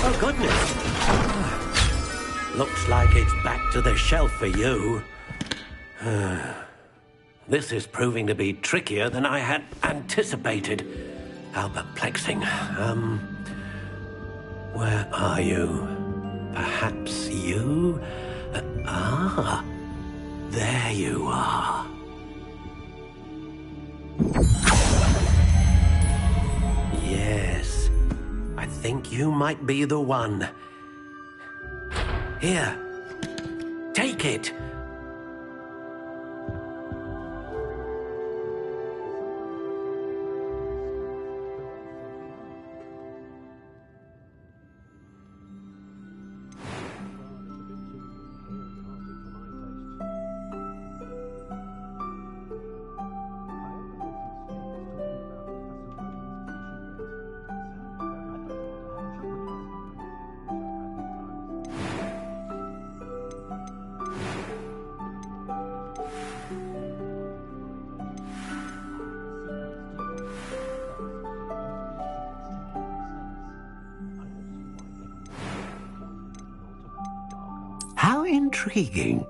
Oh, goodness. Looks like it's back to the shelf for you. This is proving to be trickier than I had anticipated. How perplexing. Where are you? Perhaps you? There you are. Yes, I think you might be the one. Here, take it. How intriguing.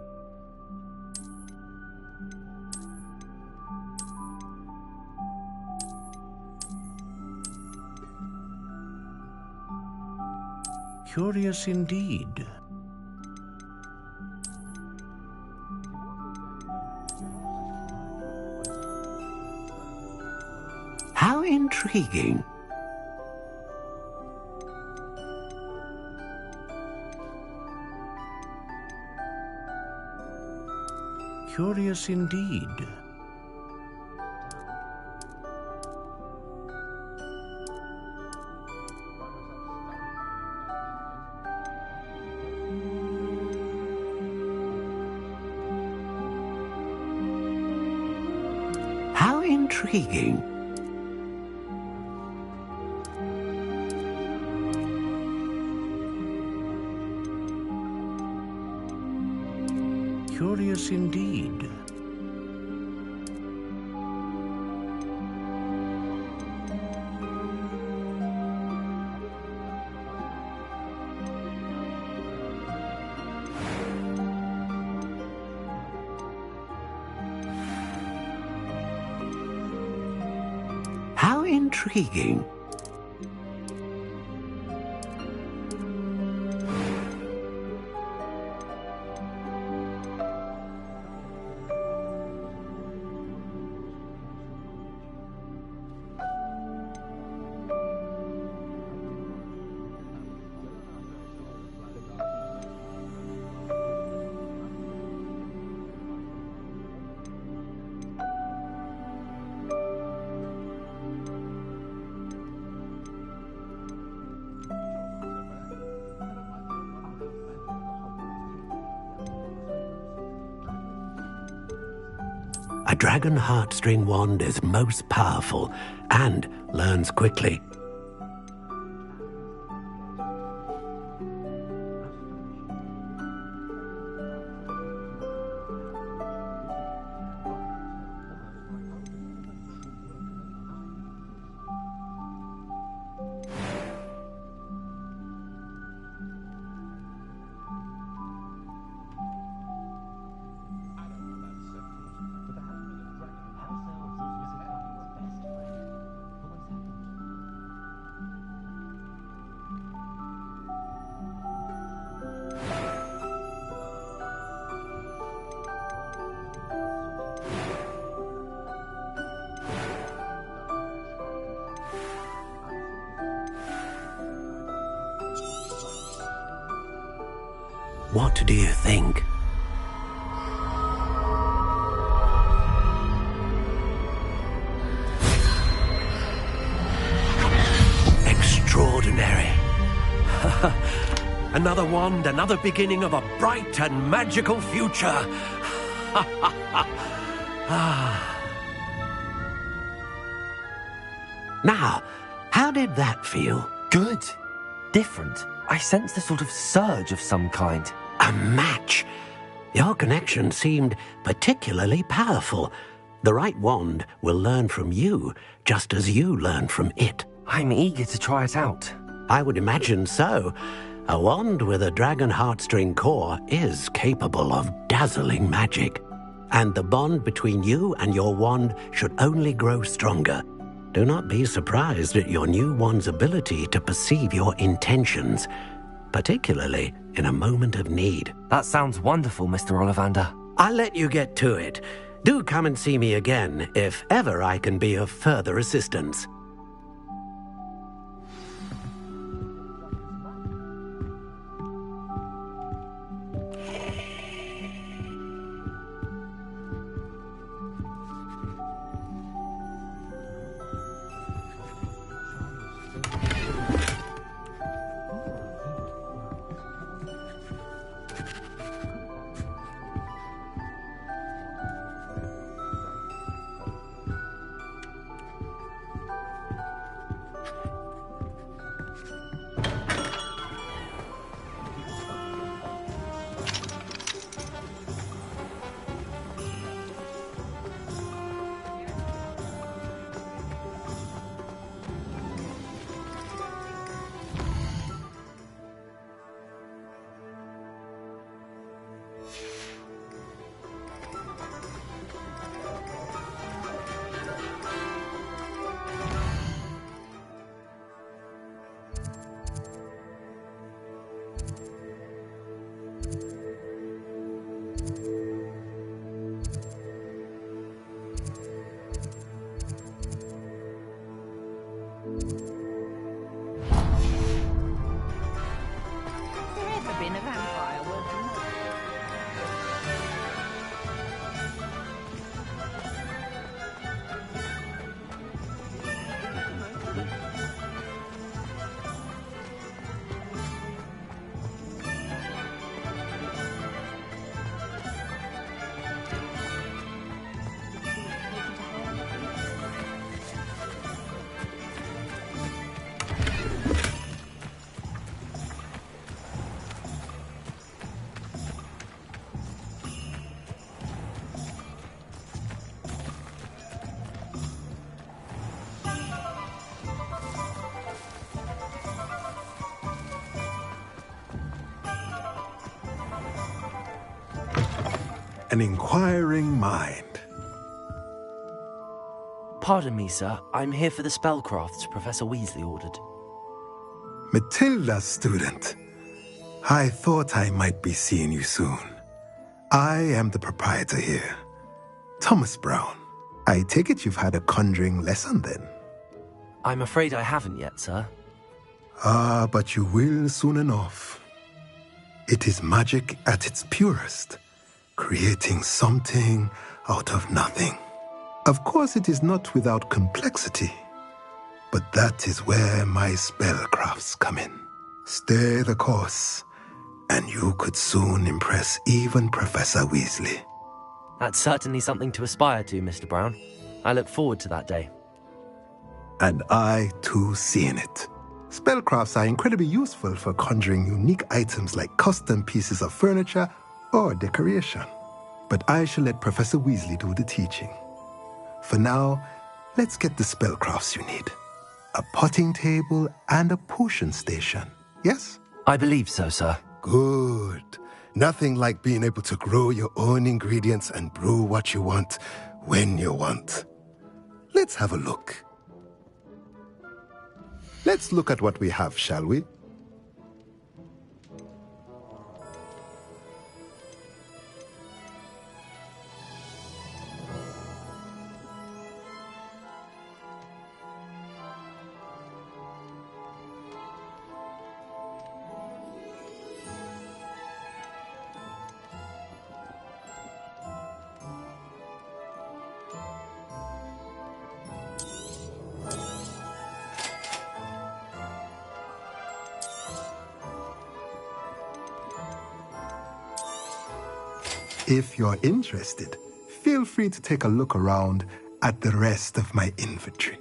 Curious indeed. How intriguing. Curious indeed. How intriguing. Curious indeed. How intriguing. A dragon heartstring wand is most powerful and learns quickly. What do you think? Extraordinary. Another wand, another beginning of a bright and magical future. Now, how did that feel? Good. Different. I sensed a sort of surge of some kind. A match. Your connection seemed particularly powerful. The right wand will learn from you, just as you learn from it. I'm eager to try it out. I would imagine so. A wand with a dragon heartstring core is capable of dazzling magic. And the bond between you and your wand should only grow stronger. Do not be surprised at your new wand's ability to perceive your intentions, particularly in a moment of need. That sounds wonderful, Mr. Ollivander. I'll let you get to it. Do come and see me again if ever I can be of further assistance. An inquiring mind. Pardon me, sir. I'm here for the spellcrafts Professor Weasley ordered. Matilda, student. I thought I might be seeing you soon. I am the proprietor here, Thomas Brown. I take it you've had a conjuring lesson then? I'm afraid I haven't yet, sir. Ah, but you will soon enough. It is magic at its purest, creating something out of nothing. Of course, it is not without complexity, but that is where my spellcrafts come in. Stay the course, and you could soon impress even Professor Weasley. That's certainly something to aspire to, Mr. Brown. I look forward to that day. And I, too, seeing it. Spellcrafts are incredibly useful for conjuring unique items like custom pieces of furniture or decoration. But I shall let Professor Weasley do the teaching. For now, let's get the spellcrafts you need. A potting table and a potion station, yes? I believe so, sir. Good. Nothing like being able to grow your own ingredients and brew what you want when you want. Let's have a look. Let's look at what we have, shall we? If you're interested, feel free to take a look around at the rest of my inventory.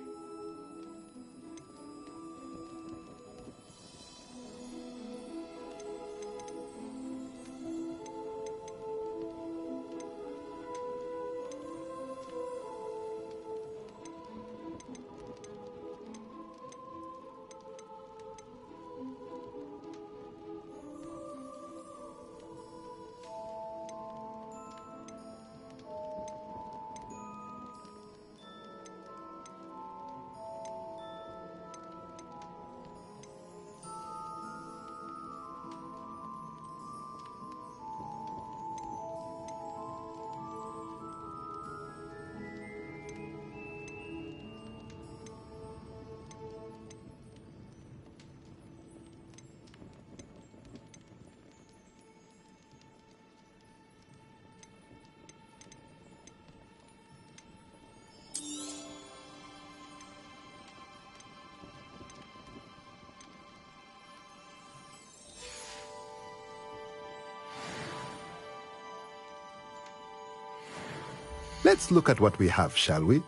Let's look at what we have, shall we?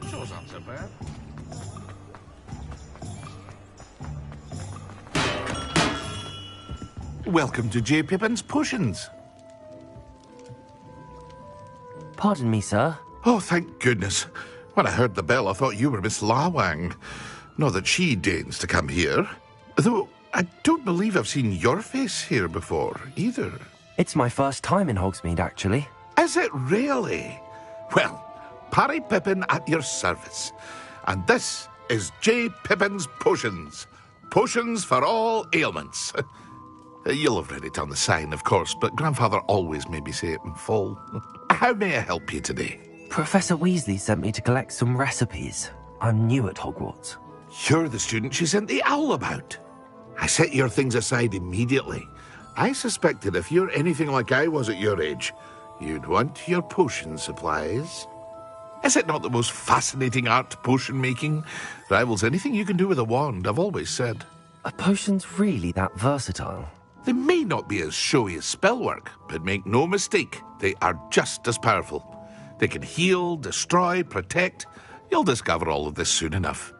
Shows up so bad. Welcome to J. Pippin's Potions. Pardon me, sir. Oh, thank goodness. When I heard the bell, I thought you were Miss Lawang. Not that she deigns to come here. Though, I don't believe I've seen your face here before, either. It's my first time in Hogsmeade, actually. Is it really? Well, Parry Pippin at your service. And this is J. Pippin's Potions. Potions for all ailments. You'll have read it on the sign, of course, but Grandfather always made me say it in full. How may I help you today? Professor Weasley sent me to collect some recipes. I'm new at Hogwarts. You're the student she sent the owl about. I set your things aside immediately. I suspected if you're anything like I was at your age, you'd want your potion supplies. Is it not the most fascinating art, potion making? Rivals anything you can do with a wand, I've always said. Are potions really that versatile? They may not be as showy as spellwork, but make no mistake, they are just as powerful. They can heal, destroy, protect. You'll discover all of this soon enough.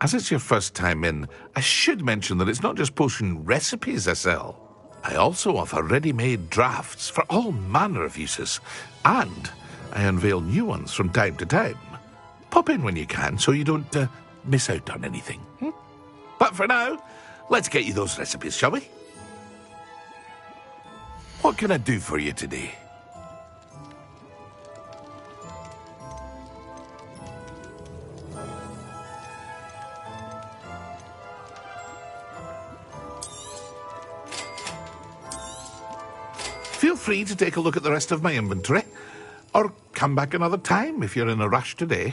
As it's your first time in, I should mention that it's not just potion recipes I sell. I also offer ready-made drafts for all manner of uses, and I unveil new ones from time to time. Pop in when you can so you don't miss out on anything. But for now, let's get you those recipes, shall we? What can I do for you today? Feel free to take a look at the rest of my inventory, or come back another time if you're in a rush today.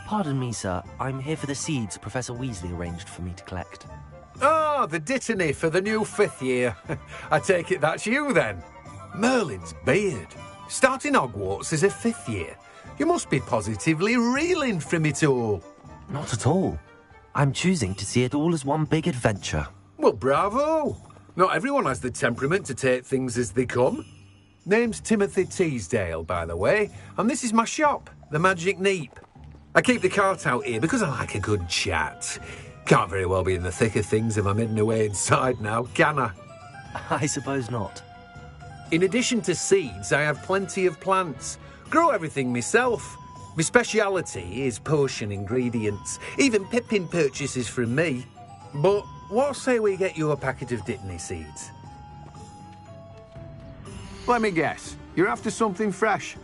Pardon me, sir. I'm here for the seeds Professor Weasley arranged for me to collect. Ah, the dittany for the new 5th year. I take it that's you, then. Merlin's beard. Starting Hogwarts as a 5th year. You must be positively reeling from it all. Not at all. I'm choosing to see it all as one big adventure. Well, bravo. Not everyone has the temperament to take things as they come. Name's Timothy Teasdale, by the way, and this is my shop, the Magic Neep. I keep the cart out here because I like a good chat. Can't very well be in the thick of things if I'm hidden away inside now, can I? I suppose not. In addition to seeds, I have plenty of plants. Grow everything myself. My speciality is potion ingredients. Even Pippin purchases from me. But what say we get you a packet of Dittany seeds? Let me guess. You're after something fresh.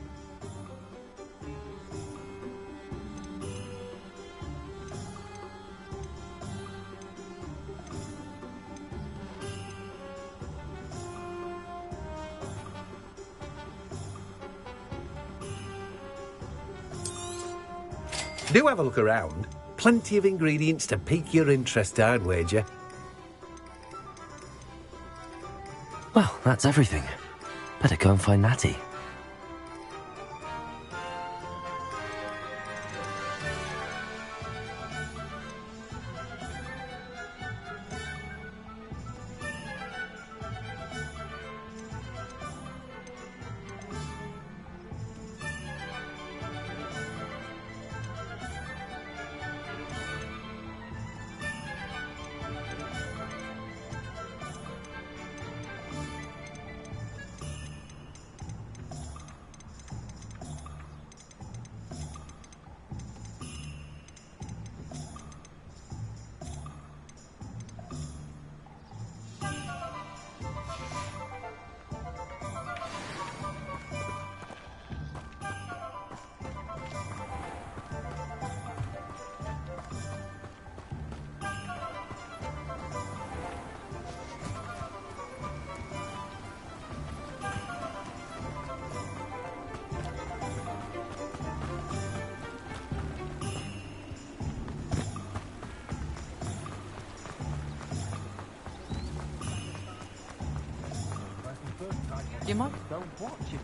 Do have a look around. Plenty of ingredients to pique your interest, I'd wager. Well, that's everything. Better go and find Natty. You might go watch if you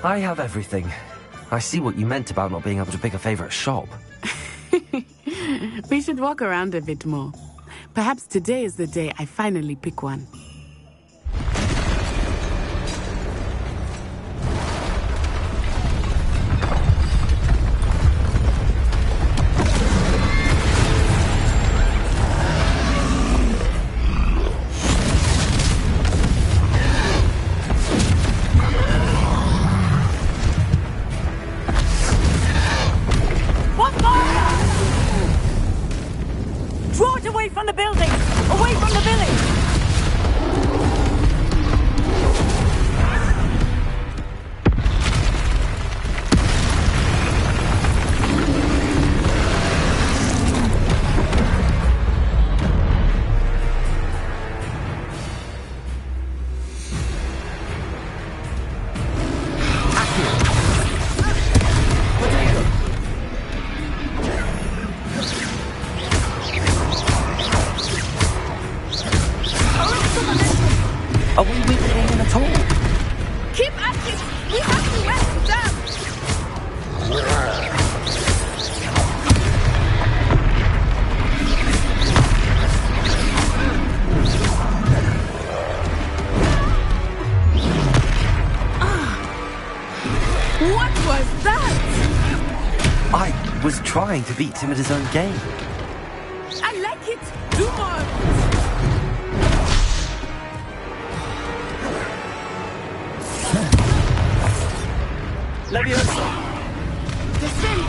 I have everything. I see what you meant about not being able to pick a favorite shop. We should walk around a bit more. Perhaps today is the day I finally pick one. Draw it away from the building! Away from the village! Are we weakening him at all? Keep acting! We have to west them! What was that? I was trying to beat him at his own game. I like it! Do more! Leviosa! Descend!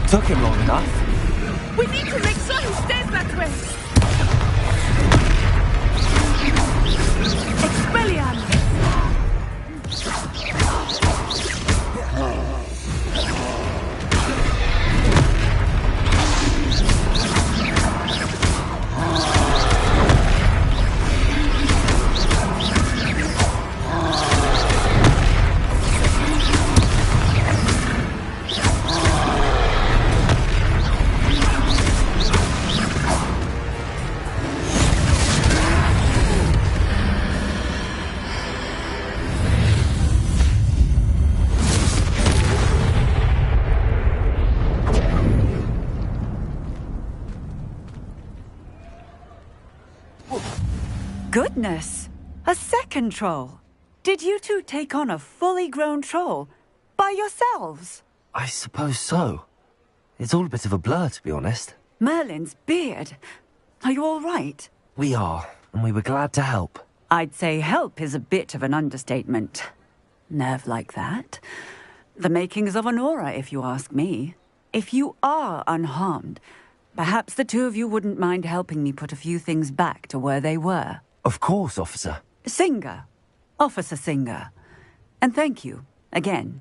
Took him long enough. We need to make sure he stays that way! Expelliarmus! Goodness! A second troll! Did you two take on a fully grown troll? By yourselves? I suppose so. It's all a bit of a blur, to be honest. Merlin's beard. Are you all right? We are, and we were glad to help. I'd say help is a bit of an understatement. Nerve like that. The makings of an aura, if you ask me. If you are unharmed, perhaps the two of you wouldn't mind helping me put a few things back to where they were. Of course, officer. Singer. Officer Singer. And thank you, again.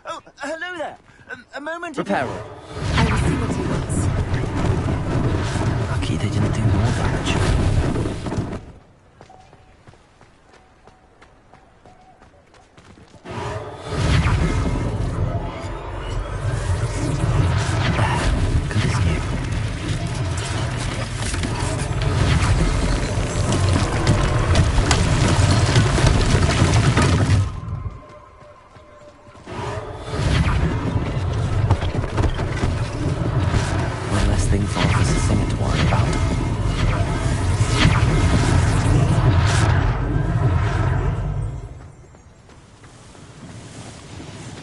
Oh, hello there. A moment ago. Reparo. I will see what he wants. Lucky they didn't do more damage.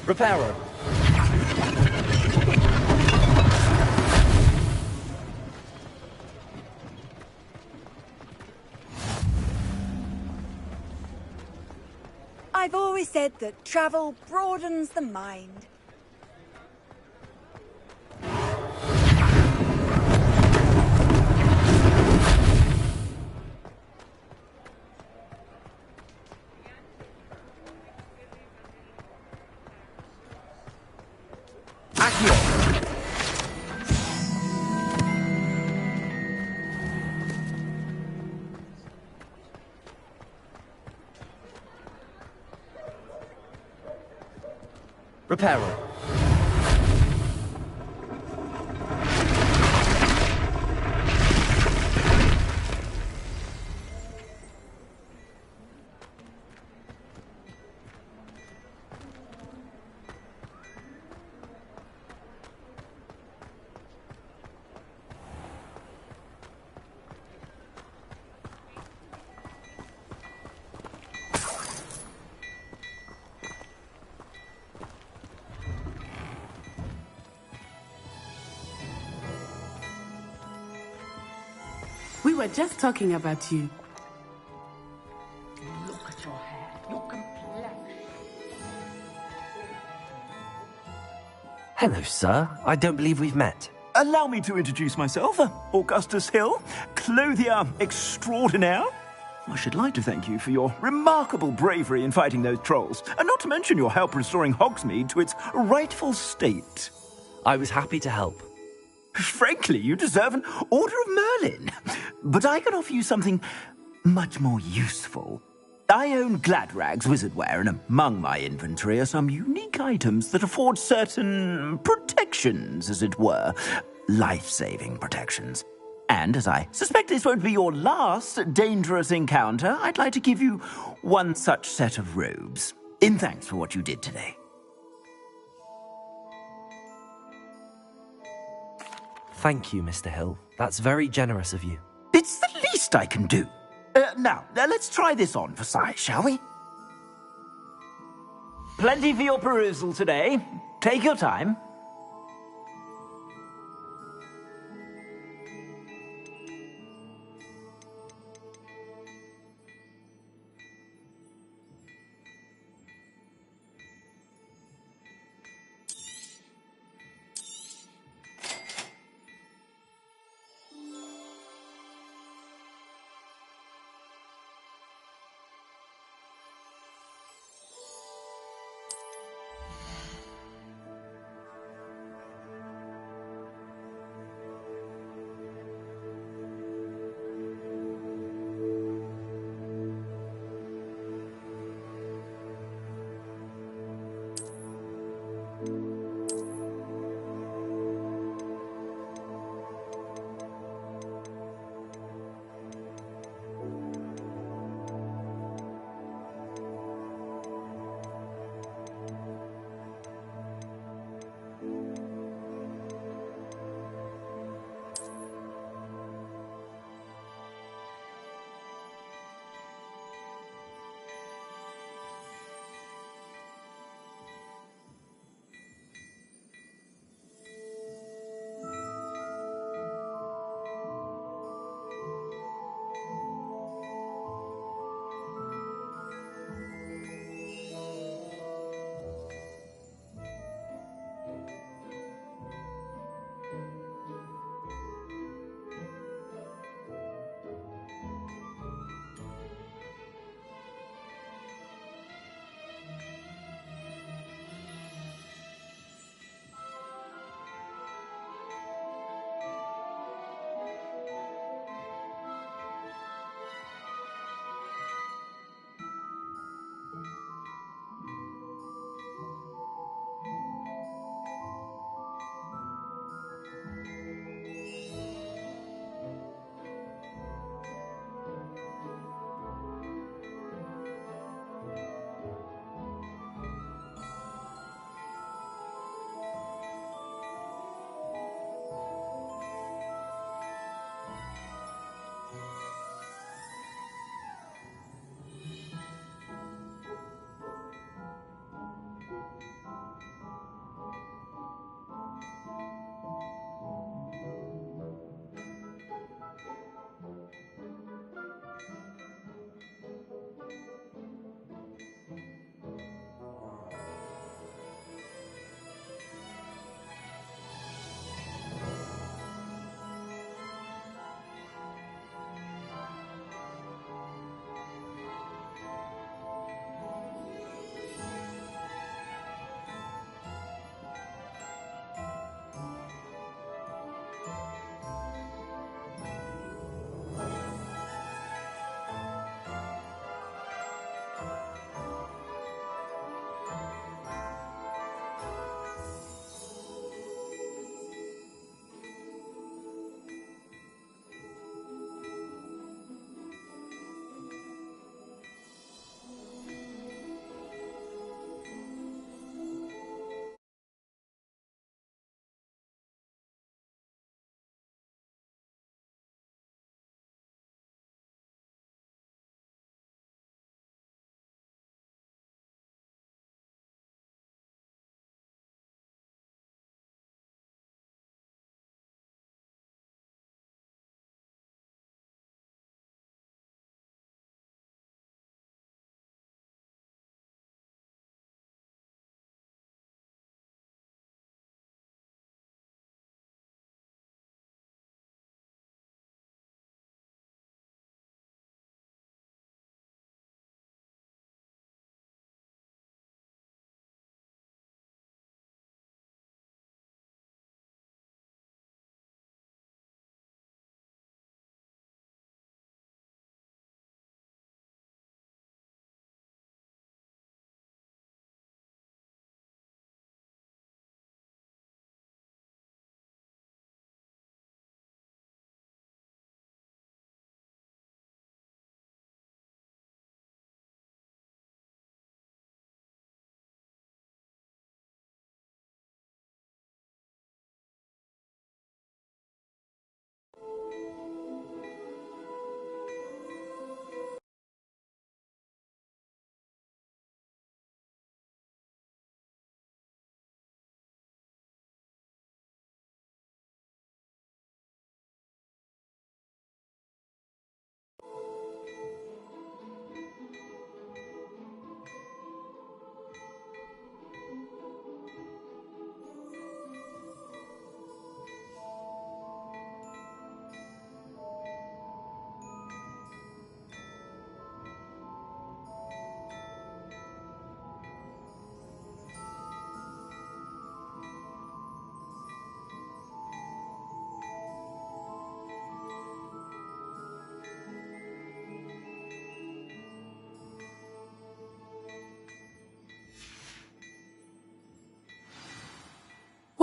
Reparo. I've always said that travel broadens the mind. Reparo. We were just talking about you. Look at your hair, your complexion. Hello, sir. I don't believe we've met. Allow me to introduce myself, Augustus Hill, clothier extraordinaire. I should like to thank you for your remarkable bravery in fighting those trolls, and not to mention your help restoring Hogsmeade to its rightful state. I was happy to help. Frankly, you deserve an Order of Merlin. But I can offer you something much more useful. I own Gladrag's wizardware, and among my inventory are some unique items that afford certain protections, as it were. Life-saving protections. And as I suspect this won't be your last dangerous encounter, I'd like to give you one such set of robes, in thanks for what you did today. Thank you, Mr. Hill. That's very generous of you. It's the least I can do. Now, let's try this on for size, shall we? Plenty for your perusal today. Take your time.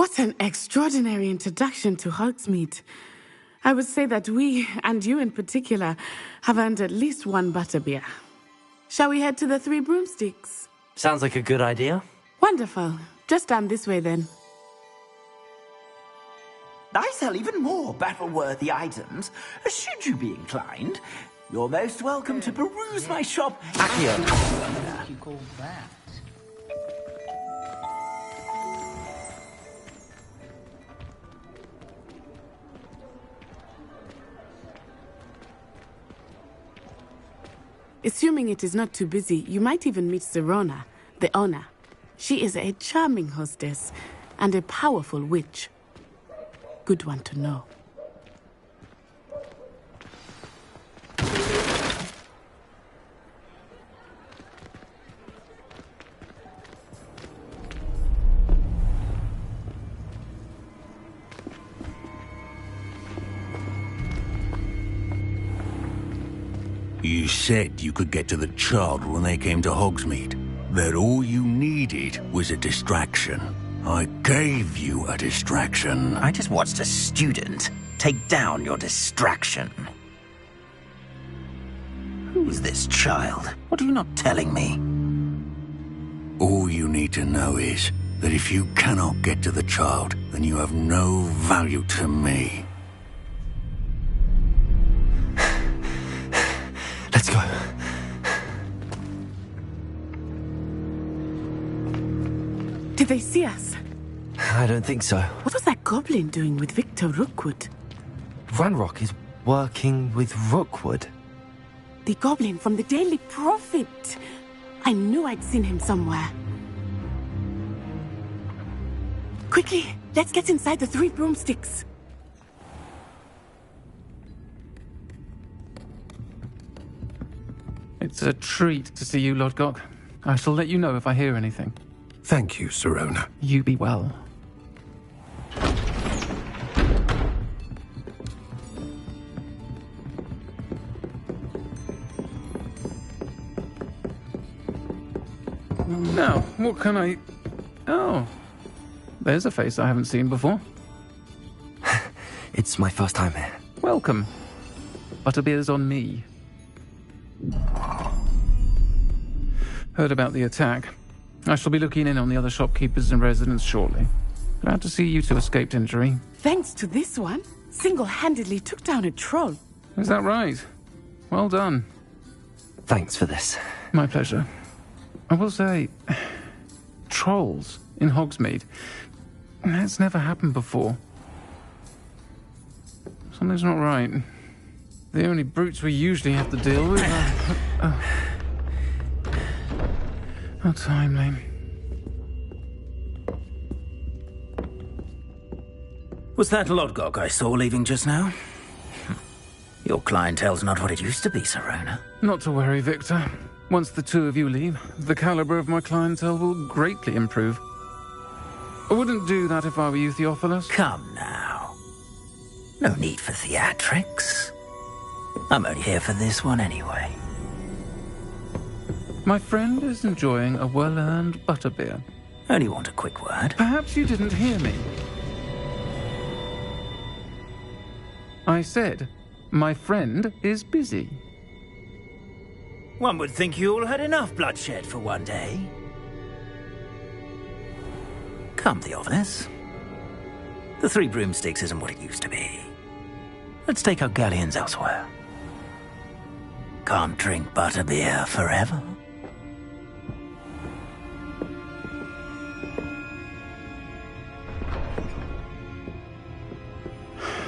What an extraordinary introduction to Hogsmeade. I would say that we, and you in particular, have earned at least one butterbeer. Shall we head to the Three Broomsticks? Sounds like a good idea. Wonderful. Just down this way then. I sell even more battle-worthy items, should you be inclined. You're most welcome to peruse my shop. What you call that? Assuming it is not too busy, you might even meet Serona, the owner. She is a charming hostess and a powerful witch. Good one to know. You said you could get to the child when they came to Hogsmeade. That all you needed was a distraction. I gave you a distraction. I just watched a student take down your distraction. Who's this child? What are you not telling me? All you need to know is that if you cannot get to the child, then you have no value to me. Let's go. Did they see us? I don't think so. What was that goblin doing with Victor Rookwood? Ranrock is working with Rookwood. The goblin from the Daily Prophet. I knew I'd seen him somewhere. Quickly, let's get inside the Three Broomsticks. It's a treat to see you, Lodgok. I shall let you know if I hear anything. Thank you, Serona. You be well. Now, what can I... Oh, there's a face I haven't seen before. It's my first time here. Welcome. Butterbeer's on me. Heard about the attack. I shall be looking in on the other shopkeepers and residents shortly. Glad to see you two escaped injury. Thanks to this one, single-handedly took down a troll. Is that right? Well done. Thanks for this. My pleasure. I will say, trolls in Hogsmeade. That's never happened before. Something's not right. The only brutes we usually have to deal with are... How timely. Was that Lodgok I saw leaving just now? Your clientele's not what it used to be, Serona. Not to worry, Victor. Once the two of you leave, the caliber of my clientele will greatly improve. I wouldn't do that if I were you, Theophilus. Come now. No need for theatrics. I'm only here for this one anyway. My friend is enjoying a well-earned butterbeer. Only want a quick word. Perhaps you didn't hear me. I said, my friend is busy. One would think you all had enough bloodshed for one day. Come, Theophilus. The Three Broomsticks isn't what it used to be. Let's take our galleons elsewhere. Can't drink butterbeer forever.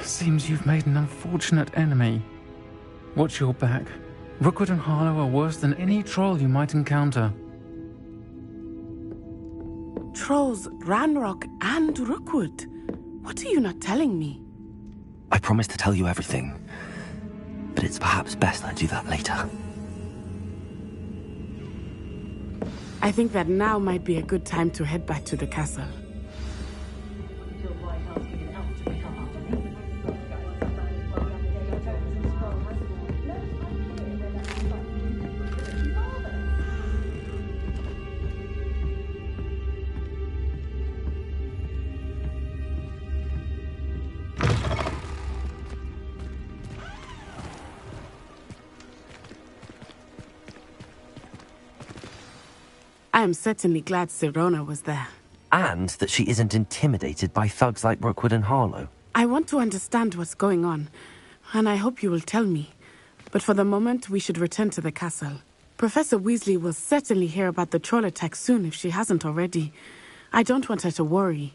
Seems you've made an unfortunate enemy. Watch your back. Rookwood and Harlow are worse than any troll you might encounter. Trolls, Ranrock, and Rookwood. What are you not telling me? I promise to tell you everything, but it's perhaps best I do that later. I think that now might be a good time to head back to the castle. I am certainly glad Sirona was there. And that she isn't intimidated by thugs like Rookwood and Harlow. I want to understand what's going on, and I hope you will tell me. But for the moment, we should return to the castle. Professor Weasley will certainly hear about the troll attack soon if she hasn't already. I don't want her to worry.